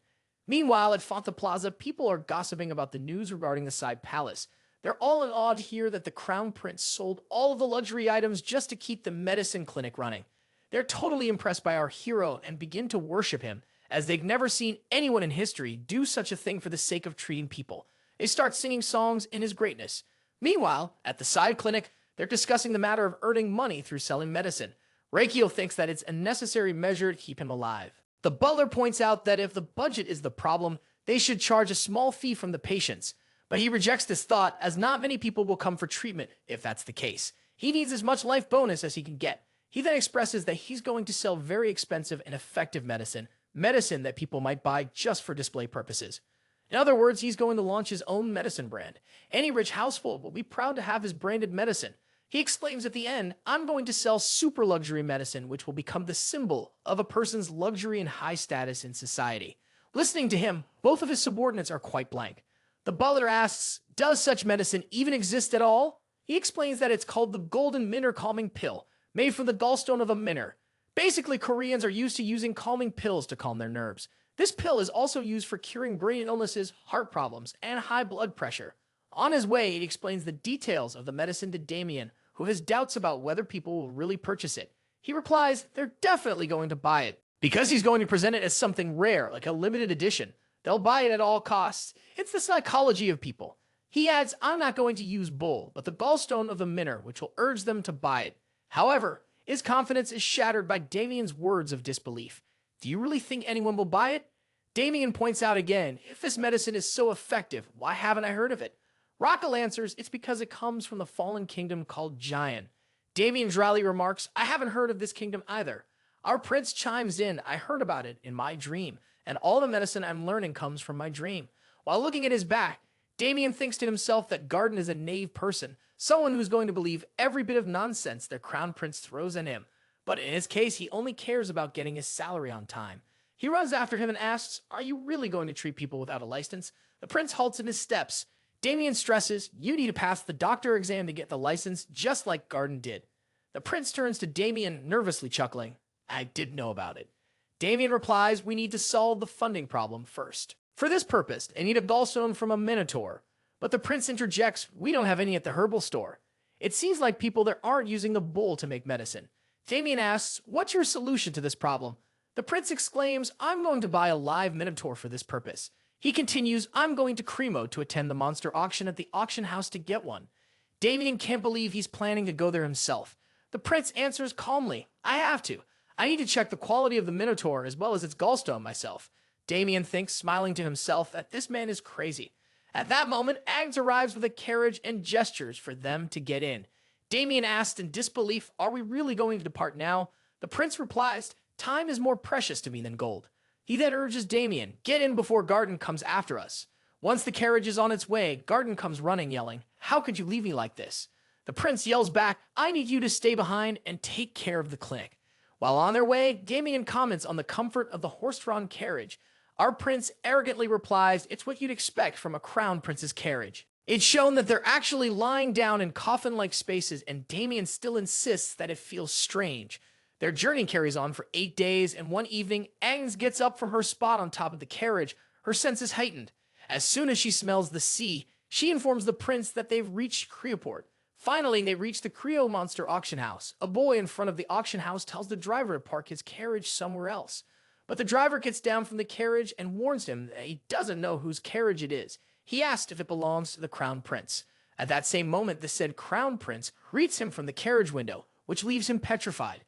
Meanwhile, at Fonta Plaza, people are gossiping about the news regarding the side palace. They're all in awe to hear that the crown prince sold all of the luxury items just to keep the medicine clinic running. They're totally impressed by our hero and begin to worship him, as they've never seen anyone in history do such a thing for the sake of treating people. They start singing songs in his greatness. Meanwhile, at the side clinic, they're discussing the matter of earning money through selling medicine. Reikio thinks that it's a necessary measure to keep him alive. The butler points out that if the budget is the problem, they should charge a small fee from the patients. But he rejects this thought, as not many people will come for treatment if that's the case. He needs as much life bonus as he can get. He then expresses that he's going to sell very expensive and effective medicine that people might buy just for display purposes. In other words, he's going to launch his own medicine brand. Any rich household will be proud to have his branded medicine. He exclaims at the end, "I'm going to sell super luxury medicine, which will become the symbol of a person's luxury and high status in society." Listening to him, both of his subordinates are quite blank. The butler asks, "Does such medicine even exist at all?" He explains that it's called the golden minner calming pill, made from the gallstone of a minner. Basically, Koreans are used to using calming pills to calm their nerves. This pill is also used for curing brain illnesses, heart problems, and high blood pressure. On his way, he explains the details of the medicine to Damien, who has doubts about whether people will really purchase it. He replies they're definitely going to buy it. Because he's going to present it as something rare, like a limited edition, they'll buy it at all costs. It's the psychology of people. He adds, "I'm not going to use bull, but the gallstone of the minner, which will urge them to buy it." However, his confidence is shattered by Damien's words of disbelief. "Do you really think anyone will buy it?" Damien points out again, "If this medicine is so effective, why haven't I heard of it?" Rockel answers, "It's because it comes from the fallen kingdom called Giant." Damien dryly remarks, "I haven't heard of this kingdom either." Our prince chimes in, "I heard about it in my dream, and all the medicine I'm learning comes from my dream." While looking at his back, Damien thinks to himself that Garden is a naive person, someone who's going to believe every bit of nonsense their crown prince throws at him. But in his case, he only cares about getting his salary on time. He runs after him and asks, "Are you really going to treat people without a license?" The prince halts in his steps. Damien stresses, "You need to pass the doctor exam to get the license, just like Garden did." The prince turns to Damien, nervously chuckling, "I didn't know about it." Damien replies, "We need to solve the funding problem first. For this purpose, I need a gallstone from a Minotaur." But the prince interjects, "We don't have any at the herbal store." It seems like people there aren't using the bull to make medicine. Damien asks, "What's your solution to this problem?" The prince exclaims, "I'm going to buy a live Minotaur for this purpose." He continues, "I'm going to Cremo to attend the monster auction at the auction house to get one." Damien can't believe he's planning to go there himself. The prince answers calmly, "I have to. I need to check the quality of the Minotaur as well as its gallstone myself." Damien thinks, smiling to himself, that this man is crazy. At that moment, Agnes arrives with a carriage and gestures for them to get in. Damien asks in disbelief, "Are we really going to depart now?" The prince replies, "Time is more precious to me than gold." He then urges Damien, "Get in before Garden comes after us." Once the carriage is on its way, Garden comes running, yelling, "How could you leave me like this?" The prince yells back, "I need you to stay behind and take care of the clinic." While on their way, Damien comments on the comfort of the horse-drawn carriage. Our prince arrogantly replies, "It's what you'd expect from a crown prince's carriage." It's shown that they're actually lying down in coffin-like spaces, and Damien still insists that it feels strange. Their journey carries on for 8 days, and one evening, Agnes gets up from her spot on top of the carriage, her senses heightened. As soon as she smells the sea, she informs the prince that they've reached Creoport. Finally, they reach the Creo Monster auction house. A boy in front of the auction house tells the driver to park his carriage somewhere else. But the driver gets down from the carriage and warns him that he doesn't know whose carriage it is. He asks if it belongs to the crown prince. At that same moment, the said crown prince greets him from the carriage window, which leaves him petrified.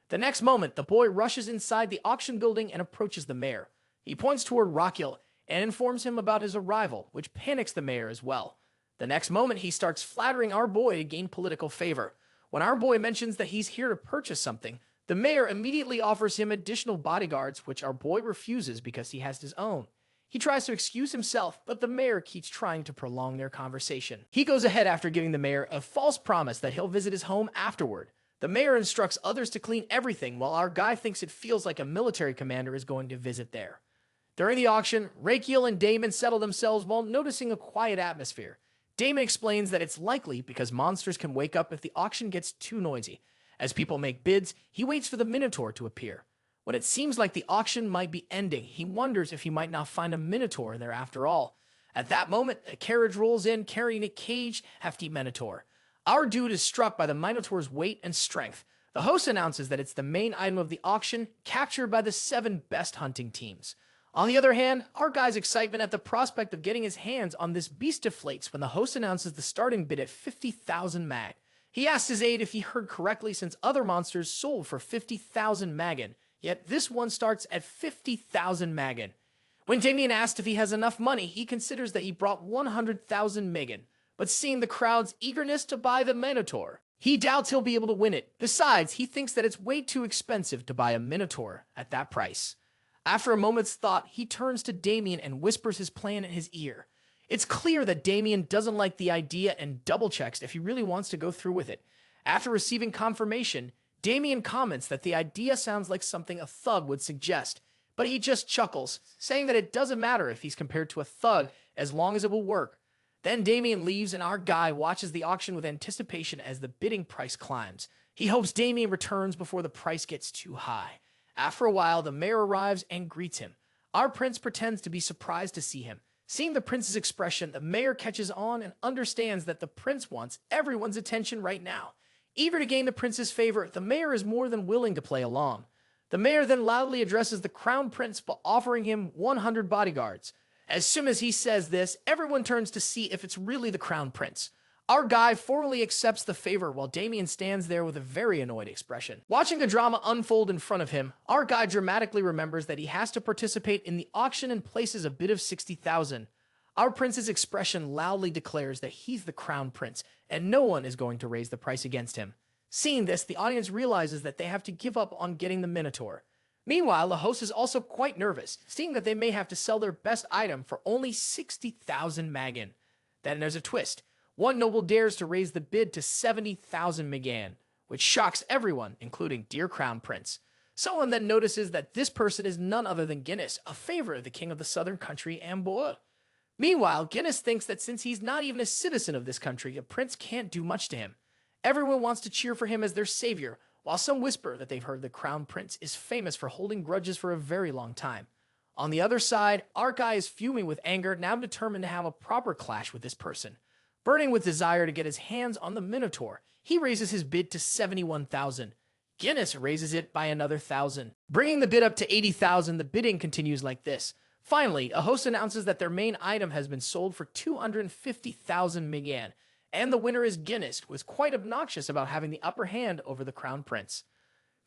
The next moment, the boy rushes inside the auction building and approaches the mayor. He points toward Rockel and informs him about his arrival, which panics the mayor as well. The next moment, he starts flattering our boy to gain political favor. When our boy mentions that he's here to purchase something, the mayor immediately offers him additional bodyguards, which our boy refuses because he has his own. He tries to excuse himself, but the mayor keeps trying to prolong their conversation. He goes ahead after giving the mayor a false promise that he'll visit his home afterward. The mayor instructs others to clean everything, while our guy thinks it feels like a military commander is going to visit there. During the auction, Rakiel and Damon settle themselves while noticing a quiet atmosphere. Damon explains that it's likely because monsters can wake up if the auction gets too noisy. As people make bids, he waits for the Minotaur to appear. When it seems like the auction might be ending, he wonders if he might not find a Minotaur there after all. At that moment, a carriage rolls in carrying a caged, hefty Minotaur. Our dude is struck by the Minotaur's weight and strength. The host announces that it's the main item of the auction, captured by the 7 best hunting teams. On the other hand, our guy's excitement at the prospect of getting his hands on this beast deflates when the host announces the starting bid at 50,000 mag. He asks his aide if he heard correctly, since other monsters sold for 50,000 magan, yet this one starts at 50,000 magan. When Damien asks if he has enough money, he considers that he brought 100,000 magan. But seeing the crowd's eagerness to buy the Minotaur, he doubts he'll be able to win it. Besides, he thinks that it's way too expensive to buy a Minotaur at that price. After a moment's thought, he turns to Damien and whispers his plan in his ear. It's clear that Damien doesn't like the idea and double-checks if he really wants to go through with it. After receiving confirmation, Damien comments that the idea sounds like something a thug would suggest, but he just chuckles, saying that it doesn't matter if he's compared to a thug as long as it will work. Then Damien leaves and our guy watches the auction with anticipation as the bidding price climbs. He hopes Damien returns before the price gets too high. After a while, the mayor arrives and greets him. Our prince pretends to be surprised to see him. Seeing the prince's expression, the mayor catches on and understands that the prince wants everyone's attention right now. Eager to gain the prince's favor, the mayor is more than willing to play along. The mayor then loudly addresses the crown prince by offering him 100 bodyguards. As soon as he says this, everyone turns to see if it's really the crown prince. Our guy formally accepts the favor while Damien stands there with a very annoyed expression. Watching the drama unfold in front of him, our guy dramatically remembers that he has to participate in the auction and places a bid of 60,000. Our prince's expression loudly declares that he's the crown prince and no one is going to raise the price against him. Seeing this, the audience realizes that they have to give up on getting the Minotaur. Meanwhile, the host is also quite nervous, seeing that they may have to sell their best item for only 60,000 Magan. Then there's a twist. One noble dares to raise the bid to 70,000 Magan, which shocks everyone, including dear Crown Prince. Someone then notices that this person is none other than Guinness, a favorite of the king of the southern country, Envoy. Meanwhile, Guinness thinks that since he's not even a citizen of this country, a prince can't do much to him. Everyone wants to cheer for him as their savior, while some whisper that they've heard the crown prince is famous for holding grudges for a very long time. On the other side, our guy is fuming with anger, now determined to have a proper clash with this person. Burning with desire to get his hands on the Minotaur, he raises his bid to 71,000. Guinness raises it by another 1,000. Bringing the bid up to 80,000, the bidding continues like this. Finally, a host announces that their main item has been sold for 250,000 Magan, and the winner is Guinness, who is quite obnoxious about having the upper hand over the crown prince.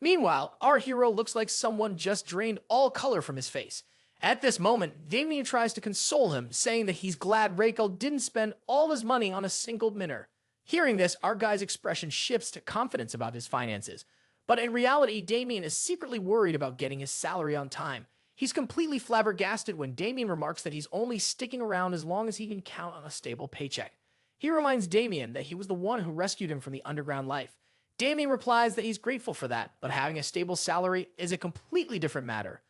Meanwhile, our hero looks like someone just drained all color from his face. At this moment, Damien tries to console him, saying that he's glad Rakel didn't spend all his money on a single minner. Hearing this, our guy's expression shifts to confidence about his finances. But in reality, Damien is secretly worried about getting his salary on time. He's completely flabbergasted when Damien remarks that he's only sticking around as long as he can count on a stable paycheck. He reminds Damien that he was the one who rescued him from the underground life. Damien replies that he's grateful for that, but having a stable salary is a completely different matter.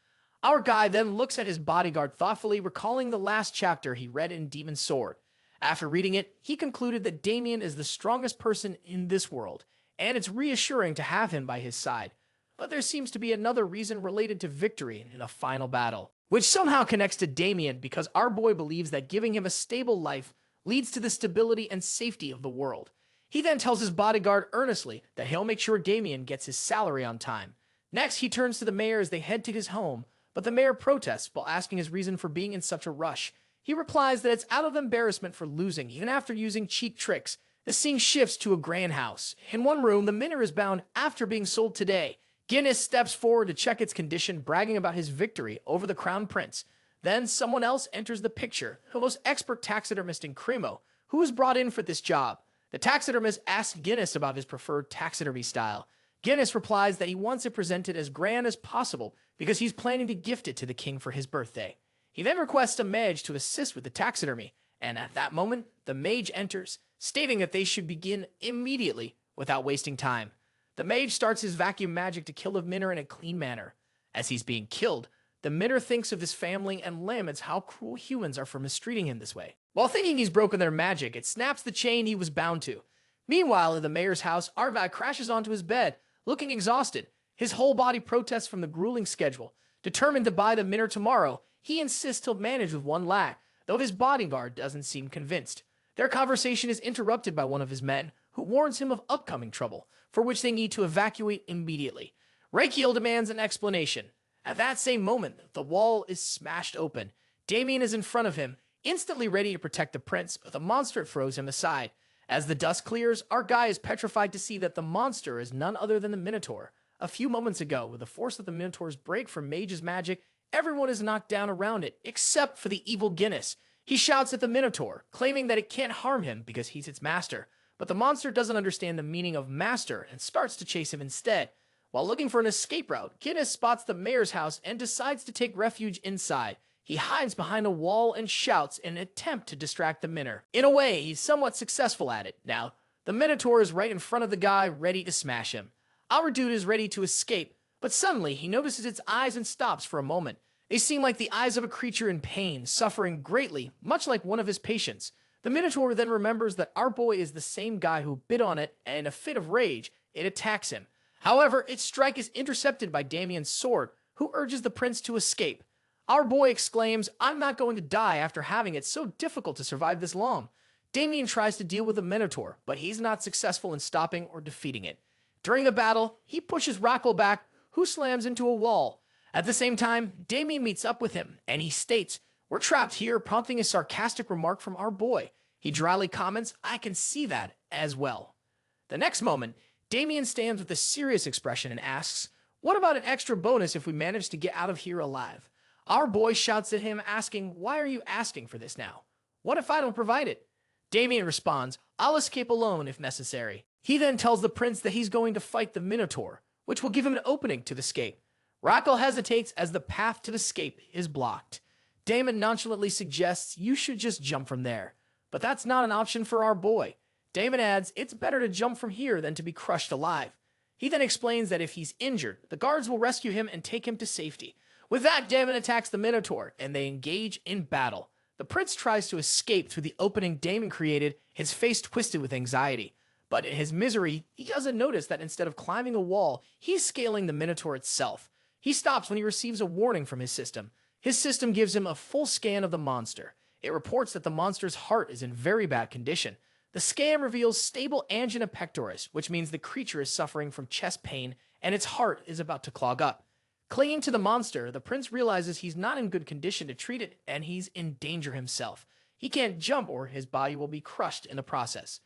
Our guy then looks at his bodyguard thoughtfully, recalling the last chapter he read in Demon's Sword. After reading it, he concluded that Damien is the strongest person in this world, and it's reassuring to have him by his side. But there seems to be another reason related to victory in a final battle, which somehow connects to Damien because our boy believes that giving him a stable life leads to the stability and safety of the world. He then tells his bodyguard earnestly that he'll make sure Damien gets his salary on time. Next, he turns to the mayor as they head to his home, but the mayor protests while asking his reason for being in such a rush. He replies that it's out of embarrassment for losing, even after using cheap tricks. The scene shifts to a grand house. In one room, the minnow is bound after being sold today. Guinness steps forward to check its condition, bragging about his victory over the crown prince. Then someone else enters the picture, the most expert taxidermist in Cremo, who was brought in for this job. The taxidermist asks Guinness about his preferred taxidermy style. Guinness replies that he wants it presented as grand as possible because he's planning to gift it to the king for his birthday. He then requests a mage to assist with the taxidermy, and at that moment, the mage enters, stating that they should begin immediately without wasting time. The mage starts his vacuum magic to kill the minnow in a clean manner. As he's being killed, the minnow thinks of his family and laments how cruel humans are for mistreating him this way. While thinking he's broken their magic, it snaps the chain he was bound to. Meanwhile, in the mayor's house, our guy crashes onto his bed, looking exhausted. His whole body protests from the grueling schedule. Determined to buy the minnow tomorrow, he insists he'll manage with one lad, though his bodyguard doesn't seem convinced. Their conversation is interrupted by one of his men, who warns him of upcoming trouble, for which they need to evacuate immediately. Rakiel demands an explanation. At that same moment, the wall is smashed open. Damien is in front of him, instantly ready to protect the prince, but the monster throws him aside. As the dust clears, our guy is petrified to see that the monster is none other than the Minotaur. A few moments ago, with the force of the Minotaur's break from Mage's magic, everyone is knocked down around it, except for the evil Guinness. He shouts at the Minotaur, claiming that it can't harm him because he's its master. But the monster doesn't understand the meaning of master and starts to chase him instead. While looking for an escape route, Guinness spots the mayor's house and decides to take refuge inside. He hides behind a wall and shouts in an attempt to distract the Minor. In a way, he's somewhat successful at it. Now, the Minotaur is right in front of the guy, ready to smash him. Our dude is ready to escape, but suddenly he notices its eyes and stops for a moment. They seem like the eyes of a creature in pain, suffering greatly, much like one of his patients. The Minotaur then remembers that our boy is the same guy who bit on it, and in a fit of rage, it attacks him. However, its strike is intercepted by Damien's sword, who urges the prince to escape. Our boy exclaims, "I'm not going to die after having it so difficult to survive this long." Damien tries to deal with the Minotaur, but he's not successful in stopping or defeating it. During the battle, he pushes Rocco back, who slams into a wall. At the same time, Damien meets up with him, and he states, "We're trapped here," prompting a sarcastic remark from our boy. He dryly comments, "I can see that as well." The next moment, Damien stands with a serious expression and asks, "What about an extra bonus if we manage to get out of here alive?" Our boy shouts at him, asking, "Why are you asking for this now? What if I don't provide it?" Damien responds, "I'll escape alone if necessary." He then tells the prince that he's going to fight the Minotaur, which will give him an opening to escape. Rocco hesitates as the path to escape is blocked. Damon nonchalantly suggests you should just jump from there, but that's not an option for our boy. Damon adds it's better to jump from here than to be crushed alive. He then explains that if he's injured, the guards will rescue him and take him to safety. With that, Damon attacks the Minotaur, and they engage in battle. The prince tries to escape through the opening Damon created, his face twisted with anxiety. But in his misery, he doesn't notice that instead of climbing a wall, he's scaling the Minotaur itself. He stops when he receives a warning from his system. His system gives him a full scan of the monster. It reports that the monster's heart is in very bad condition. The scan reveals stable angina pectoris, which means the creature is suffering from chest pain and its heart is about to clog up. Clinging to the monster, the prince realizes he's not in good condition to treat it and he's in danger himself. He can't jump or his body will be crushed in the process.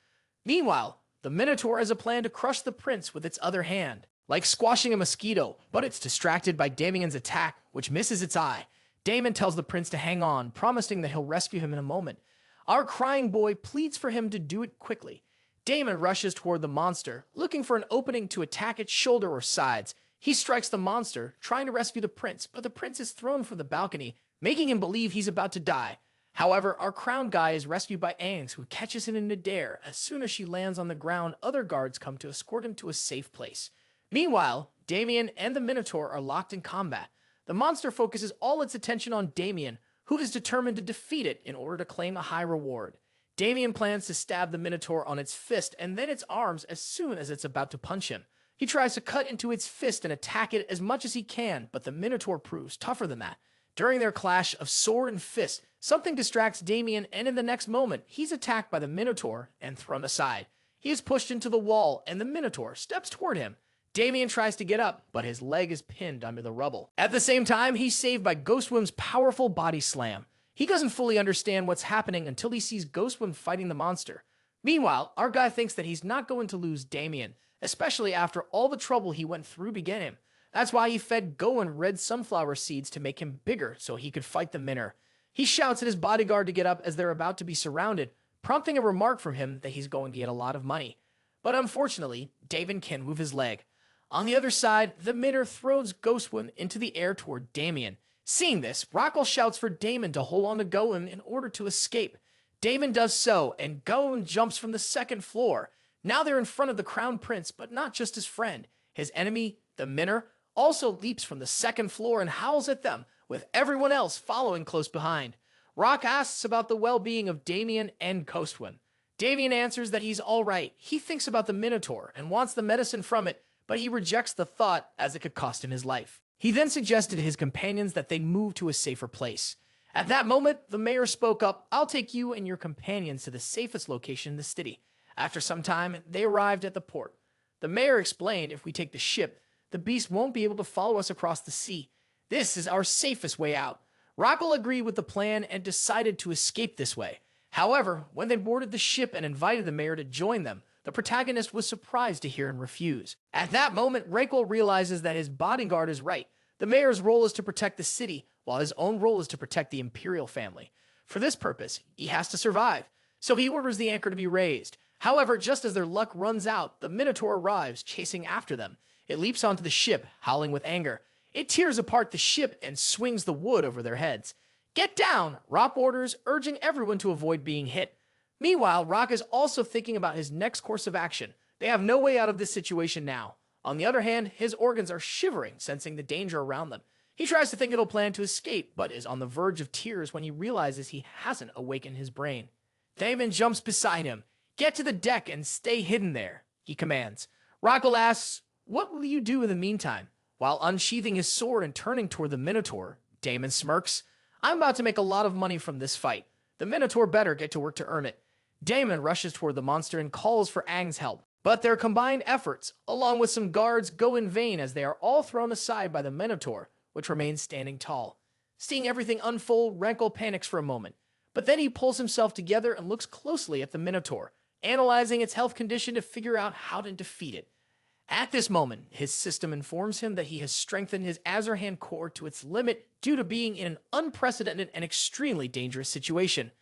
Meanwhile, the Minotaur has a plan to crush the prince with its other hand, like squashing a mosquito, but it's distracted by Damien's attack, which misses its eye. Damon tells the prince to hang on, promising that he'll rescue him in a moment. Our crying boy pleads for him to do it quickly. Damon rushes toward the monster, looking for an opening to attack its shoulder or sides. He strikes the monster, trying to rescue the prince, but the prince is thrown from the balcony, making him believe he's about to die. However, our crown guy is rescued by Aang, who catches him in midair. As soon as she lands on the ground, other guards come to escort him to a safe place. Meanwhile, Damien and the Minotaur are locked in combat. The monster focuses all its attention on Damien, who is determined to defeat it in order to claim a high reward. Damien plans to stab the Minotaur on its fist and then its arms as soon as it's about to punch him. He tries to cut into its fist and attack it as much as he can, but the Minotaur proves tougher than that. During their clash of sword and fist, something distracts Damien, and in the next moment, he's attacked by the Minotaur and thrown aside. He is pushed into the wall, and the Minotaur steps toward him. Damien tries to get up, but his leg is pinned under the rubble. At the same time, he's saved by Ghostwind's powerful body slam. He doesn't fully understand what's happening until he sees Ghostwind fighting the monster. Meanwhile, our guy thinks that he's not going to lose Damien, especially after all the trouble he went through to get him. That's why he fed Goen red sunflower seeds to make him bigger so he could fight the Minor. He shouts at his bodyguard to get up as they're about to be surrounded, prompting a remark from him that he's going to get a lot of money. But unfortunately, Damon can't move his leg. On the other side, the Minor throws Ghostwind into the air toward Damien. Seeing this, Rockwell shouts for Damon to hold on to Goen in order to escape. Damon does so, and Goen jumps from the second floor. Now they're in front of the Crown Prince, but not just his friend. His enemy, the Minor, also leaps from the second floor and howls at them, with everyone else following close behind. Rock asks about the well-being of Damien and Ghostwind. Damien answers that he's all right. He thinks about the Minotaur and wants the medicine from it, but he rejects the thought as it could cost him his life. He then suggested to his companions that they move to a safer place. At that moment, the mayor spoke up, "I'll take you and your companions to the safest location in the city." After some time, they arrived at the port. The mayor explained if we take the ship, the beast won't be able to follow us across the sea. This is our safest way out. Rockwell agreed with the plan and decided to escape this way. However, when they boarded the ship and invited the mayor to join them, the protagonist was surprised to hear him refuse. At that moment, Rockwell realizes that his bodyguard is right. The mayor's role is to protect the city, while his own role is to protect the imperial family. For this purpose, he has to survive, so he orders the anchor to be raised. However, just as their luck runs out, the Minotaur arrives, chasing after them. It leaps onto the ship, howling with anger. It tears apart the ship and swings the wood over their heads. "Get down!" Rock orders, urging everyone to avoid being hit. Meanwhile, Rock is also thinking about his next course of action. They have no way out of this situation now. On the other hand, his organs are shivering, sensing the danger around them. He tries to think it'll plan to escape, but is on the verge of tears when he realizes he hasn't awakened his brain. Damon jumps beside him. "Get to the deck and stay hidden there," he commands. Rockle asks, "What will you do in the meantime?" While unsheathing his sword and turning toward the Minotaur, Damon smirks. "I'm about to make a lot of money from this fight. The Minotaur better get to work to earn it." Damon rushes toward the monster and calls for Aang's help, but their combined efforts, along with some guards, go in vain as they are all thrown aside by the Minotaur, which remains standing tall. Seeing everything unfold, Rankle panics for a moment, but then he pulls himself together and looks closely at the Minotaur, analyzing its health condition to figure out how to defeat it. At this moment, his system informs him that he has strengthened his Azarhan core to its limit due to being in an unprecedented and extremely dangerous situation.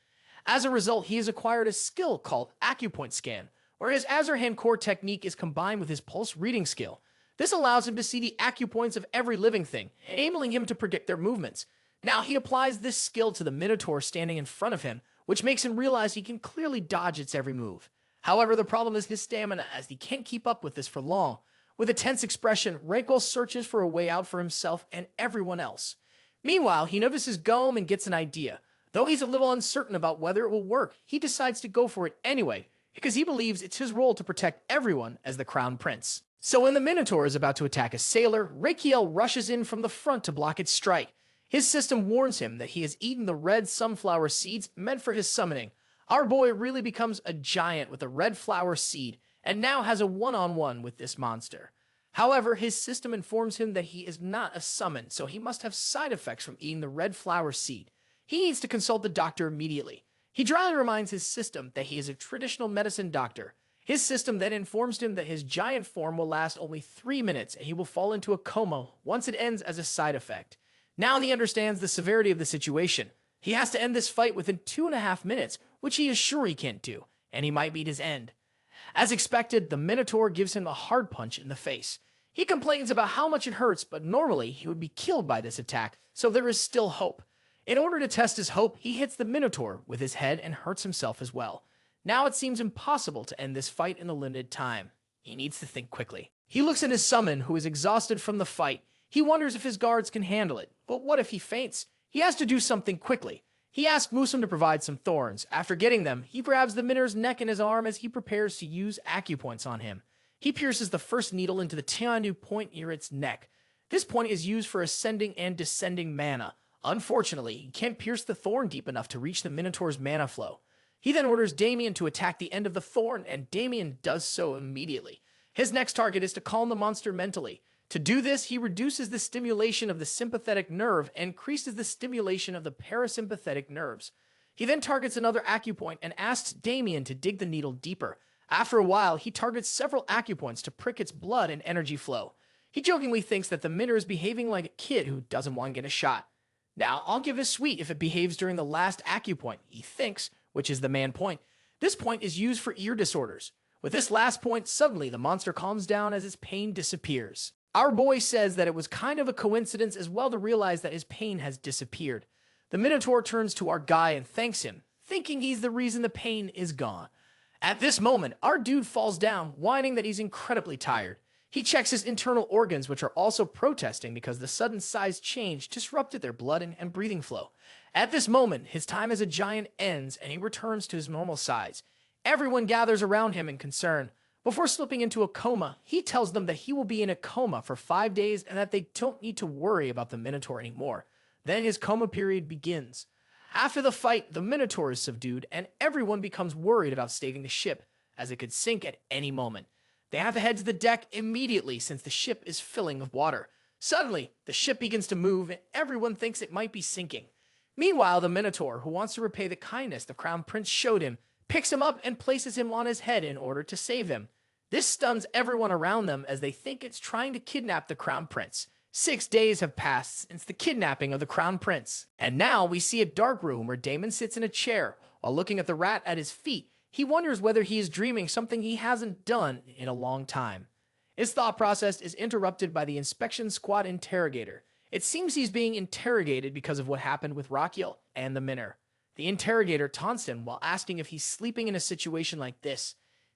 As a result, he has acquired a skill called Acupoint Scan, where his Azarhan core technique is combined with his pulse reading skill. This allows him to see the acupoints of every living thing, enabling him to predict their movements. Now he applies this skill to the Minotaur standing in front of him, which makes him realize he can clearly dodge its every move. However, the problem is his stamina, as he can't keep up with this for long. With a tense expression, Rankle searches for a way out for himself and everyone else. Meanwhile, he notices Gome and gets an idea. Though he's a little uncertain about whether it will work, he decides to go for it anyway, because he believes it's his role to protect everyone as the Crown Prince. So when the Minotaur is about to attack a sailor, Rakiel rushes in from the front to block its strike. His system warns him that he has eaten the red sunflower seeds meant for his summoning. Our boy really becomes a giant with a red flower seed, and now has a one-on-one with this monster. However, his system informs him that he is not a summon, so he must have side effects from eating the red flower seed. He needs to consult the doctor immediately. He dryly reminds his system that he is a traditional medicine doctor. His system then informs him that his giant form will last only 3 minutes and he will fall into a coma once it ends as a side effect. Now he understands the severity of the situation. He has to end this fight within 2.5 minutes, which he is sure he can't do, and he might meet his end. As expected, the Minotaur gives him a hard punch in the face. He complains about how much it hurts, but normally he would be killed by this attack, so there is still hope. In order to test his hope, he hits the Minotaur with his head and hurts himself as well. Now it seems impossible to end this fight in the limited time. He needs to think quickly. He looks at his summon, who is exhausted from the fight. He wonders if his guards can handle it, but what if he faints? He has to do something quickly. He asks Musum to provide some thorns. After getting them, he grabs the Minotaur's neck in his arm as he prepares to use acupoints on him. He pierces the first needle into the Tianu point near its neck. This point is used for ascending and descending mana. Unfortunately, he can't pierce the thorn deep enough to reach the Minotaur's mana flow. He then orders Damien to attack the end of the thorn, and Damien does so immediately. His next target is to calm the monster mentally. To do this, he reduces the stimulation of the sympathetic nerve and increases the stimulation of the parasympathetic nerves. He then targets another acupoint and asks Damien to dig the needle deeper. After a while, he targets several acupoints to prick its blood and energy flow. He jokingly thinks that the Minotaur is behaving like a kid who doesn't want to get a shot. Now, I'll give it sweet if it behaves during the last acupoint, he thinks, which is the man point. This point is used for ear disorders. With this last point, suddenly the monster calms down as its pain disappears. Our boy says that it was kind of a coincidence as well to realize that his pain has disappeared. The Minotaur turns to our guy and thanks him, thinking he's the reason the pain is gone. At this moment, our dude falls down, whining that he's incredibly tired. He checks his internal organs, which are also protesting because the sudden size change disrupted their blood and breathing flow. At this moment, his time as a giant ends and he returns to his normal size. Everyone gathers around him in concern. Before slipping into a coma, he tells them that he will be in a coma for 5 days and that they don't need to worry about the Minotaur anymore. Then his coma period begins. After the fight, the Minotaur is subdued and everyone becomes worried about saving the ship, as it could sink at any moment. They have to head to the deck immediately since the ship is filling with water. Suddenly, the ship begins to move and everyone thinks it might be sinking. Meanwhile, the Minotaur, who wants to repay the kindness the Crown Prince showed him, picks him up and places him on his head in order to save him. This stuns everyone around them as they think it's trying to kidnap the Crown Prince. 6 days have passed since the kidnapping of the Crown Prince. And now we see a dark room where Damon sits in a chair. While looking at the rat at his feet, he wonders whether he is dreaming something he hasn't done in a long time. His thought process is interrupted by the inspection squad interrogator. It seems he's being interrogated because of what happened with Rakiel and the Minor. The interrogator taunts him while asking if he's sleeping in a situation like this.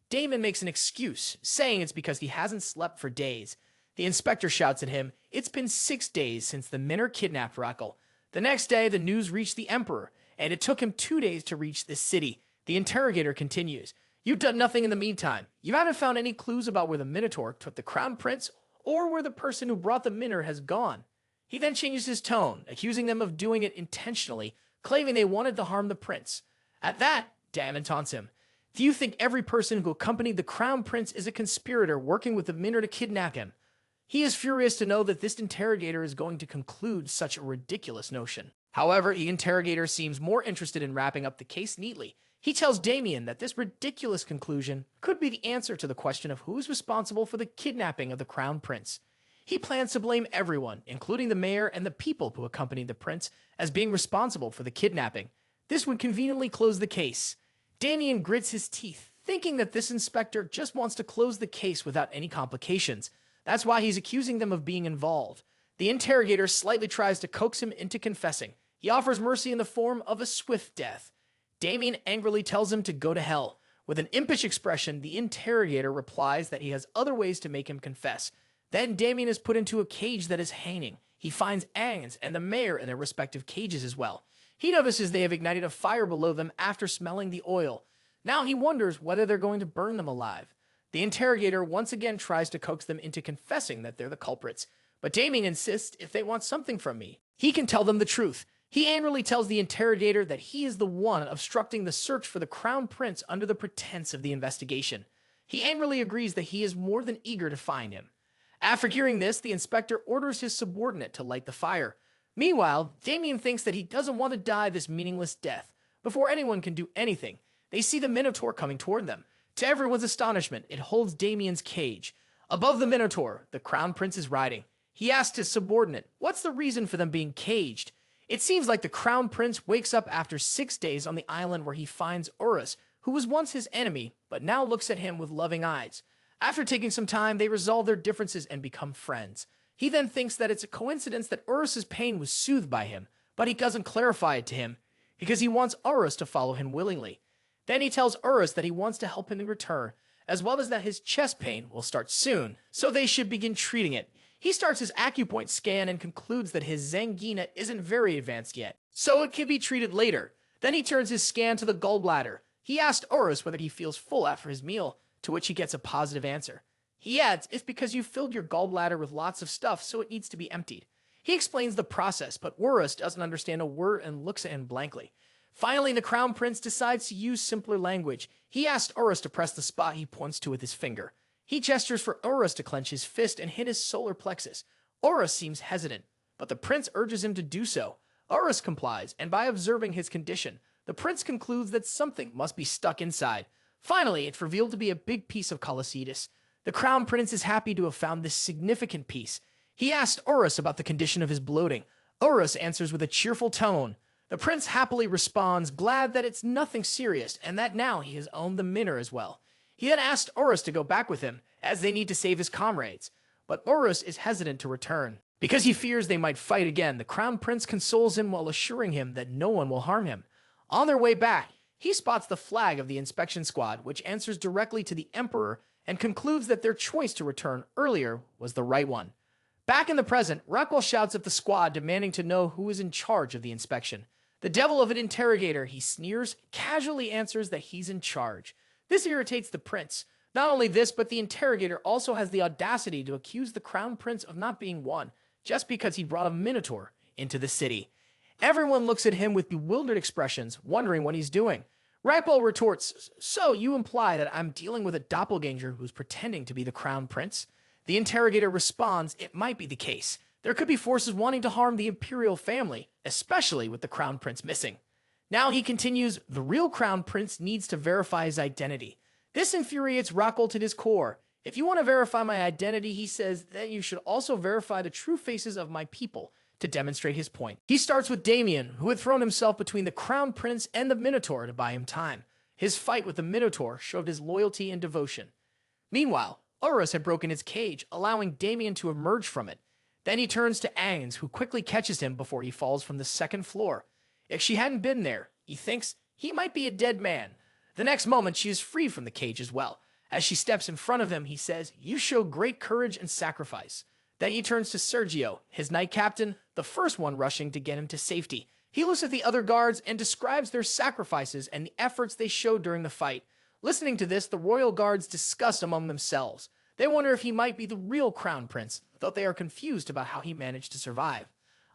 Damon makes an excuse, saying it's because he hasn't slept for days. The inspector shouts at him, "It's been 6 days since the Minor kidnapped Rakiel." The next day, the news reached the Emperor, and it took him 2 days to reach this city. The interrogator continues, "You've done nothing in the meantime. You haven't found any clues about where the Minotaur took the Crown Prince or where the person who brought the Minor has gone." He then changes his tone, accusing them of doing it intentionally, claiming they wanted to harm the prince. At that, Damon taunts him, "Do you think every person who accompanied the Crown Prince is a conspirator working with the Minor to kidnap him?" He is furious to know that this interrogator is going to conclude such a ridiculous notion. However, the interrogator seems more interested in wrapping up the case neatly. He tells Damien that this ridiculous conclusion could be the answer to the question of who is responsible for the kidnapping of the Crown Prince. He plans to blame everyone, including the mayor and the people who accompanied the prince, as being responsible for the kidnapping. This would conveniently close the case. Damien grits his teeth, thinking that this inspector just wants to close the case without any complications. That's why he's accusing them of being involved. The interrogator slightly tries to coax him into confessing. He offers mercy in the form of a swift death. Damien angrily tells him to go to hell. With an impish expression, the interrogator replies that he has other ways to make him confess. Then Damien is put into a cage that is hanging. He finds Agnes and the mayor in their respective cages as well. He notices they have ignited a fire below them after smelling the oil. Now he wonders whether they're going to burn them alive. The interrogator once again tries to coax them into confessing that they're the culprits, but Damien insists if they want something from me, he can tell them the truth. He angrily tells the interrogator that he is the one obstructing the search for the Crown Prince under the pretense of the investigation. He angrily agrees that he is more than eager to find him. After hearing this, the inspector orders his subordinate to light the fire. Meanwhile, Damien thinks that he doesn't want to die this meaningless death. Before anyone can do anything, they see the Minotaur coming toward them. To everyone's astonishment, it holds Damien's cage. Above the Minotaur, the Crown Prince is riding. He asks his subordinate, what's the reason for them being caged? It seems like the Crown Prince wakes up after 6 days on the island where he finds Urus, who was once his enemy, but now looks at him with loving eyes. After taking some time, they resolve their differences and become friends. He then thinks that it's a coincidence that Urus's pain was soothed by him, but he doesn't clarify it to him, because he wants Urus to follow him willingly. Then he tells Urus that he wants to help him in return, as well as that his chest pain will start soon, so they should begin treating it. He starts his acupoint scan and concludes that his Zangina isn't very advanced yet, so it can be treated later. Then he turns his scan to the gallbladder. He asks Urus whether he feels full after his meal, to which he gets a positive answer. He adds, it's because you filled your gallbladder with lots of stuff, so it needs to be emptied. He explains the process, but Urus doesn't understand a word and looks at him blankly. Finally, the Crown Prince decides to use simpler language. He asks Urus to press the spot he points to with his finger. He gestures for Urus to clench his fist and hit his solar plexus. Urus seems hesitant, but the prince urges him to do so. Urus complies, and by observing his condition, the prince concludes that something must be stuck inside. Finally, it's revealed to be a big piece of Colossetus. The Crown Prince is happy to have found this significant piece. He asked Urus about the condition of his bloating. Urus answers with a cheerful tone. The prince happily responds, glad that it's nothing serious and that now he has owned the Minor as well. He then asked Urus to go back with him, as they need to save his comrades. But Urus is hesitant to return. Because he fears they might fight again, the Crown Prince consoles him while assuring him that no one will harm him. On their way back, he spots the flag of the inspection squad, which answers directly to the Emperor, and concludes that their choice to return earlier was the right one. Back in the present, Rockwell shouts at the squad, demanding to know who is in charge of the inspection. The devil of an interrogator, he sneers, casually answers that he's in charge. This irritates the prince. Not only this, but the interrogator also has the audacity to accuse the Crown Prince of not being one, just because he brought a Minotaur into the city. Everyone looks at him with bewildered expressions, wondering what he's doing. Rockwell retorts, so you imply that I'm dealing with a doppelganger who's pretending to be the Crown Prince? The interrogator responds, it might be the case. There could be forces wanting to harm the imperial family, especially with the Crown Prince missing. Now he continues, the real Crown Prince needs to verify his identity. This infuriates Rockwell to his core. If you want to verify my identity, he says, then you should also verify the true faces of my people, to demonstrate his point. He starts with Damien, who had thrown himself between the Crown Prince and the Minotaur to buy him time. His fight with the Minotaur showed his loyalty and devotion. Meanwhile, Urus had broken its cage, allowing Damien to emerge from it. Then he turns to Ains, who quickly catches him before he falls from the second floor. If she hadn't been there, he thinks he might be a dead man. The next moment, she is free from the cage as well. As she steps in front of him, he says, "You show great courage and sacrifice." Then he turns to Sergio, his knight captain, the first one rushing to get him to safety. He looks at the other guards and describes their sacrifices and the efforts they showed during the fight. Listening to this, the royal guards discuss among themselves. They wonder if he might be the real crown prince, though they are confused about how he managed to survive.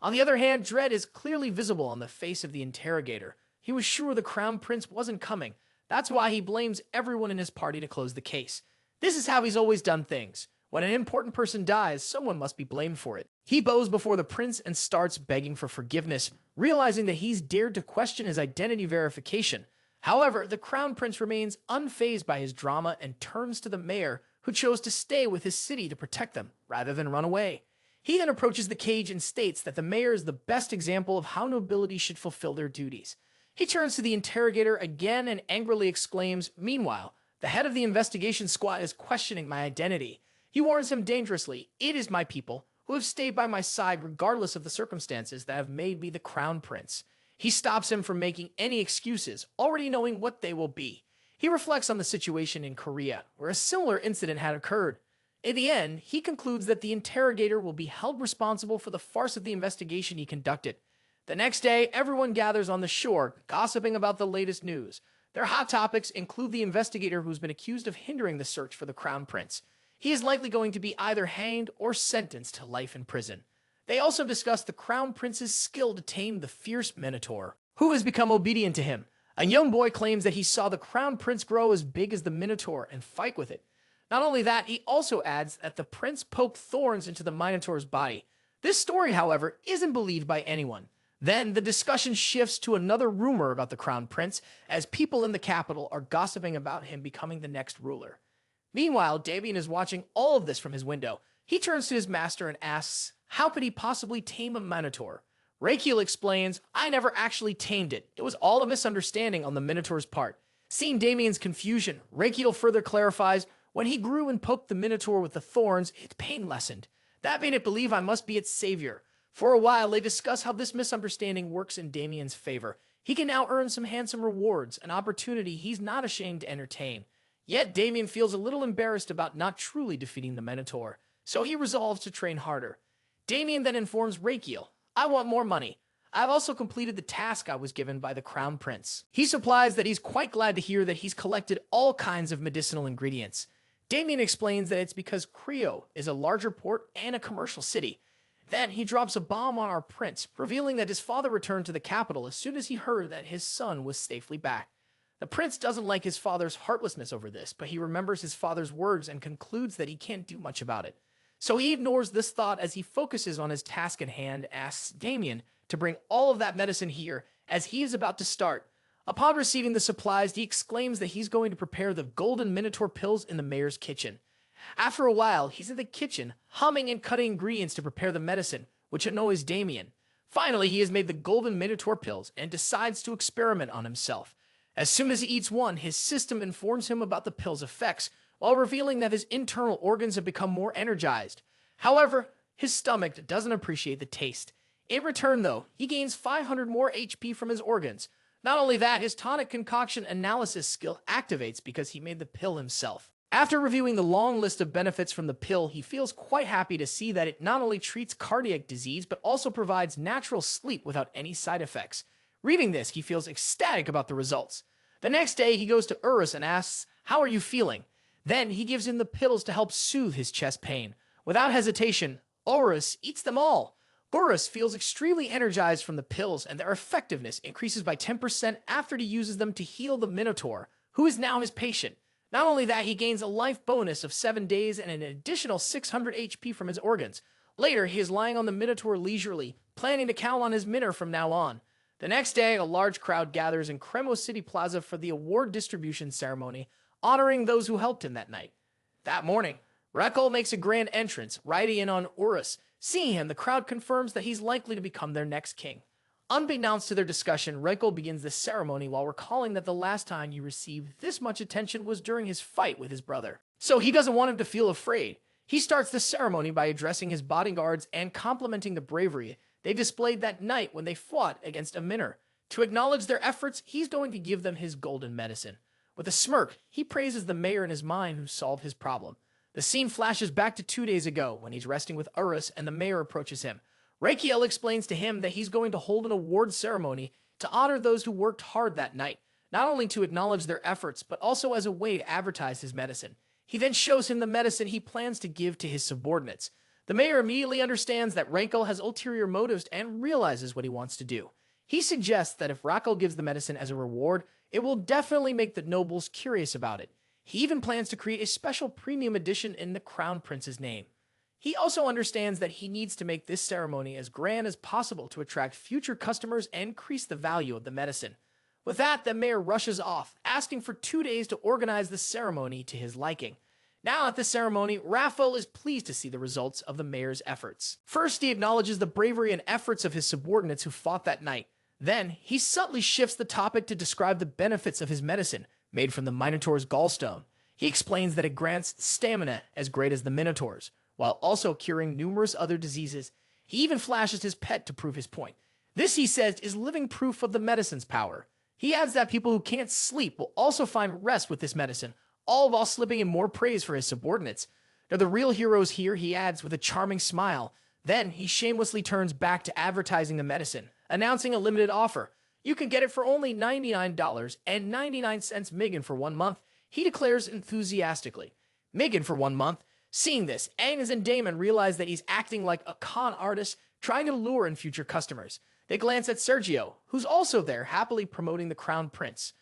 On the other hand, dread is clearly visible on the face of the interrogator. He was sure the crown prince wasn't coming. That's why he blames everyone in his party to close the case. This is how he's always done things. When an important person dies, someone must be blamed for it. He bows before the prince and starts begging for forgiveness, realizing that he's dared to question his identity verification. However, the crown prince remains unfazed by his drama and turns to the mayor, who chose to stay with his city to protect them, rather than run away. He then approaches the cage and states that the mayor is the best example of how nobility should fulfill their duties. He turns to the interrogator again and angrily exclaims, "Meanwhile, the head of the investigation squad is questioning my identity." He warns him dangerously, "It is my people, who have stayed by my side regardless of the circumstances, that have made me the crown prince." He stops him from making any excuses, already knowing what they will be. He reflects on the situation in Korea, where a similar incident had occurred. In the end, he concludes that the interrogator will be held responsible for the farce of the investigation he conducted. The next day, everyone gathers on the shore, gossiping about the latest news. Their hot topics include the investigator who's been accused of hindering the search for the crown prince. He is likely going to be either hanged or sentenced to life in prison. They also discuss the crown prince's skill to tame the fierce Minotaur, who has become obedient to him. A young boy claims that he saw the crown prince grow as big as the Minotaur and fight with it. Not only that, he also adds that the prince poked thorns into the Minotaur's body. This story, however, isn't believed by anyone. Then the discussion shifts to another rumor about the crown prince, as people in the capital are gossiping about him becoming the next ruler. Meanwhile, Damien is watching all of this from his window. He turns to his master and asks, how could he possibly tame a Minotaur? Rakiel explains, "I never actually tamed it. It was all a misunderstanding on the Minotaur's part." Seeing Damien's confusion, Rakiel further clarifies, "When he grew and poked the Minotaur with the thorns, its pain lessened. That made it believe I must be its savior." For a while, they discuss how this misunderstanding works in Damien's favor. He can now earn some handsome rewards, an opportunity he's not ashamed to entertain. Yet Damien feels a little embarrassed about not truly defeating the Minotaur, so he resolves to train harder. Damien then informs Rakiel, "I want more money. I've also completed the task I was given by the crown prince." He supplies that he's quite glad to hear that he's collected all kinds of medicinal ingredients. Damien explains that it's because Creo is a larger port and a commercial city. Then he drops a bomb on our prince, revealing that his father returned to the capital as soon as he heard that his son was safely back. The prince doesn't like his father's heartlessness over this, but he remembers his father's words and concludes that he can't do much about it. So he ignores this thought as he focuses on his task at hand, asks Damien to bring all of that medicine here as he is about to start. Upon receiving the supplies, he exclaims that he's going to prepare the golden Minotaur pills in the mayor's kitchen. After a while, he's in the kitchen, humming and cutting ingredients to prepare the medicine, which annoys Damien. Finally, he has made the golden Minotaur pills and decides to experiment on himself. As soon as he eats one, his system informs him about the pill's effects, while revealing that his internal organs have become more energized. However, his stomach doesn't appreciate the taste. In return, though, he gains 500 more HP from his organs. Not only that, his tonic concoction analysis skill activates because he made the pill himself. After reviewing the long list of benefits from the pill, he feels quite happy to see that it not only treats cardiac disease, but also provides natural sleep without any side effects. Reading this, he feels ecstatic about the results. The next day, he goes to Urus and asks, "How are you feeling?" Then he gives him the pills to help soothe his chest pain. Without hesitation, Urus eats them all. Urus feels extremely energized from the pills, and their effectiveness increases by 10% after he uses them to heal the Minotaur, who is now his patient. Not only that, he gains a life bonus of 7 days and an additional 600 HP from his organs. Later, he is lying on the Minotaur leisurely, planning to count on his minor from now on. The next day, a large crowd gathers in Cremo City Plaza for the award distribution ceremony, honoring those who helped him that night. That morning, Rekol makes a grand entrance, riding in on Urus. Seeing him, the crowd confirms that he's likely to become their next king. Unbeknownst to their discussion, Rekol begins the ceremony while recalling that the last time he received this much attention was during his fight with his brother. so he doesn't want him to feel afraid. He starts the ceremony by addressing his bodyguards and complimenting the bravery they displayed that night when they fought against a minor. To acknowledge their efforts, he's going to give them his golden medicine. With a smirk, he praises the mayor in his mind who solved his problem. The scene flashes back to 2 days ago when he's resting with Urus and the mayor approaches him. Rakiel explains to him that he's going to hold an award ceremony to honor those who worked hard that night, not only to acknowledge their efforts, but also as a way to advertise his medicine. He then shows him the medicine he plans to give to his subordinates. The mayor immediately understands that Rakel has ulterior motives and realizes what he wants to do. He suggests that if Rakel gives the medicine as a reward, it will definitely make the nobles curious about it. He even plans to create a special premium edition in the Crown Prince's name. He also understands that he needs to make this ceremony as grand as possible to attract future customers and increase the value of the medicine. With that, the mayor rushes off, asking for 2 days to organize the ceremony to his liking. Now at the ceremony, Raphael is pleased to see the results of the mayor's efforts. First, he acknowledges the bravery and efforts of his subordinates who fought that night. Then, he subtly shifts the topic to describe the benefits of his medicine, made from the Minotaur's gallstone. He explains that it grants stamina as great as the Minotaur's, while also curing numerous other diseases. He even flashes his pet to prove his point. This, he says, is living proof of the medicine's power. He adds that people who can't sleep will also find rest with this medicine, all while slipping in more praise for his subordinates. Now, the real heroes here, he adds with a charming smile. Then, he shamelessly turns back to advertising the medicine, announcing a limited offer. You can get it for only $99.99 Megan for 1 month, he declares enthusiastically. Megan for 1 month. Seeing this, Agnes and Damon realize that he's acting like a con artist trying to lure in future customers. They glance at Sergio, who's also there, happily promoting the Crown Prince.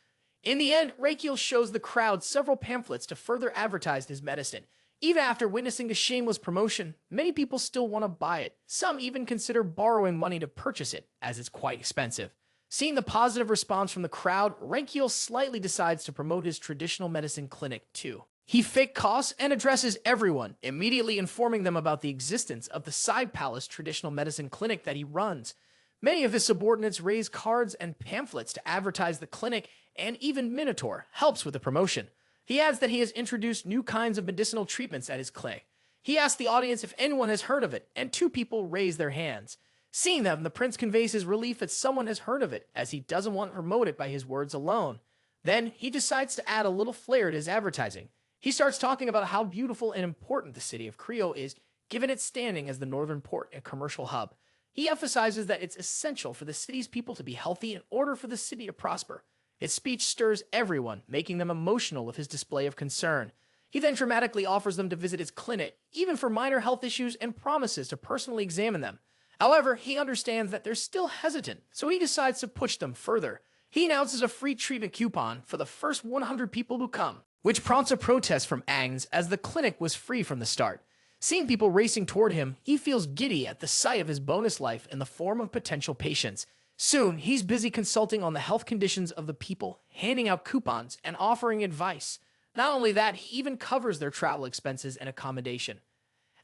In the end, Rakiel shows the crowd several pamphlets to further advertise his medicine. Even after witnessing the shameless promotion, many people still want to buy it. Some even consider borrowing money to purchase it, as it's quite expensive. Seeing the positive response from the crowd, Rakiel slightly decides to promote his traditional medicine clinic too. He fake costs and addresses everyone, immediately informing them about the existence of the Side Palace traditional medicine clinic that he runs. Many of his subordinates raise cards and pamphlets to advertise the clinic, and even Minotaur helps with the promotion. He adds that he has introduced new kinds of medicinal treatments at his clinic. He asks the audience if anyone has heard of it, and 2 people raise their hands. Seeing them, the prince conveys his relief that someone has heard of it, as he doesn't want to promote it by his words alone. Then, he decides to add a little flair to his advertising. He starts talking about how beautiful and important the city of Creo is, given its standing as the northern port and commercial hub. He emphasizes that it's essential for the city's people to be healthy in order for the city to prosper. His speech stirs everyone, making them emotional with his display of concern. He then dramatically offers them to visit his clinic, even for minor health issues, and promises to personally examine them. However, he understands that they're still hesitant, so he decides to push them further. He announces a free treatment coupon for the first 100 people who come, which prompts a protest from Agnes as the clinic was free from the start. Seeing people racing toward him, he feels giddy at the sight of his bonus life in the form of potential patients. Soon, he's busy consulting on the health conditions of the people, handing out coupons, and offering advice. Not only that, he even covers their travel expenses and accommodation.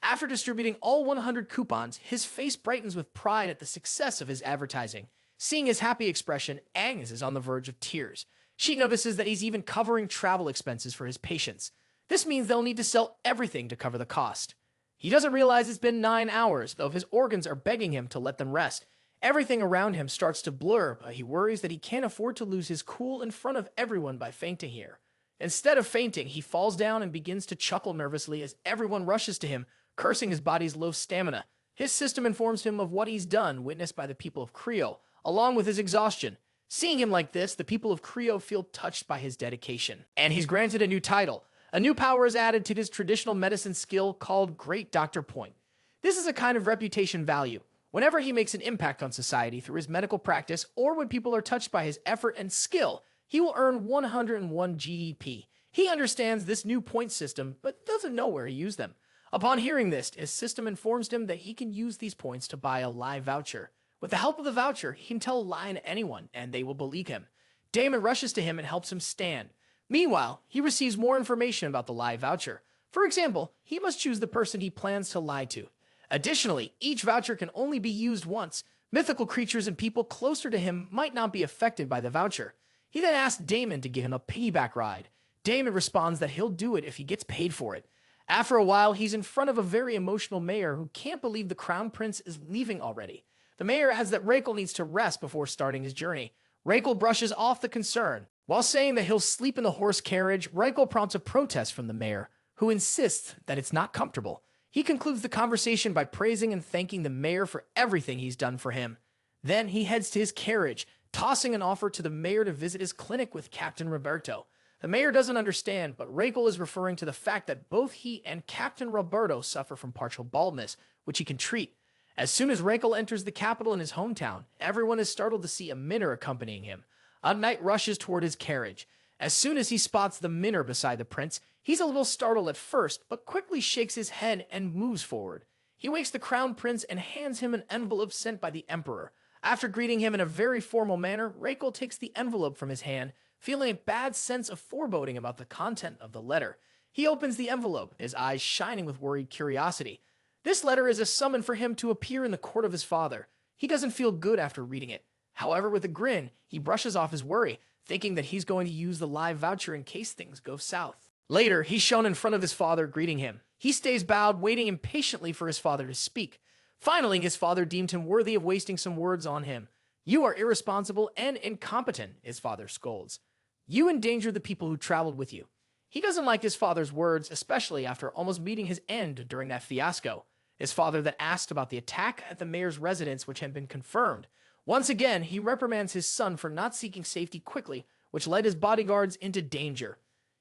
After distributing all 100 coupons, his face brightens with pride at the success of his advertising. Seeing his happy expression, Agnes is on the verge of tears. She notices that he's even covering travel expenses for his patients. This means they'll need to sell everything to cover the cost. He doesn't realize it's been 9 hours, though his organs are begging him to let them rest. Everything around him starts to blur, but he worries that he can't afford to lose his cool in front of everyone by fainting here. Instead of fainting, he falls down and begins to chuckle nervously as everyone rushes to him, cursing his body's low stamina. His system informs him of what he's done, witnessed by the people of Creo, along with his exhaustion. Seeing him like this, the people of Creo feel touched by his dedication. And he's granted a new title. A new power is added to his traditional medicine skill called Great Doctor Point. This is a kind of reputation value. Whenever he makes an impact on society through his medical practice, or when people are touched by his effort and skill, he will earn 101 GDP. He understands this new point system, but doesn't know where to use them. Upon hearing this, his system informs him that he can use these points to buy a lie voucher. With the help of the voucher, he can tell a lie to anyone, and they will believe him. Damon rushes to him and helps him stand. Meanwhile, he receives more information about the lie voucher. For example, he must choose the person he plans to lie to. Additionally, each voucher can only be used once. Mythical creatures and people closer to him might not be affected by the voucher. He then asks Damon to give him a piggyback ride. Damon responds that he'll do it if he gets paid for it. After a while, he's in front of a very emotional mayor who can't believe the crown prince is leaving already. The mayor adds that Rakel needs to rest before starting his journey. Rakel brushes off the concern. While saying that he'll sleep in the horse carriage, Rakel prompts a protest from the mayor, who insists that it's not comfortable. He concludes the conversation by praising and thanking the mayor for everything he's done for him. Then he heads to his carriage, tossing an offer to the mayor to visit his clinic with Captain Roberto. The mayor doesn't understand, but Rakel is referring to the fact that both he and Captain Roberto suffer from partial baldness, which he can treat. As soon as Rakel enters the capital in his hometown, everyone is startled to see a minor accompanying him. A knight rushes toward his carriage. As soon as he spots the minor beside the prince, he's a little startled at first, but quickly shakes his head and moves forward. He wakes the crown prince and hands him an envelope sent by the emperor. After greeting him in a very formal manner, Rakel takes the envelope from his hand, feeling a bad sense of foreboding about the content of the letter. He opens the envelope, his eyes shining with worried curiosity. This letter is a summon for him to appear in the court of his father. He doesn't feel good after reading it. However, with a grin, he brushes off his worry, thinking that he's going to use the live voucher in case things go south. Later, he's shown in front of his father, greeting him. He stays bowed, waiting impatiently for his father to speak. Finally, his father deemed him worthy of wasting some words on him. "You are irresponsible and incompetent," his father scolds. "You endangered the people who traveled with you." He doesn't like his father's words, especially after almost meeting his end during that fiasco. His father then asked about the attack at the mayor's residence, which had been confirmed. Once again, he reprimands his son for not seeking safety quickly, which led his bodyguards into danger.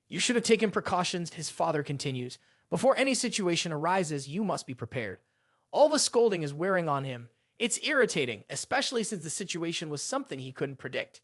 "You should have taken precautions," his father continues. "Before any situation arises, you must be prepared." All the scolding is wearing on him. It's irritating, especially since the situation was something he couldn't predict.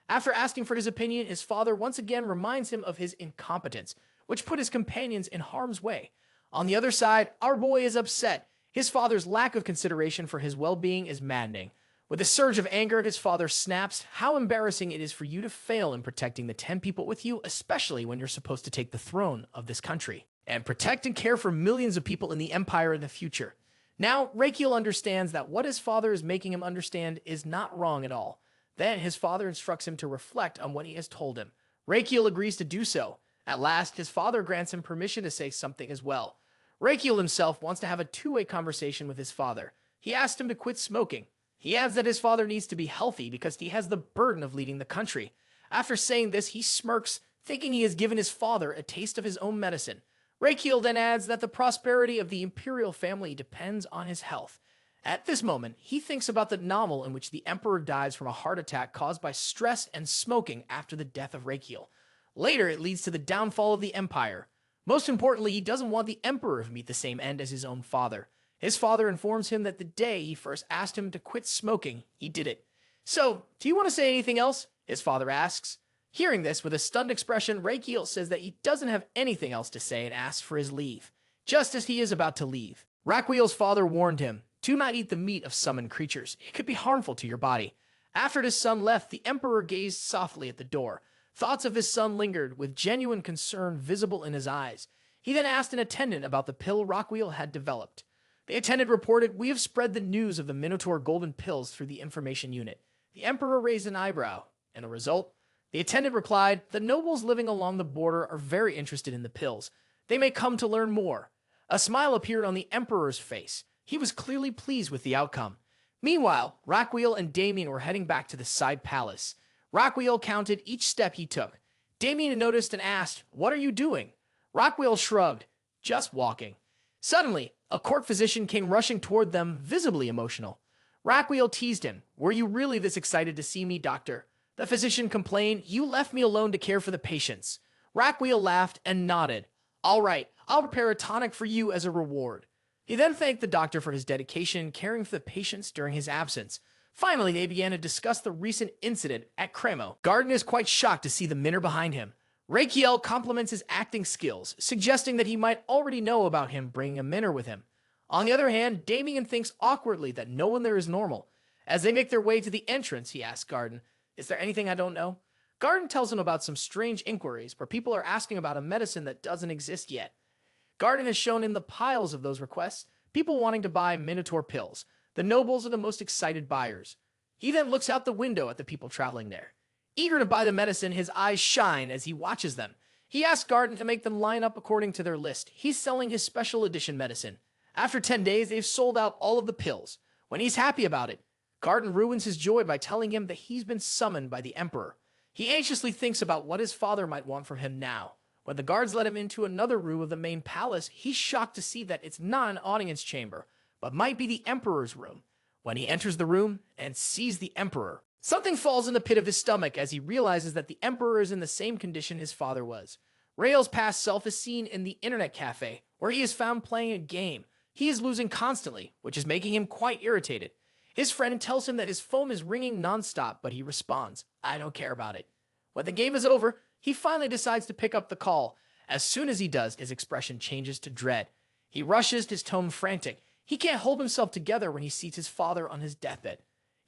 After asking for his opinion, his father once again reminds him of his incompetence, which put his companions in harm's way. On the other side, our boy is upset. His father's lack of consideration for his well-being is maddening. With a surge of anger, his father snaps, "How embarrassing it is for you to fail in protecting the 10 people with you, especially when you're supposed to take the throne of this country, and protect and care for millions of people in the empire in the future." Now, Rakel understands that what his father is making him understand is not wrong at all. Then his father instructs him to reflect on what he has told him. Rakel agrees to do so. At last, his father grants him permission to say something as well. Rakel himself wants to have a two-way conversation with his father. He asks him to quit smoking. He adds that his father needs to be healthy because he has the burden of leading the country. After saying this, he smirks, thinking he has given his father a taste of his own medicine. Rakel then adds that the prosperity of the imperial family depends on his health. At this moment, he thinks about the novel in which the emperor dies from a heart attack caused by stress and smoking after the death of Rakel. Later, it leads to the downfall of the empire. Most importantly, he doesn't want the emperor to meet the same end as his own father. His father informs him that the day he first asked him to quit smoking, he did it. "So, do you want to say anything else?" his father asks. Hearing this, with a stunned expression, Rakel says that he doesn't have anything else to say and asks for his leave. Just as he is about to leave, Raquel's father warned him, "Do not eat the meat of summoned creatures. It could be harmful to your body." After his son left, the emperor gazed softly at the door. Thoughts of his son lingered, with genuine concern visible in his eyes. He then asked an attendant about the pill Raquel had developed. The attendant reported, "We have spread the news of the Minotaur golden pills through the information unit." The emperor raised an eyebrow, and the result? The attendant replied, "The nobles living along the border are very interested in the pills. They may come to learn more." A smile appeared on the emperor's face. He was clearly pleased with the outcome. Meanwhile, Raquel and Damien were heading back to the side palace. Raquel counted each step he took. Damien noticed and asked, "What are you doing?" Raquel shrugged, "Just walking." Suddenly, a court physician came rushing toward them, visibly emotional. Raquel teased him, "Were you really this excited to see me, doctor?" The physician complained, "You left me alone to care for the patients." Raquel laughed and nodded. "All right, I'll prepare a tonic for you as a reward." He then thanked the doctor for his dedication caring for the patients during his absence. Finally, they began to discuss the recent incident at Cremo. Garden is quite shocked to see the minor behind him. Raquel compliments his acting skills, suggesting that he might already know about him bringing a minor with him. On the other hand, Damien thinks awkwardly that no one there is normal. As they make their way to the entrance, he asks Garden, "Is there anything I don't know?" Garden tells him about some strange inquiries where people are asking about a medicine that doesn't exist yet. Garden has shown him the piles of those requests, people wanting to buy Minotaur pills. The nobles are the most excited buyers. He then looks out the window at the people traveling there. Eager to buy the medicine, his eyes shine as he watches them. He asks Garden to make them line up according to their list. He's selling his special edition medicine. After 10 days, they've sold out all of the pills. When he's happy about it, Garden ruins his joy by telling him that he's been summoned by the Emperor. He anxiously thinks about what his father might want from him now. When the guards let him into another room of the main palace, he's shocked to see that it's not an audience chamber, but might be the Emperor's room. When he enters the room and sees the Emperor, something falls in the pit of his stomach as he realizes that the Emperor is in the same condition his father was. Rael's past self is seen in the internet cafe, where he is found playing a game. He is losing constantly, which is making him quite irritated. His friend tells him that his phone is ringing nonstop, but he responds, "I don't care about it." When the game is over, he finally decides to pick up the call. As soon as he does, his expression changes to dread. He rushes, his tone frantic. He can't hold himself together when he sees his father on his deathbed.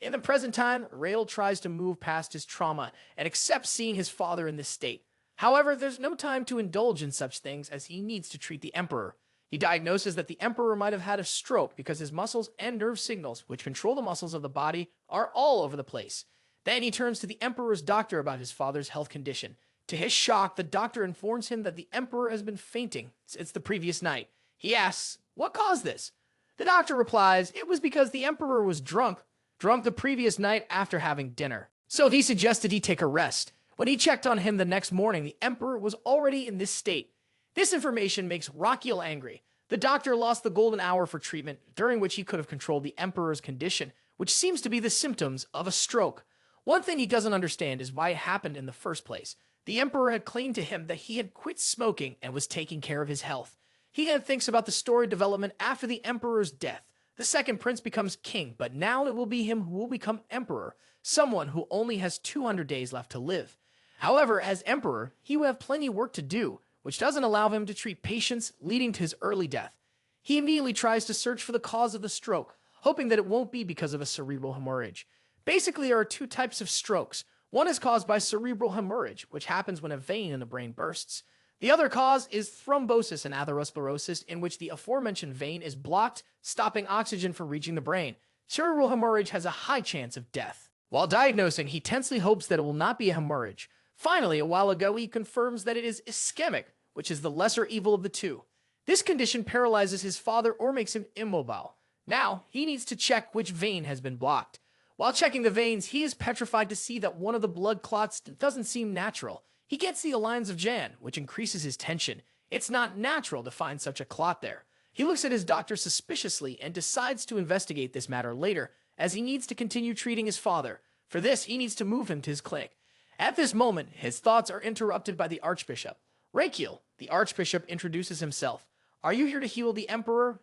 In the present time, Rael tries to move past his trauma and accepts seeing his father in this state. However, there's no time to indulge in such things as he needs to treat the Emperor. He diagnoses that the Emperor might have had a stroke because his muscles and nerve signals, which control the muscles of the body, are all over the place. Then he turns to the Emperor's doctor about his father's health condition. To his shock, the doctor informs him that the Emperor has been fainting since the previous night. He asks, "What caused this?" The doctor replies, "It was because the Emperor was drunk the previous night after having dinner. So he suggested he take a rest. When he checked on him the next morning, the Emperor was already in this state." This information makes Rakiel angry. The doctor lost the golden hour for treatment, during which he could have controlled the Emperor's condition, which seems to be the symptoms of a stroke. One thing he doesn't understand is why it happened in the first place. The Emperor had claimed to him that he had quit smoking and was taking care of his health. He then thinks about the story development after the Emperor's death. The second prince becomes king, but now it will be him who will become Emperor, someone who only has 200 days left to live. However, as Emperor, he will have plenty of work to do, which doesn't allow him to treat patients, leading to his early death. He immediately tries to search for the cause of the stroke, hoping that it won't be because of a cerebral hemorrhage. Basically, there are two types of strokes. One is caused by cerebral hemorrhage, which happens when a vein in the brain bursts. The other cause is thrombosis and atherosclerosis, in which the aforementioned vein is blocked, stopping oxygen from reaching the brain. Cerebral hemorrhage has a high chance of death. While diagnosing, he tensely hopes that it will not be a hemorrhage. Finally, a while ago, he confirms that it is ischemic, which is the lesser evil of the two. This condition paralyzes his father or makes him immobile. Now, he needs to check which vein has been blocked. While checking the veins, he is petrified to see that one of the blood clots doesn't seem natural. He gets the lines of Jan, which increases his tension. It's not natural to find such a clot there. He looks at his doctor suspiciously and decides to investigate this matter later, as he needs to continue treating his father. For this, he needs to move him to his clinic. At this moment, his thoughts are interrupted by the Archbishop. Rakiel, the Archbishop, introduces himself. "Are you here to heal the Emperor?"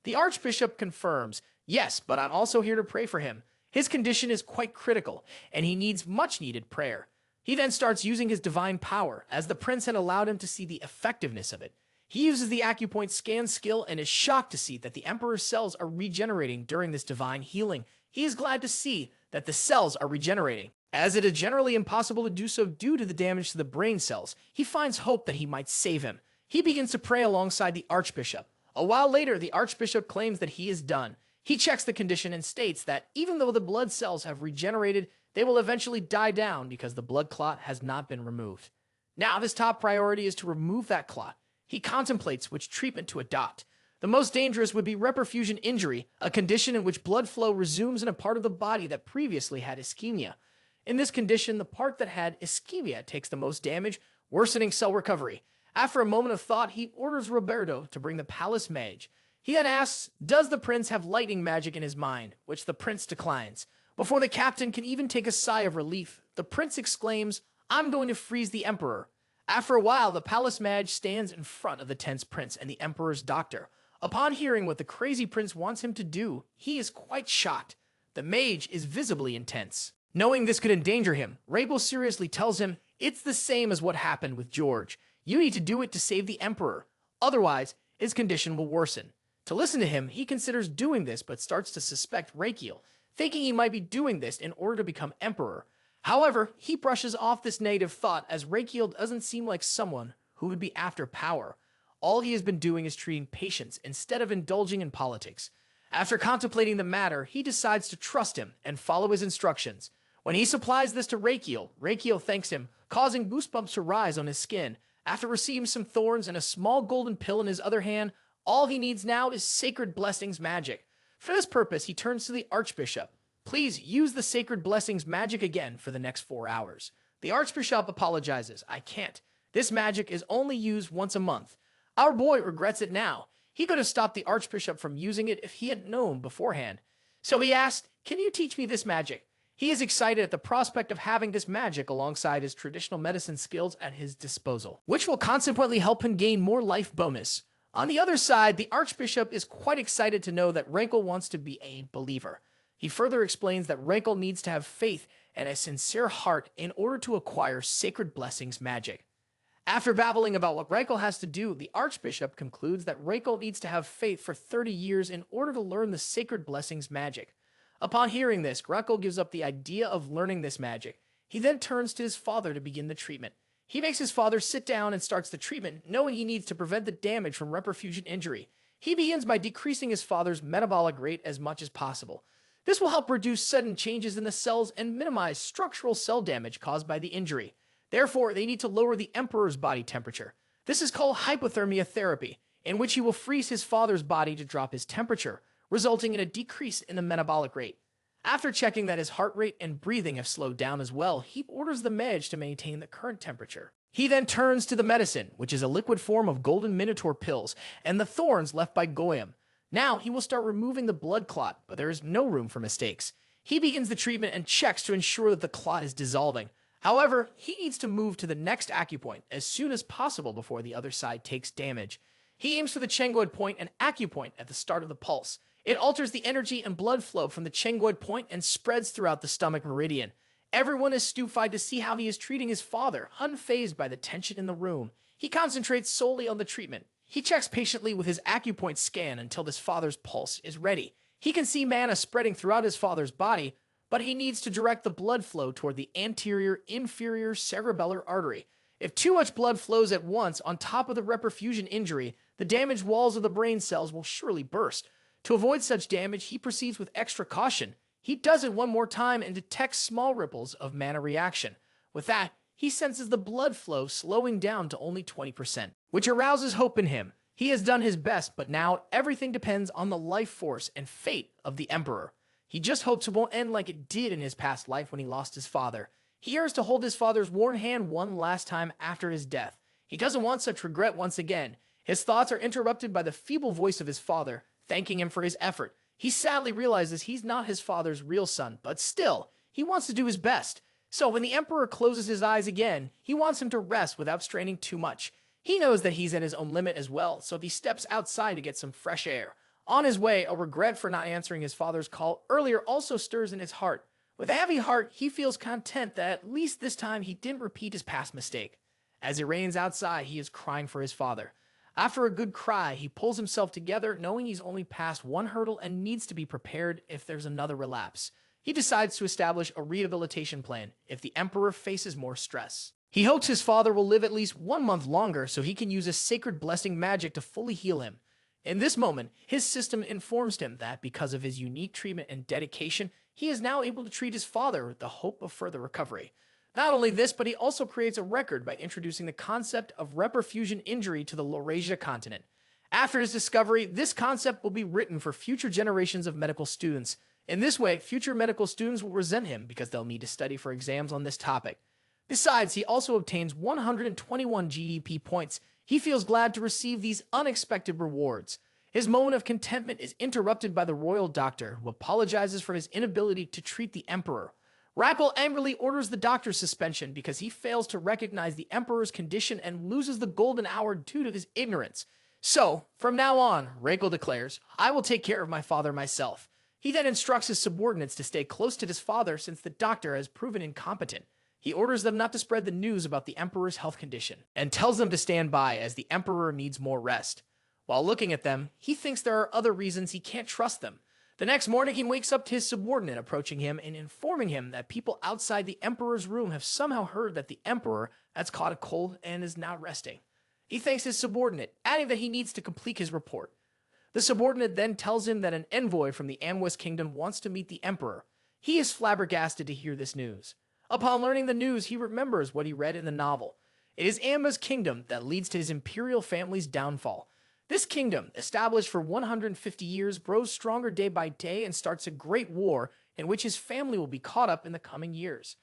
The Archbishop confirms, "Yes, but I'm also here to pray for him. His condition is quite critical, and he needs much-needed prayer." He then starts using his divine power, as the prince had allowed him to see the effectiveness of it. He uses the acupoint scan skill and is shocked to see that the Emperor's cells are regenerating during this divine healing. He is glad to see that the cells are regenerating, as it is generally impossible to do so due to the damage to the brain cells. He finds hope that he might save him. He begins to pray alongside the Archbishop. A while later, the Archbishop claims that he is done. He checks the condition and states that even though the blood cells have regenerated, they will eventually die down because the blood clot has not been removed. Now his top priority is to remove that clot. He contemplates which treatment to adopt. The most dangerous would be reperfusion injury, a condition in which blood flow resumes in a part of the body that previously had ischemia. In this condition, the part that had ischemia takes the most damage, worsening cell recovery. After a moment of thought, he orders Roberto to bring the palace mage. He then asks, does the prince have lightning magic in his mind, which the prince declines. Before the captain can even take a sigh of relief, the prince exclaims, "I'm going to freeze the Emperor." After a while, the palace mage stands in front of the tense prince and the Emperor's doctor. Upon hearing what the crazy prince wants him to do, he is quite shocked. The mage is visibly intense. Knowing this could endanger him, Rabel seriously tells him, "It's the same as what happened with George. You need to do it to save the Emperor. Otherwise, his condition will worsen." To listen to him, he considers doing this but starts to suspect Rakiel, thinking he might be doing this in order to become Emperor. However, he brushes off this negative thought as Rakiel doesn't seem like someone who would be after power. All he has been doing is treating patients instead of indulging in politics. After contemplating the matter, he decides to trust him and follow his instructions. When he supplies this to Rakiel, Rakiel thanks him, causing goosebumps to rise on his skin. After receiving some thorns and a small golden pill in his other hand, all he needs now is Sacred Blessings magic. For this purpose, he turns to the Archbishop. Please use the Sacred Blessings magic again for the next 4 hours. The Archbishop apologizes. I can't. This magic is only used once a month. Our boy regrets it now. He could have stopped the Archbishop from using it if he had known beforehand. So he asked, can you teach me this magic? He is excited at the prospect of having this magic alongside his traditional medicine skills at his disposal, which will consequently help him gain more life bonus. On the other side, the Archbishop is quite excited to know that Rankle wants to be a believer. He further explains that Rankle needs to have faith and a sincere heart in order to acquire Sacred Blessings magic. After babbling about what Rankle has to do, the Archbishop concludes that Rankle needs to have faith for 30 years in order to learn the Sacred Blessings magic. Upon hearing this, Rankle gives up the idea of learning this magic. He then turns to his father to begin the treatment. He makes his father sit down and starts the treatment, knowing he needs to prevent the damage from reperfusion injury. He begins by decreasing his father's metabolic rate as much as possible. This will help reduce sudden changes in the cells and minimize structural cell damage caused by the injury. Therefore, they need to lower the Emperor's body temperature. This is called hypothermia therapy, in which he will freeze his father's body to drop his temperature, resulting in a decrease in the metabolic rate. After checking that his heart rate and breathing have slowed down as well, he orders the mage to maintain the current temperature. He then turns to the medicine, which is a liquid form of golden Minotaur pills, and the thorns left by Goyim. Now he will start removing the blood clot, but there is no room for mistakes. He begins the treatment and checks to ensure that the clot is dissolving. However, he needs to move to the next acupoint as soon as possible before the other side takes damage. He aims for the Chengoid point and acupoint at the start of the pulse. It alters the energy and blood flow from the Chengoid point and spreads throughout the stomach meridian. Everyone is stupefied to see how he is treating his father, unfazed by the tension in the room. He concentrates solely on the treatment. He checks patiently with his acupoint scan until his father's pulse is ready. He can see mana spreading throughout his father's body, but he needs to direct the blood flow toward the anterior inferior cerebellar artery. If too much blood flows at once on top of the reperfusion injury, the damaged walls of the brain cells will surely burst. To avoid such damage, he proceeds with extra caution. He does it one more time and detects small ripples of mana reaction. With that, he senses the blood flow slowing down to only 20%, which arouses hope in him. He has done his best, but now everything depends on the life force and fate of the Emperor. He just hopes it won't end like it did in his past life when he lost his father. He yearns to hold his father's worn hand one last time after his death. He doesn't want such regret once again. His thoughts are interrupted by the feeble voice of his father, thanking him for his effort. He sadly realizes he's not his father's real son, but still, he wants to do his best. So when the Emperor closes his eyes again, he wants him to rest without straining too much. He knows that he's at his own limit as well, so he steps outside to get some fresh air. On his way, a regret for not answering his father's call earlier also stirs in his heart. With a heavy heart, he feels content that at least this time he didn't repeat his past mistake. As he rains outside, he is crying for his father. After a good cry, he pulls himself together, knowing he's only passed one hurdle and needs to be prepared if there's another relapse. He decides to establish a rehabilitation plan if the Emperor faces more stress. He hopes his father will live at least 1 month longer so he can use a sacred blessing magic to fully heal him. In this moment, his system informs him that because of his unique treatment and dedication, he is now able to treat his father with the hope of further recovery. Not only this, but he also creates a record by introducing the concept of reperfusion injury to the Laurasia continent. After his discovery, this concept will be written for future generations of medical students. In this way, future medical students will resent him because they'll need to study for exams on this topic. Besides, he also obtains 121 GDP points. He feels glad to receive these unexpected rewards. His moment of contentment is interrupted by the royal doctor, who apologizes for his inability to treat the Emperor. Rackle angrily orders the doctor's suspension because he fails to recognize the Emperor's condition and loses the golden hour due to his ignorance. So, from now on, Rackle declares, I will take care of my father myself. He then instructs his subordinates to stay close to his father since the doctor has proven incompetent. He orders them not to spread the news about the Emperor's health condition and tells them to stand by as the Emperor needs more rest. While looking at them, he thinks there are other reasons he can't trust them. The next morning, he wakes up to his subordinate approaching him and informing him that people outside the Emperor's room have somehow heard that the Emperor has caught a cold and is now resting. He thanks his subordinate, adding that he needs to complete his report. The subordinate then tells him that an envoy from the Amwes Kingdom wants to meet the Emperor. He is flabbergasted to hear this news. Upon learning the news, he remembers what he read in the novel. It is Amba's kingdom that leads to his imperial family's downfall. This kingdom, established for 150 years, grows stronger day by day and starts a great war in which his family will be caught up in the coming years.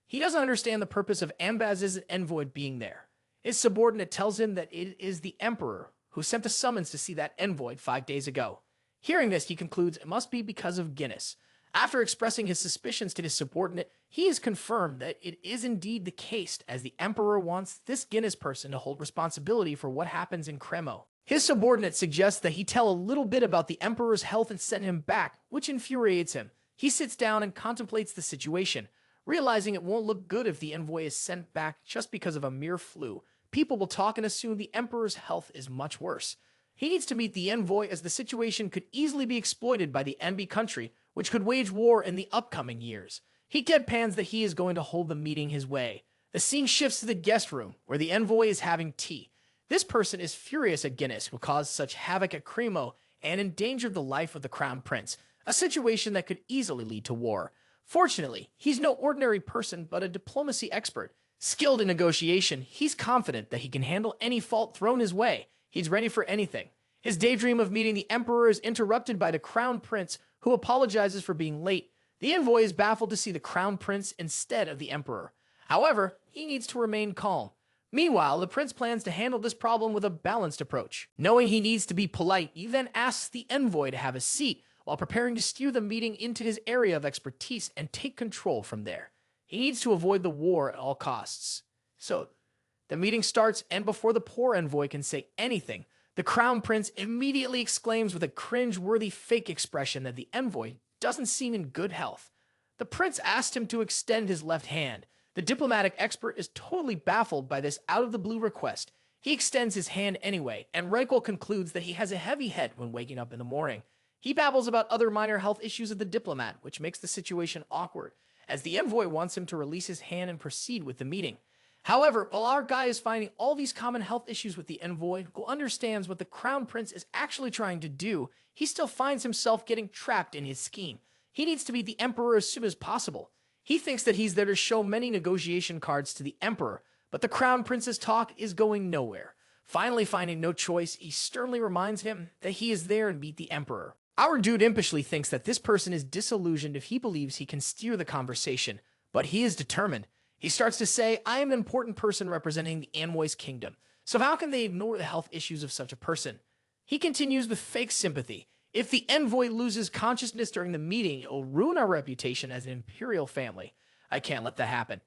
He doesn't understand the purpose of Ambaz's envoy being there. His subordinate tells him that it is the emperor who sent the summons to see that envoy 5 days ago. Hearing this, he concludes it must be because of Guinness. After expressing his suspicions to his subordinate, he is confirmed that it is indeed the case, as the emperor wants this Guinness person to hold responsibility for what happens in Cremo. His subordinate suggests that he tell a little bit about the emperor's health and send him back, which infuriates him. He sits down and contemplates the situation, realizing it won't look good if the envoy is sent back just because of a mere flu. People will talk and assume the emperor's health is much worse. He needs to meet the envoy, as the situation could easily be exploited by the enemy country, which could wage war in the upcoming years. He deadpans that he is going to hold the meeting his way. The scene shifts to the guest room, where the envoy is having tea. This person is furious at Guinness, who caused such havoc at Cremo and endangered the life of the crown prince, a situation that could easily lead to war. Fortunately, he's no ordinary person, but a diplomacy expert. Skilled in negotiation, he's confident that he can handle any fault thrown his way. He's ready for anything. His daydream of meeting the emperor is interrupted by the crown prince, who apologizes for being late. The envoy is baffled to see the crown prince instead of the emperor. However, he needs to remain calm. Meanwhile, the prince plans to handle this problem with a balanced approach. Knowing he needs to be polite, he then asks the envoy to have a seat while preparing to steer the meeting into his area of expertise and take control from there. He needs to avoid the war at all costs. So, the meeting starts, and before the poor envoy can say anything, the crown prince immediately exclaims with a cringe-worthy fake expression that the envoy doesn't seem in good health. The prince asked him to extend his left hand. The diplomatic expert is totally baffled by this out-of-the-blue request. He extends his hand anyway, and Reichel concludes that he has a heavy head when waking up in the morning. He babbles about other minor health issues of the diplomat, which makes the situation awkward, as the envoy wants him to release his hand and proceed with the meeting. However, while our guy is finding all these common health issues with the envoy, who understands what the crown prince is actually trying to do, he still finds himself getting trapped in his scheme. He needs to meet the emperor as soon as possible. He thinks that he's there to show many negotiation cards to the emperor, but the crown prince's talk is going nowhere. Finally, finding no choice, he sternly reminds him that he is there to meet the emperor. Our dude impishly thinks that this person is disillusioned if he believes he can steer the conversation, but he is determined. He starts to say, I am an important person representing the Envoy's kingdom, so how can they ignore the health issues of such a person? He continues with fake sympathy. If the envoy loses consciousness during the meeting, it will ruin our reputation as an imperial family. I can't let that happen.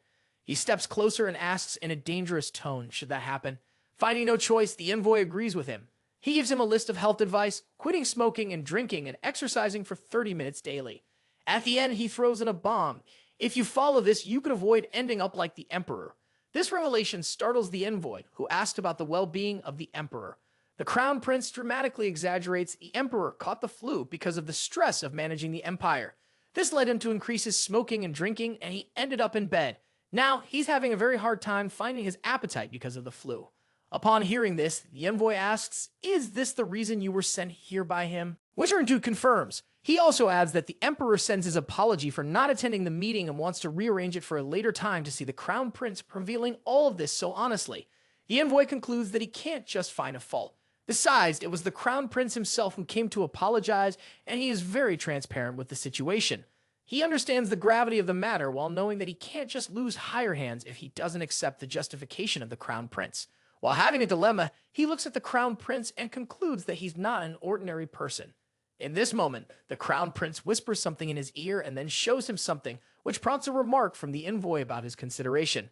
He steps closer and asks in a dangerous tone, should that happen? Finding no choice, the envoy agrees with him. He gives him a list of health advice, quitting smoking and drinking and exercising for 30 minutes daily. At the end, he throws in a bomb. If you follow this, you can avoid ending up like the emperor. This revelation startles the envoy, who asked about the well-being of the emperor. The crown prince dramatically exaggerates the emperor caught the flu because of the stress of managing the empire. This led him to increase his smoking and drinking, and he ended up in bed. Now, he's having a very hard time finding his appetite because of the flu. Upon hearing this, the envoy asks, is this the reason you were sent here by him? Dude confirms. He also adds that the emperor sends his apology for not attending the meeting and wants to rearrange it for a later time to see the crown prince, revealing all of this so honestly. The envoy concludes that he can't just find a fault. Besides, it was the crown prince himself who came to apologize, and he is very transparent with the situation. He understands the gravity of the matter while knowing that he can't just lose higher hands if he doesn't accept the justification of the crown prince. While having a dilemma, he looks at the crown prince and concludes that he's not an ordinary person. In this moment, the crown prince whispers something in his ear and then shows him something, which prompts a remark from the envoy about his consideration.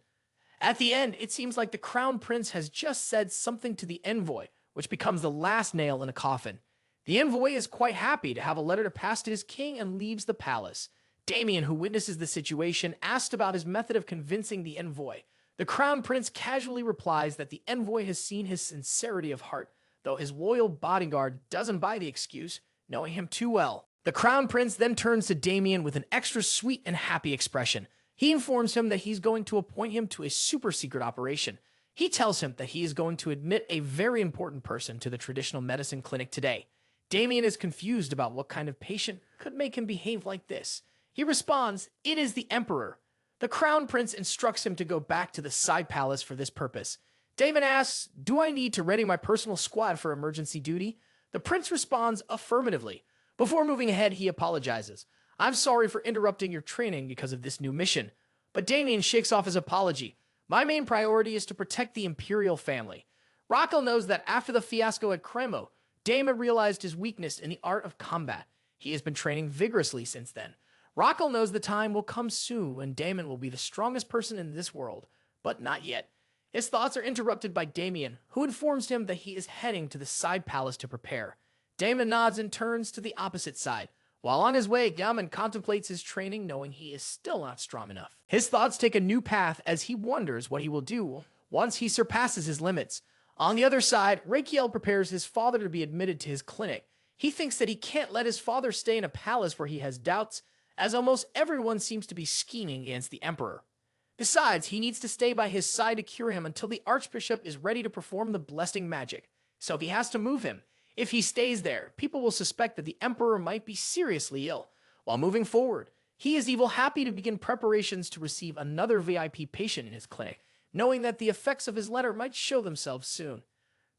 At the end, it seems like the crown prince has just said something to the envoy, which becomes the last nail in a coffin. The envoy is quite happy to have a letter to pass to his king and leaves the palace. Damien, who witnesses the situation, asks about his method of convincing the envoy. The crown prince casually replies that the envoy has seen his sincerity of heart, though his loyal bodyguard doesn't buy the excuse, knowing him too well. The crown prince then turns to Damien with an extra sweet and happy expression. He informs him that he's going to appoint him to a super secret operation. He tells him that he is going to admit a very important person to the traditional medicine clinic today. Damien is confused about what kind of patient could make him behave like this. He responds, it is the emperor. The crown prince instructs him to go back to the side palace for this purpose. Damon asks, "Do I need to ready my personal squad for emergency duty?" The prince responds affirmatively. Before moving ahead, he apologizes. "I'm sorry for interrupting your training because of this new mission." But Damien shakes off his apology. "My main priority is to protect the Imperial family." Rockel knows that after the fiasco at Cremo, Damon realized his weakness in the art of combat. He has been training vigorously since then. Rockel knows the time will come soon when Damon will be the strongest person in this world, but not yet. His thoughts are interrupted by Damien, who informs him that he is heading to the side palace to prepare. Damon nods and turns to the opposite side. While on his way, Damon contemplates his training, knowing he is still not strong enough. His thoughts take a new path as he wonders what he will do once he surpasses his limits. On the other side, Rakiel prepares his father to be admitted to his clinic. He thinks that he can't let his father stay in a palace where he has doubts, as almost everyone seems to be scheming against the Emperor. Besides, he needs to stay by his side to cure him until the Archbishop is ready to perform the blessing magic, so he has to move him. If he stays there, people will suspect that the Emperor might be seriously ill. While moving forward, he is happy to begin preparations to receive another VIP patient in his clinic, knowing that the effects of his letter might show themselves soon.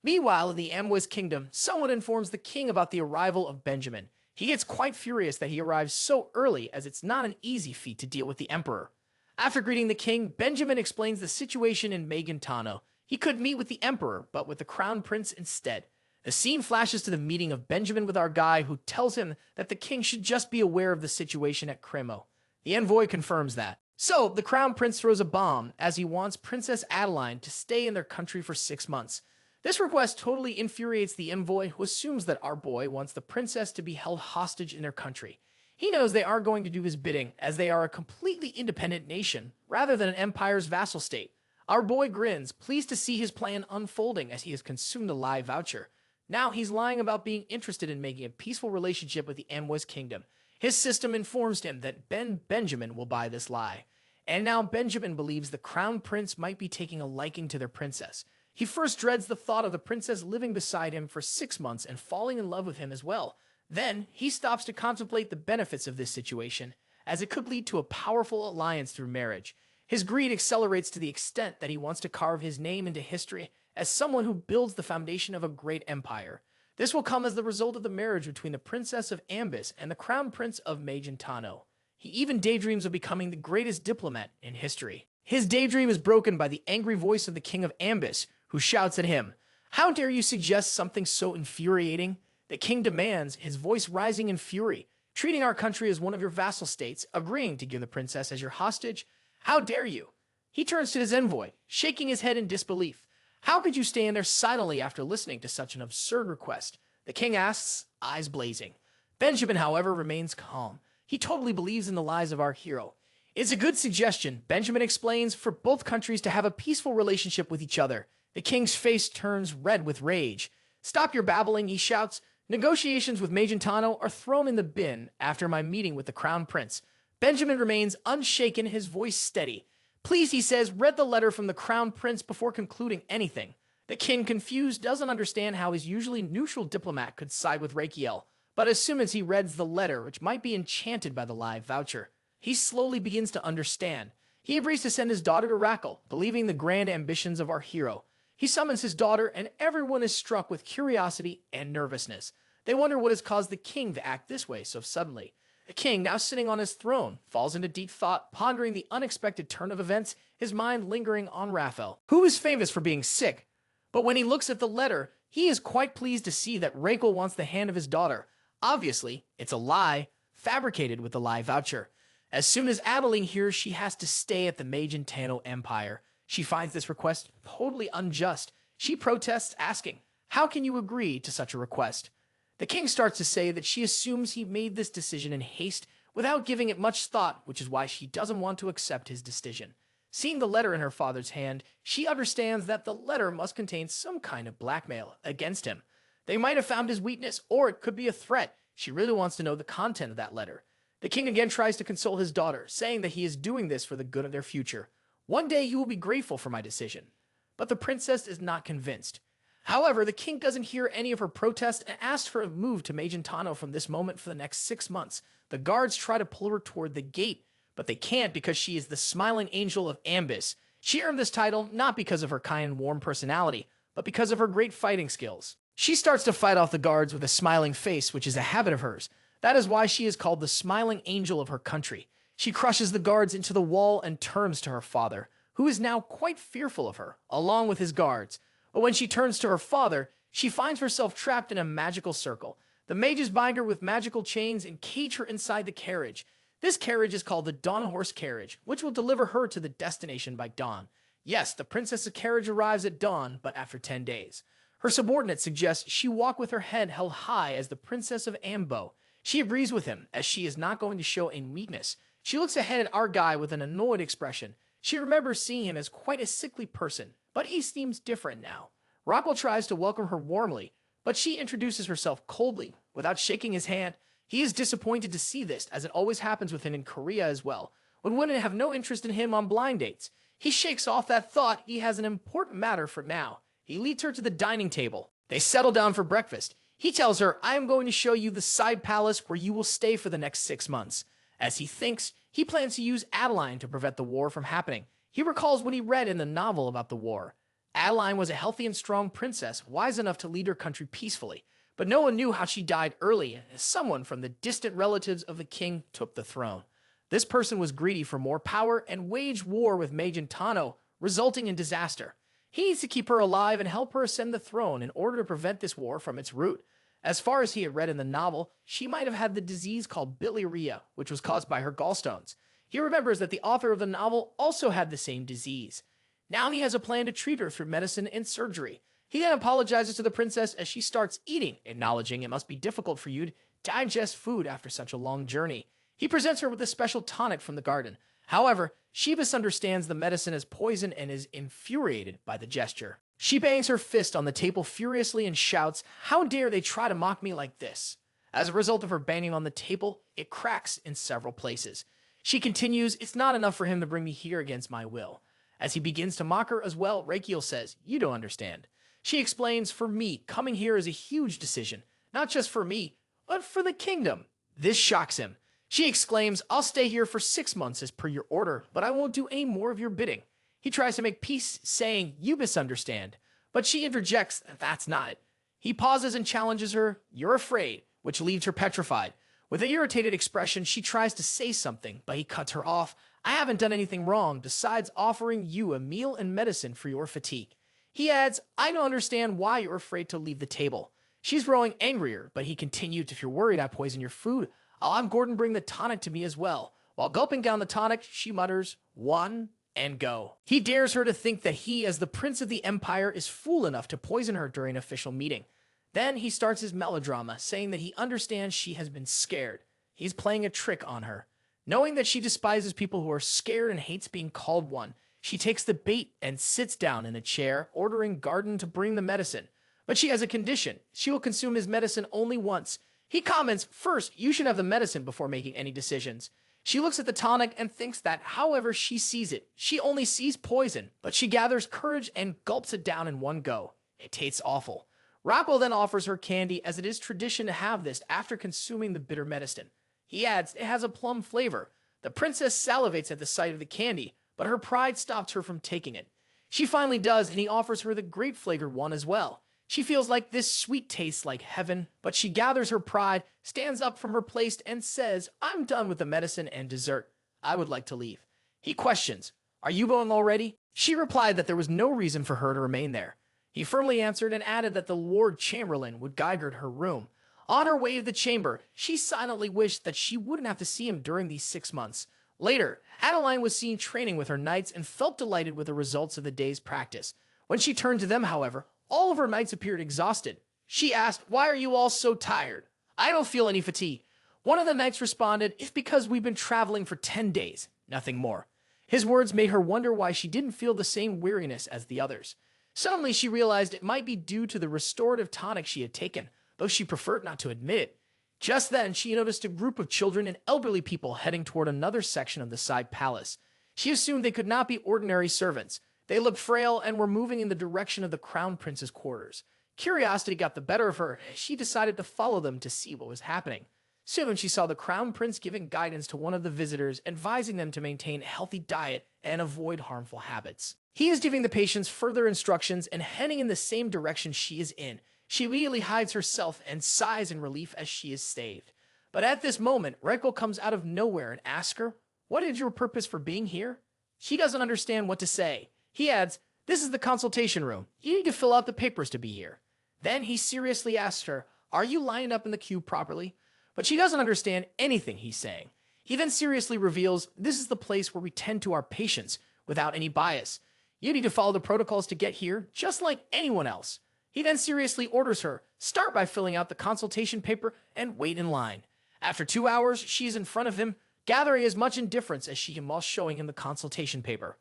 Meanwhile, in the Envoy's kingdom, someone informs the king about the arrival of Benjamin. He gets quite furious that he arrives so early, as it's not an easy feat to deal with the Emperor. After greeting the king, Benjamin explains the situation in Megantano. He could meet with the Emperor, but with the Crown Prince instead. The scene flashes to the meeting of Benjamin with our guy, who tells him that the king should just be aware of the situation at Cremo. The Envoy confirms that. So, the Crown Prince throws a bomb, as he wants Princess Adeline to stay in their country for 6 months. This request totally infuriates the Envoy, who assumes that our boy wants the princess to be held hostage in their country. He knows they aren't going to do his bidding, as they are a completely independent nation, rather than an empire's vassal state. Our boy grins, pleased to see his plan unfolding as he has consumed a lie voucher. Now he's lying about being interested in making a peaceful relationship with the Envoy's kingdom. His system informs him that Benjamin will buy this lie. And now Benjamin believes the Crown Prince might be taking a liking to their princess. He first dreads the thought of the princess living beside him for 6 months and falling in love with him as well. Then, he stops to contemplate the benefits of this situation, as it could lead to a powerful alliance through marriage. His greed accelerates to the extent that he wants to carve his name into history as someone who builds the foundation of a great empire. This will come as the result of the marriage between the Princess of Ambis and the Crown Prince of Megantano. He even daydreams of becoming the greatest diplomat in history. His daydream is broken by the angry voice of the King of Ambis, who shouts at him, "How dare you suggest something so infuriating?" The king demands, his voice rising in fury, "Treating our country as one of your vassal states, agreeing to give the princess as your hostage? How dare you?" He turns to his envoy, shaking his head in disbelief. "How could you stand there silently after listening to such an absurd request?" The king asks, eyes blazing. Benjamin, however, remains calm. He totally believes in the lies of our hero. "It's a good suggestion," Benjamin explains, "for both countries to have a peaceful relationship with each other." The king's face turns red with rage. "Stop your babbling," he shouts. "Negotiations with Megantano are thrown in the bin after my meeting with the Crown Prince." Benjamin remains unshaken, his voice steady. "Please," he says, "read the letter from the Crown Prince before concluding anything." The king, confused, doesn't understand how his usually neutral diplomat could side with Rakiel, but as soon as he reads the letter, which might be enchanted by the live voucher, he slowly begins to understand. He agrees to send his daughter to Rakel, believing the grand ambitions of our hero. He summons his daughter, and everyone is struck with curiosity and nervousness. They wonder what has caused the king to act this way so suddenly. The king, now sitting on his throne, falls into deep thought, pondering the unexpected turn of events, his mind lingering on Raphael, who is famous for being sick. But when he looks at the letter, he is quite pleased to see that Rakel wants the hand of his daughter. Obviously, it's a lie, fabricated with the lie voucher. As soon as Adeline hears she has to stay at the Megantano Empire, she finds this request totally unjust. She protests, asking, "How can you agree to such a request?" The king starts to say that she assumes he made this decision in haste without giving it much thought, which is why she doesn't want to accept his decision. Seeing the letter in her father's hand, she understands that the letter must contain some kind of blackmail against him. They might have found his weakness, or it could be a threat. She really wants to know the content of that letter. The king again tries to console his daughter, saying that he is doing this for the good of their future. "One day you will be grateful for my decision." But the princess is not convinced. However, the king doesn't hear any of her protests and asks for a move to Megantano from this moment for the next 6 months. The guards try to pull her toward the gate, but they can't because she is the smiling angel of Ambis. She earned this title not because of her kind and warm personality, but because of her great fighting skills. She starts to fight off the guards with a smiling face, which is a habit of hers. That is why she is called the smiling angel of her country. She crushes the guards into the wall and turns to her father, who is now quite fearful of her, along with his guards. But when she turns to her father, she finds herself trapped in a magical circle. The mages bind her with magical chains and cage her inside the carriage. This carriage is called the Dawn Horse Carriage, which will deliver her to the destination by dawn. Yes, the princess's carriage arrives at dawn, but after 10 days. Her subordinate suggests she walk with her head held high as the Princess of Ambo. She agrees with him, as she is not going to show any weakness. She looks ahead at our guy with an annoyed expression. She remembers seeing him as quite a sickly person, but he seems different now. Rockwell tries to welcome her warmly, but she introduces herself coldly, without shaking his hand. He is disappointed to see this, as it always happens with him in Korea as well, when women have no interest in him on blind dates. He shakes off that thought. He has an important matter for now. He leads her to the dining table. They settle down for breakfast. He tells her, I am going to show you the side palace where you will stay for the next 6 months. As he thinks, he plans to use Adeline to prevent the war from happening. He recalls what he read in the novel about the war. Adeline was a healthy and strong princess, wise enough to lead her country peacefully. But no one knew how she died early, as someone from the distant relatives of the king took the throne. This person was greedy for more power and waged war with Magen Tano, resulting in disaster. He needs to keep her alive and help her ascend the throne in order to prevent this war from its root. As far as he had read in the novel, she might have had the disease called biliaria, which was caused by her gallstones. He remembers that the author of the novel also had the same disease. Now he has a plan to treat her through medicine and surgery. He then apologizes to the princess as she starts eating, acknowledging it must be difficult for you to digest food after such a long journey. He presents her with a special tonic from the garden. However, she misunderstands the medicine as poison and is infuriated by the gesture. She bangs her fist on the table furiously and shouts, "How dare they try to mock me like this?" As a result of her banging on the table, it cracks in several places. She continues, "It's not enough for him to bring me here against my will." As he begins to mock her as well, Rakiel says, "You don't understand." She explains, "For me, coming here is a huge decision. Not just for me, but for the kingdom." This shocks him. She exclaims, "I'll stay here for 6 months as per your order, but I won't do any more of your bidding." He tries to make peace, saying, "You misunderstand." But she interjects, "That's not it." He pauses and challenges her, "You're afraid," which leaves her petrified. With an irritated expression, she tries to say something, but he cuts her off. "I haven't done anything wrong besides offering you a meal and medicine for your fatigue." He adds, "I don't understand why you're afraid to leave the table." She's growing angrier, but he continued, "If you're worried I poison your food, I'll have Gordon bring the tonic to me as well." While gulping down the tonic, she mutters, "One, and go." He dares her to think that he, as the prince of the empire, is fool enough to poison her during an official meeting. Then he starts his melodrama, saying that he understands she has been scared. He's playing a trick on her. Knowing that she despises people who are scared and hates being called one, she takes the bait and sits down in a chair, ordering Garden to bring the medicine. But she has a condition. She will consume his medicine only once. He comments, "First, you should have the medicine before making any decisions." She looks at the tonic and thinks that however she sees it, she only sees poison, but she gathers courage and gulps it down in one go. It tastes awful. Rockwell then offers her candy, as it is tradition to have this after consuming the bitter medicine. He adds it has a plum flavor. The princess salivates at the sight of the candy, but her pride stops her from taking it. She finally does, and he offers her the grape-flavored one as well. She feels like this sweet tastes like heaven, but she gathers her pride, stands up from her place, and says, "I'm done with the medicine and dessert. I would like to leave." He questions, "Are you going already?" She replied that there was no reason for her to remain there. He firmly answered and added that the Lord Chamberlain would guide her to her room. On her way to the chamber, she silently wished that she wouldn't have to see him during these 6 months. Later, Adeline was seen training with her knights and felt delighted with the results of the day's practice. When she turned to them, however, all of her knights appeared exhausted. She asked, "Why are you all so tired?" "I don't feel any fatigue." One of the knights responded, "It's because we've been traveling for 10 days, nothing more." His words made her wonder why she didn't feel the same weariness as the others. Suddenly, she realized it might be due to the restorative tonic she had taken, though she preferred not to admit it. Just then, she noticed a group of children and elderly people heading toward another section of the side palace. She assumed they could not be ordinary servants. They looked frail and were moving in the direction of the crown prince's quarters. Curiosity got the better of her. She decided to follow them to see what was happening. Soon she saw the crown prince giving guidance to one of the visitors, advising them to maintain a healthy diet and avoid harmful habits. He is giving the patients further instructions and heading in the same direction she is in. She immediately hides herself and sighs in relief as she is saved. But at this moment, Reiko comes out of nowhere and asks her, "What is your purpose for being here?" She doesn't understand what to say. He adds, "This is the consultation room. You need to fill out the papers to be here." Then he seriously asks her, "Are you lining up in the queue properly?" But she doesn't understand anything he's saying. He then seriously reveals, "This is the place where we tend to our patients without any bias. You need to follow the protocols to get here, just like anyone else." He then seriously orders her, "Start by filling out the consultation paper and wait in line." After 2 hours, she's in front of him, gathering as much indifference as she can while showing him the consultation paper.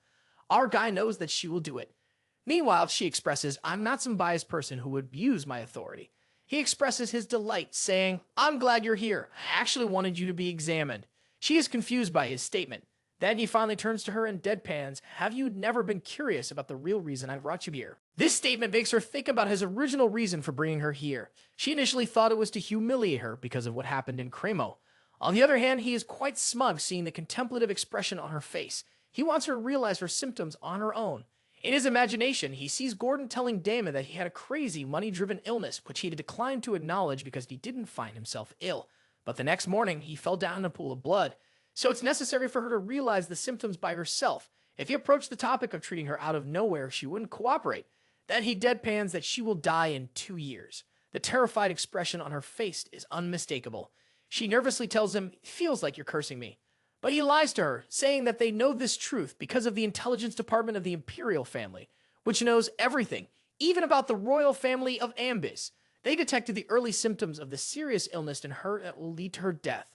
Our guy knows that she will do it. Meanwhile, she expresses, "I'm not some biased person who would abuse my authority." He expresses his delight, saying, "I'm glad you're here. I actually wanted you to be examined." She is confused by his statement. Then he finally turns to her and deadpans, "Have you never been curious about the real reason I brought you here?" This statement makes her think about his original reason for bringing her here. She initially thought it was to humiliate her because of what happened in Cremo. On the other hand, he is quite smug seeing the contemplative expression on her face. He wants her to realize her symptoms on her own. In his imagination, he sees Gordon telling Damon that he had a crazy, money-driven illness, which he had declined to acknowledge because he didn't find himself ill. But the next morning, he fell down in a pool of blood. So it's necessary for her to realize the symptoms by herself. If he approached the topic of treating her out of nowhere, she wouldn't cooperate. Then he deadpans that she will die in 2 years. The terrified expression on her face is unmistakable. She nervously tells him, "It feels like you're cursing me." But he lies to her, saying that they know this truth because of the intelligence department of the Imperial family, which knows everything, even about the royal family of Ambis. They detected the early symptoms of the serious illness in her that will lead to her death.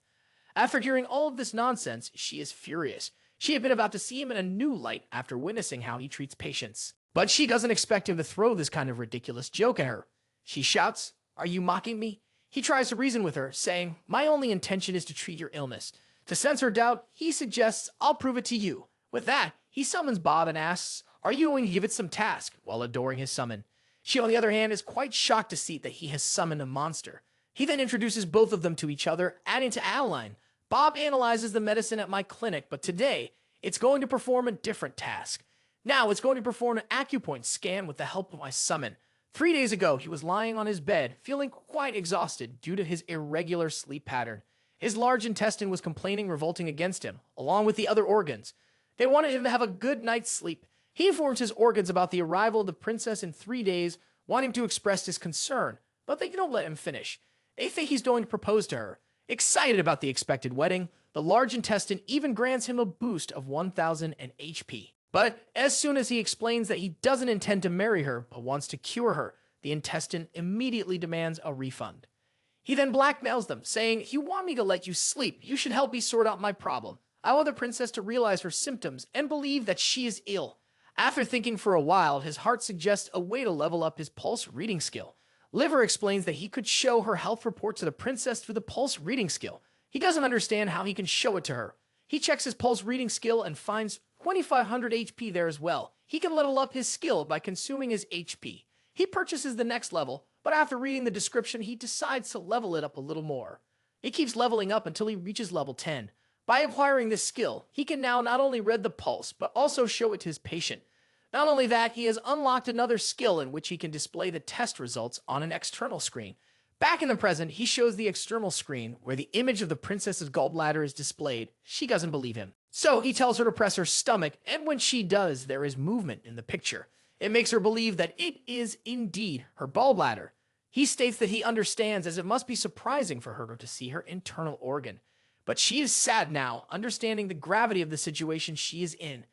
After hearing all of this nonsense, she is furious. She had been about to see him in a new light after witnessing how he treats patients. But she doesn't expect him to throw this kind of ridiculous joke at her. She shouts, "Are you mocking me?" He tries to reason with her, saying, "My only intention is to treat your illness." To sense her doubt, he suggests, "I'll prove it to you." With that, he summons Bob and asks, "Are you going to give it some task?" while adoring his summon. She, on the other hand, is quite shocked to see that he has summoned a monster. He then introduces both of them to each other, adding to Adeline. "Bob analyzes the medicine at my clinic, but today, it's going to perform a different task. Now, it's going to perform an acupoint scan with the help of my summon." 3 days ago, he was lying on his bed, feeling quite exhausted due to his irregular sleep pattern. His large intestine was complaining, revolting against him, along with the other organs. They wanted him to have a good night's sleep. He informs his organs about the arrival of the princess in 3 days, wanting to express his concern, but they don't let him finish. They think he's going to propose to her. Excited about the expected wedding, the large intestine even grants him a boost of 1,000 HP. But as soon as he explains that he doesn't intend to marry her, but wants to cure her, the intestine immediately demands a refund. He then blackmails them, saying, "You want me to let you sleep. You should help me sort out my problem. I want the princess to realize her symptoms and believe that she is ill." After thinking for a while, his heart suggests a way to level up his pulse reading skill. Liver explains that he could show her health report to the princess through the pulse reading skill. He doesn't understand how he can show it to her. He checks his pulse reading skill and finds 2,500 HP there as well. He can level up his skill by consuming his HP. He purchases the next level, but after reading the description, he decides to level it up a little more. He keeps leveling up until he reaches level 10. By acquiring this skill, he can now not only read the pulse, but also show it to his patient. Not only that, he has unlocked another skill in which he can display the test results on an external screen. Back in the present, he shows the external screen where the image of the princess's gallbladder is displayed. She doesn't believe him. So he tells her to press her stomach, and when she does, there is movement in the picture. It makes her believe that it is indeed her gallbladder. He states that he understands, as it must be surprising for her to see her internal organ. But she is sad now, understanding the gravity of the situation she is in.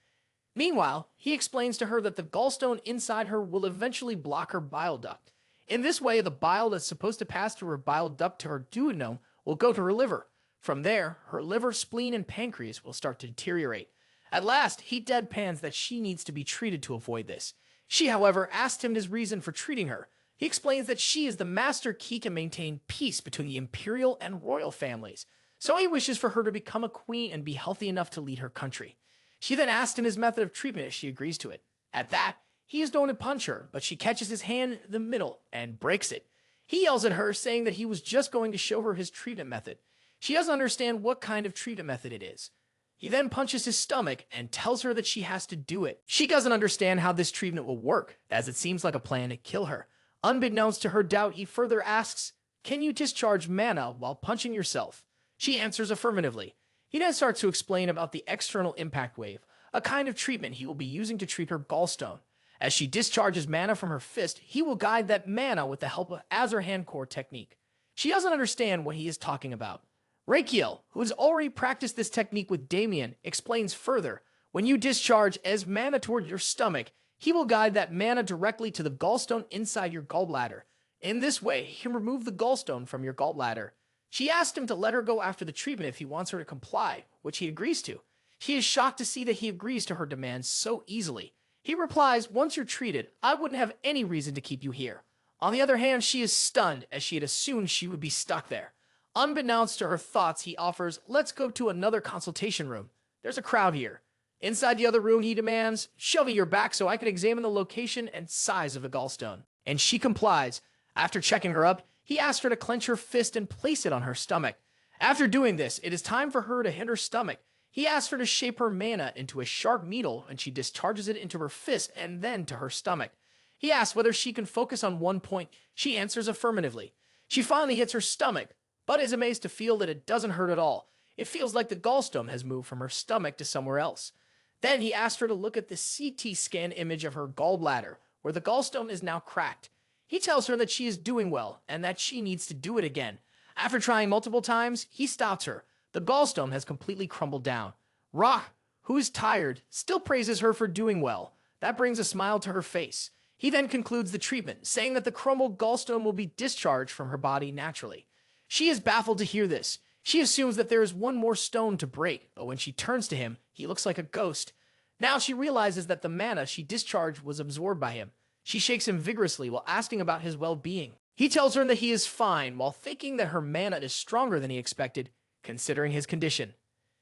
Meanwhile, he explains to her that the gallstone inside her will eventually block her bile duct. In this way, the bile that's supposed to pass through her bile duct to her duodenum will go to her liver. From there, her liver, spleen, and pancreas will start to deteriorate. At last, he deadpans that she needs to be treated to avoid this. She, however, asked him his reason for treating her. He explains that she is the master key to maintain peace between the imperial and royal families. So he wishes for her to become a queen and be healthy enough to lead her country. She then asked him his method of treatment if she agrees to it. At that, he is going to punch her, but she catches his hand in the middle and breaks it. He yells at her, saying that he was just going to show her his treatment method. She doesn't understand what kind of treatment method it is. He then punches his stomach and tells her that she has to do it. She doesn't understand how this treatment will work, as it seems like a plan to kill her. Unbeknownst to her doubt, he further asks, "Can you discharge mana while punching yourself?" She answers affirmatively. He then starts to explain about the external impact wave, a kind of treatment he will be using to treat her gallstone. As she discharges mana from her fist, he will guide that mana with the help of Azarhan core technique. She doesn't understand what he is talking about. Rakiel, who has already practiced this technique with Damien, explains further, when you discharge as mana toward your stomach, he will guide that mana directly to the gallstone inside your gallbladder. In this way, he can remove the gallstone from your gallbladder. She asked him to let her go after the treatment if he wants her to comply, which he agrees to. She is shocked to see that he agrees to her demands so easily. He replies, "Once you're treated, I wouldn't have any reason to keep you here." On the other hand, she is stunned, as she had assumed she would be stuck there. Unbeknownst to her thoughts, he offers, "Let's go to another consultation room. There's a crowd here." Inside the other room, he demands, "Show me your back so I can examine the location and size of the gallstone." And she complies. After checking her up, he asks her to clench her fist and place it on her stomach. After doing this, it is time for her to hit her stomach. He asks her to shape her mana into a sharp needle, and she discharges it into her fist and then to her stomach. He asks whether she can focus on one point. She answers affirmatively. She finally hits her stomach, but is amazed to feel that it doesn't hurt at all. It feels like the gallstone has moved from her stomach to somewhere else. Then he asked her to look at the CT scan image of her gallbladder, where the gallstone is now cracked. He tells her that she is doing well, and that she needs to do it again. After trying multiple times, he stops her. The gallstone has completely crumbled down. Ra, who is tired, still praises her for doing well. That brings a smile to her face. He then concludes the treatment, saying that the crumbled gallstone will be discharged from her body naturally. She is baffled to hear this. She assumes that there is one more stone to break, but when she turns to him, he looks like a ghost. Now she realizes that the mana she discharged was absorbed by him. She shakes him vigorously while asking about his well-being. He tells her that he is fine, while thinking that her mana is stronger than he expected, considering his condition.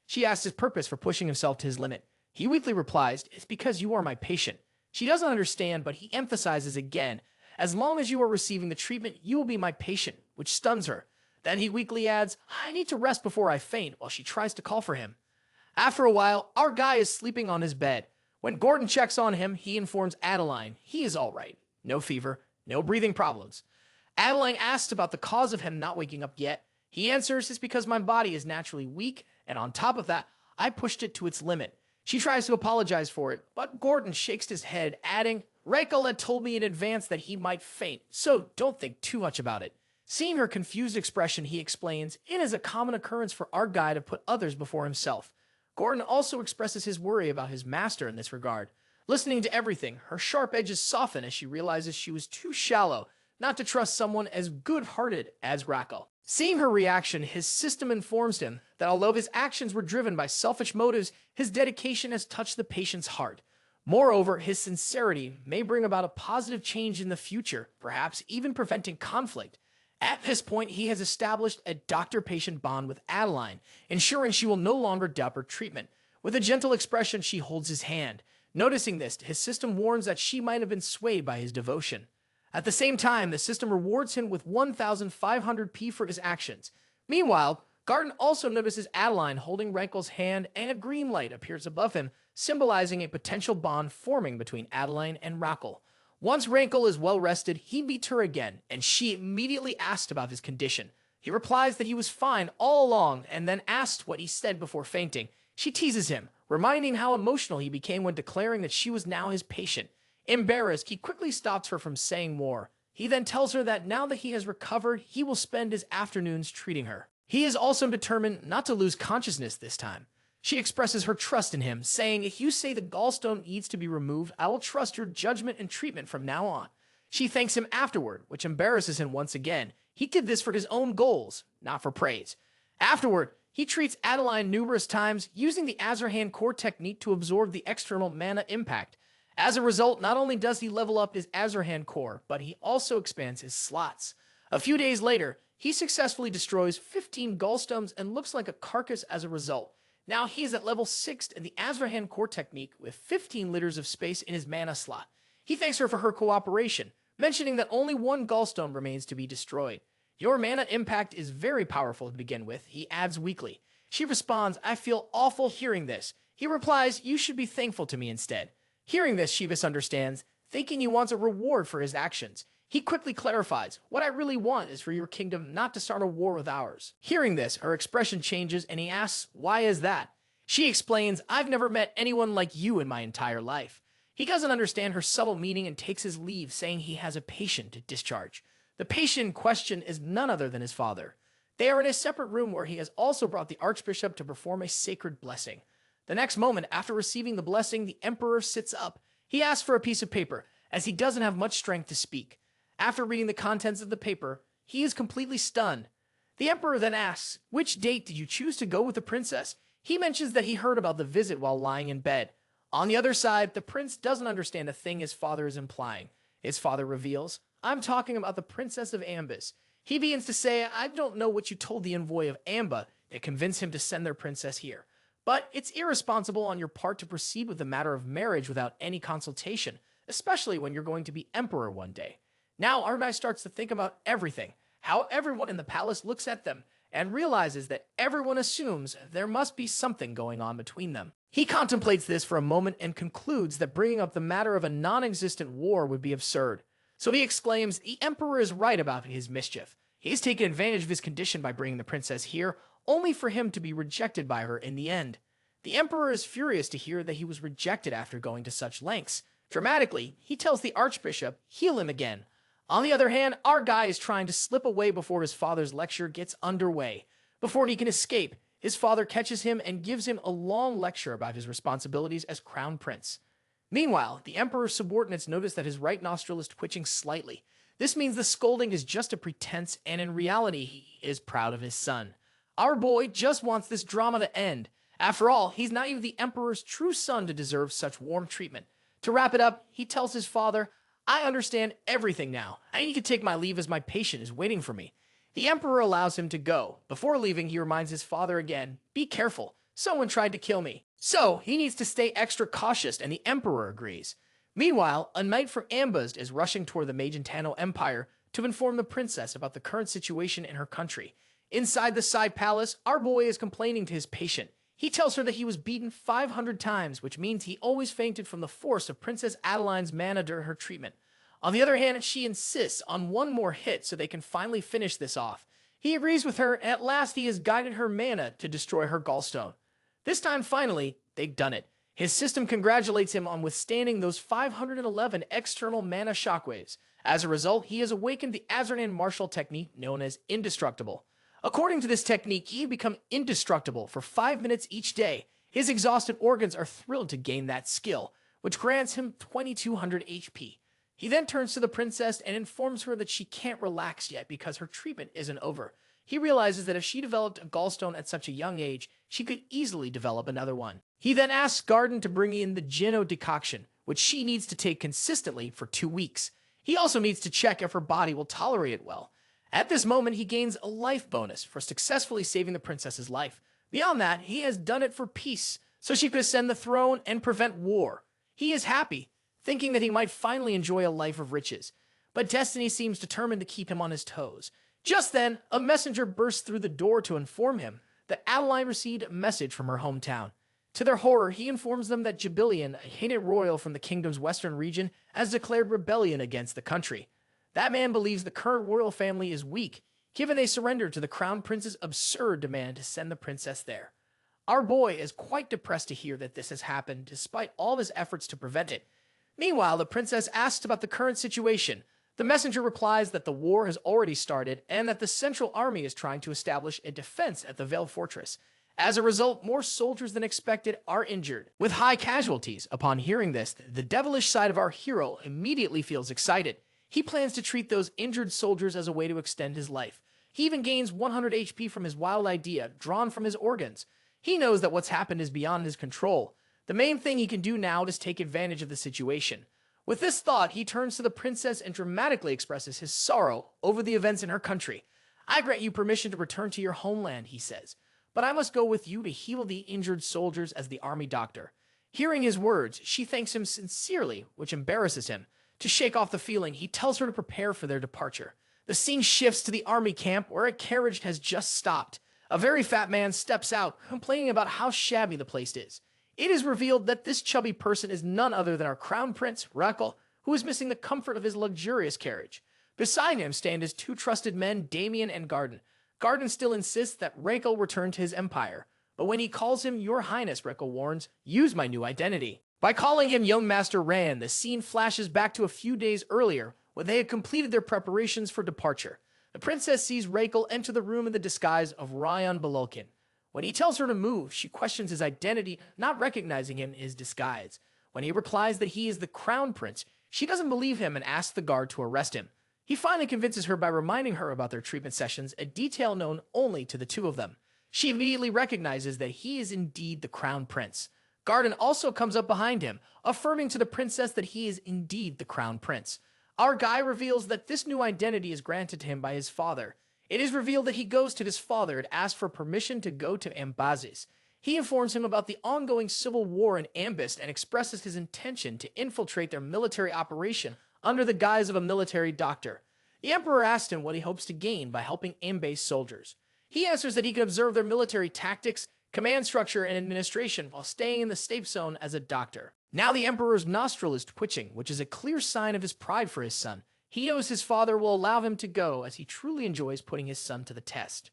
She asks his purpose for pushing himself to his limit. He weakly replies, "It's because you are my patient." She doesn't understand, but he emphasizes again, "As long as you are receiving the treatment, you will be my patient," which stuns her. Then he weakly adds, "I need to rest before I faint," while she tries to call for him. After a while, our guy is sleeping on his bed. When Gordon checks on him, he informs Adeline he is all right. No fever, no breathing problems. Adeline asks about the cause of him not waking up yet. He answers, "It's because my body is naturally weak, and on top of that, I pushed it to its limit." She tries to apologize for it, but Gordon shakes his head, adding, "Rakel had told me in advance that he might faint, so don't think too much about it." Seeing her confused expression, he explains, "It is a common occurrence for our guy to put others before himself." Gordon also expresses his worry about his master in this regard. Listening to everything, her sharp edges soften as she realizes she was too shallow not to trust someone as good-hearted as Rakel. Seeing her reaction, his system informs him that although his actions were driven by selfish motives, his dedication has touched the patient's heart. Moreover, his sincerity may bring about a positive change in the future, perhaps even preventing conflict. At this point, he has established a doctor-patient bond with Adeline, ensuring she will no longer doubt her treatment. With a gentle expression, she holds his hand. Noticing this, his system warns that she might have been swayed by his devotion. At the same time, the system rewards him with 1,500 P for his actions. Meanwhile, Garten also notices Adeline holding Rankel's hand, and a green light appears above him, symbolizing a potential bond forming between Adeline and Rakel. Once Rankel is well rested, he meets her again, and she immediately asked about his condition. He replies that he was fine all along, and then asked what he said before fainting. She teases him, reminding how emotional he became when declaring that she was now his patient. Embarrassed, he quickly stops her from saying more. He then tells her that now that he has recovered, he will spend his afternoons treating her. He is also determined not to lose consciousness this time. She expresses her trust in him, saying, "If you say the gallstone needs to be removed, I will trust your judgment and treatment from now on." She thanks him afterward, which embarrasses him once again. He did this for his own goals, not for praise. Afterward, he treats Adeline numerous times, using the Azarhan core technique to absorb the external mana impact. As a result, not only does he level up his Azarhan core, but he also expands his slots. A few days later, he successfully destroys 15 gallstones and looks like a carcass as a result. Now he is at level 6 in the Azarhan core technique with 15 liters of space in his mana slot. He thanks her for her cooperation, mentioning that only one gallstone remains to be destroyed. Your mana impact is very powerful to begin with, he adds weakly. She responds, I feel awful hearing this. He replies, you should be thankful to me instead. Hearing this, she misunderstands, thinking he wants a reward for his actions. He quickly clarifies, what I really want is for your kingdom not to start a war with ours. Hearing this, her expression changes and he asks, why is that? She explains, I've never met anyone like you in my entire life. He doesn't understand her subtle meaning and takes his leave, saying he has a patient to discharge. The patient in question is none other than his father. They are in a separate room where he has also brought the archbishop to perform a sacred blessing. The next moment, after receiving the blessing, the emperor sits up. He asks for a piece of paper, as he doesn't have much strength to speak. After reading the contents of the paper, he is completely stunned. The emperor then asks, which date did you choose to go with the princess? He mentions that he heard about the visit while lying in bed. On the other side, the prince doesn't understand a thing his father is implying. His father reveals, I'm talking about the princess of Ambus. He begins to say, I don't know what you told the envoy of Amba to convince him to send their princess here. But it's irresponsible on your part to proceed with the matter of marriage without any consultation, especially when you're going to be emperor one day. Now Ardai starts to think about everything, how everyone in the palace looks at them, and realizes that everyone assumes there must be something going on between them. He contemplates this for a moment and concludes that bringing up the matter of a non-existent war would be absurd. So he exclaims, the emperor is right about his mischief. He's taken advantage of his condition by bringing the princess here, only for him to be rejected by her in the end. The emperor is furious to hear that he was rejected after going to such lengths. Dramatically, he tells the archbishop, heal him again. On the other hand, our guy is trying to slip away before his father's lecture gets underway. Before he can escape, his father catches him and gives him a long lecture about his responsibilities as crown prince. Meanwhile, the emperor's subordinates notice that his right nostril is twitching slightly. This means the scolding is just a pretense, and in reality, he is proud of his son. Our boy just wants this drama to end. After all, he's not even the emperor's true son to deserve such warm treatment. To wrap it up, he tells his father, I understand everything now. I need to take my leave as my patient is waiting for me. The emperor allows him to go. Before leaving, he reminds his father again, be careful. Someone tried to kill me. So, he needs to stay extra cautious, and the emperor agrees. Meanwhile, a knight from Ambusd is rushing toward the Magentano Empire to inform the princess about the current situation in her country. Inside the side palace, our boy is complaining to his patient. He tells her that he was beaten 500 times, which means he always fainted from the force of Princess Adeline's mana during her treatment. On the other hand, she insists on one more hit so they can finally finish this off. He agrees with her, and at last he has guided her mana to destroy her gallstone. This time, finally, they've done it. His system congratulates him on withstanding those 511 external mana shockwaves. As a result, he has awakened the Azernan martial technique known as Indestructible. According to this technique, he can become indestructible for 5 minutes each day. His exhausted organs are thrilled to gain that skill, which grants him 2200 HP. He then turns to the princess and informs her that she can't relax yet because her treatment isn't over. He realizes that if she developed a gallstone at such a young age, she could easily develop another one. He then asks Garden to bring in the Gino decoction, which she needs to take consistently for 2 weeks. He also needs to check if her body will tolerate it well. At this moment, he gains a life bonus for successfully saving the princess's life. Beyond that, he has done it for peace, so she could ascend the throne and prevent war. He is happy, thinking that he might finally enjoy a life of riches. But destiny seems determined to keep him on his toes. Just then, a messenger bursts through the door to inform him that Adeline received a message from her hometown. To their horror, he informs them that Jubilian, a hated royal from the kingdom's western region, has declared rebellion against the country. That man believes the current royal family is weak, given they surrendered to the crown prince's absurd demand to send the princess there. Our boy is quite depressed to hear that this has happened, despite all of his efforts to prevent it. Meanwhile, the princess asks about the current situation. The messenger replies that the war has already started and that the central army is trying to establish a defense at the Vale Fortress. As a result, more soldiers than expected are injured, with high casualties. Upon hearing this, the devilish side of our hero immediately feels excited. He plans to treat those injured soldiers as a way to extend his life. He even gains 100 HP from his wild idea, drawn from his organs. He knows that what's happened is beyond his control. The main thing he can do now is take advantage of the situation. With this thought, he turns to the princess and dramatically expresses his sorrow over the events in her country. I grant you permission to return to your homeland, he says, but I must go with you to heal the injured soldiers as the army doctor. Hearing his words, she thanks him sincerely, which embarrasses him. To shake off the feeling, he tells her to prepare for their departure. The scene shifts to the army camp where a carriage has just stopped. A very fat man steps out, complaining about how shabby the place is. It is revealed that this chubby person is none other than our crown prince, Rakel, who is missing the comfort of his luxurious carriage. Beside him stand his two trusted men, Damien and Garden. Garden still insists that Rakel return to his empire, but when he calls him Your Highness, Rakel warns, use my new identity. By calling him Young Master Rand, the scene flashes back to a few days earlier when they had completed their preparations for departure. The princess sees Rakel enter the room in the disguise of Ryan Balokin. When he tells her to move, she questions his identity, not recognizing him in his disguise. When he replies that he is the crown prince, she doesn't believe him and asks the guard to arrest him. He finally convinces her by reminding her about their treatment sessions, a detail known only to the two of them. She immediately recognizes that he is indeed the crown prince. Garden also comes up behind him, affirming to the princess that he is indeed the crown prince. Our guy reveals that this new identity is granted to him by his father. It is revealed that he goes to his father and asks for permission to go to Ambazis. He informs him about the ongoing civil war in Ambist and expresses his intention to infiltrate their military operation under the guise of a military doctor. The emperor asks him what he hopes to gain by helping Ambase soldiers. He answers that he can observe their military tactics, command structure, and administration while staying in the safe zone as a doctor. Now the emperor's nostril is twitching, which is a clear sign of his pride for his son. He knows his father will allow him to go as he truly enjoys putting his son to the test.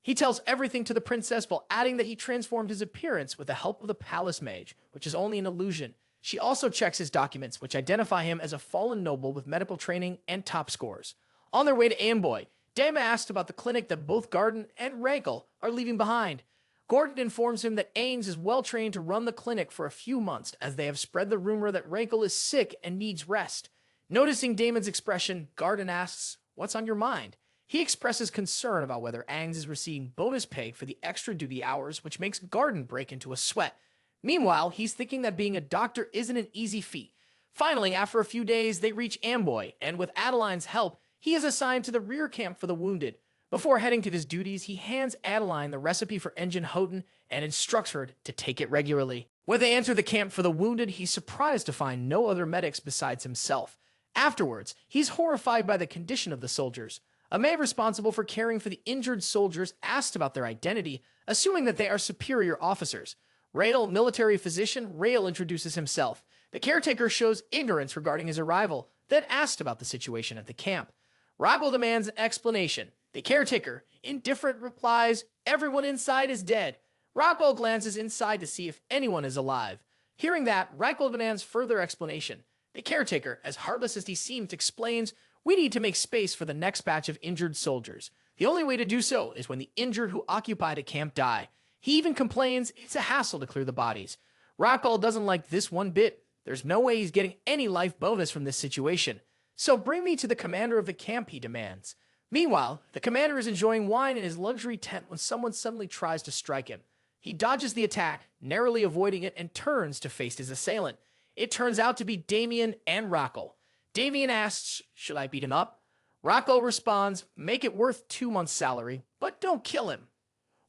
He tells everything to the princess while adding that he transformed his appearance with the help of the palace mage, which is only an illusion. She also checks his documents, which identify him as a fallen noble with medical training and top scores. On their way to Envoy, Dama asks about the clinic that both Garden and Rakel are leaving behind. Gordon informs him that Ains is well trained to run the clinic for a few months as they have spread the rumor that Rakel is sick and needs rest. Noticing Damon's expression, Garden asks, "What's on your mind?" He expresses concern about whether Ains is receiving bonus pay for the extra duty hours, which makes Garden break into a sweat. Meanwhile, he's thinking that being a doctor isn't an easy feat. Finally, after a few days, they reach Envoy, and with Adeline's help, he is assigned to the rear camp for the wounded. Before heading to his duties, he hands Adeline the recipe for Engine Houghton and instructs her to take it regularly. When they enter the camp for the wounded, he's surprised to find no other medics besides himself. Afterwards, he's horrified by the condition of the soldiers. A man responsible for caring for the injured soldiers asks about their identity, assuming that they are superior officers. Rael, military physician, Rael introduces himself. The caretaker shows ignorance regarding his arrival, then asks about the situation at the camp. Rael demands an explanation. The caretaker, indifferent, replies, "Everyone inside is dead." Rael glances inside to see if anyone is alive. Hearing that, Rael demands further explanation. The caretaker, as heartless as he seems, explains, "We need to make space for the next batch of injured soldiers. The only way to do so is when the injured who occupied a camp die." He even complains it's a hassle to clear the bodies. Rael doesn't like this one bit. There's no way he's getting any life bonus from this situation. "So bring me to the commander of the camp," he demands. Meanwhile, the commander is enjoying wine in his luxury tent when someone suddenly tries to strike him. He dodges the attack, narrowly avoiding it, and turns to face his assailant. It turns out to be Damien and Rael. Damien asks, "Should I beat him up?" Rael responds, "Make it worth 2 months' salary, but don't kill him."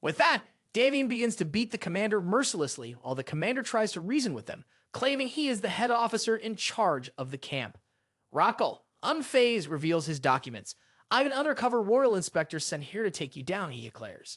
With that, Damien begins to beat the commander mercilessly while the commander tries to reason with him, claiming he is the head officer in charge of the camp. Rael, unfazed, reveals his documents. "I'm an undercover royal inspector sent here to take you down," he declares.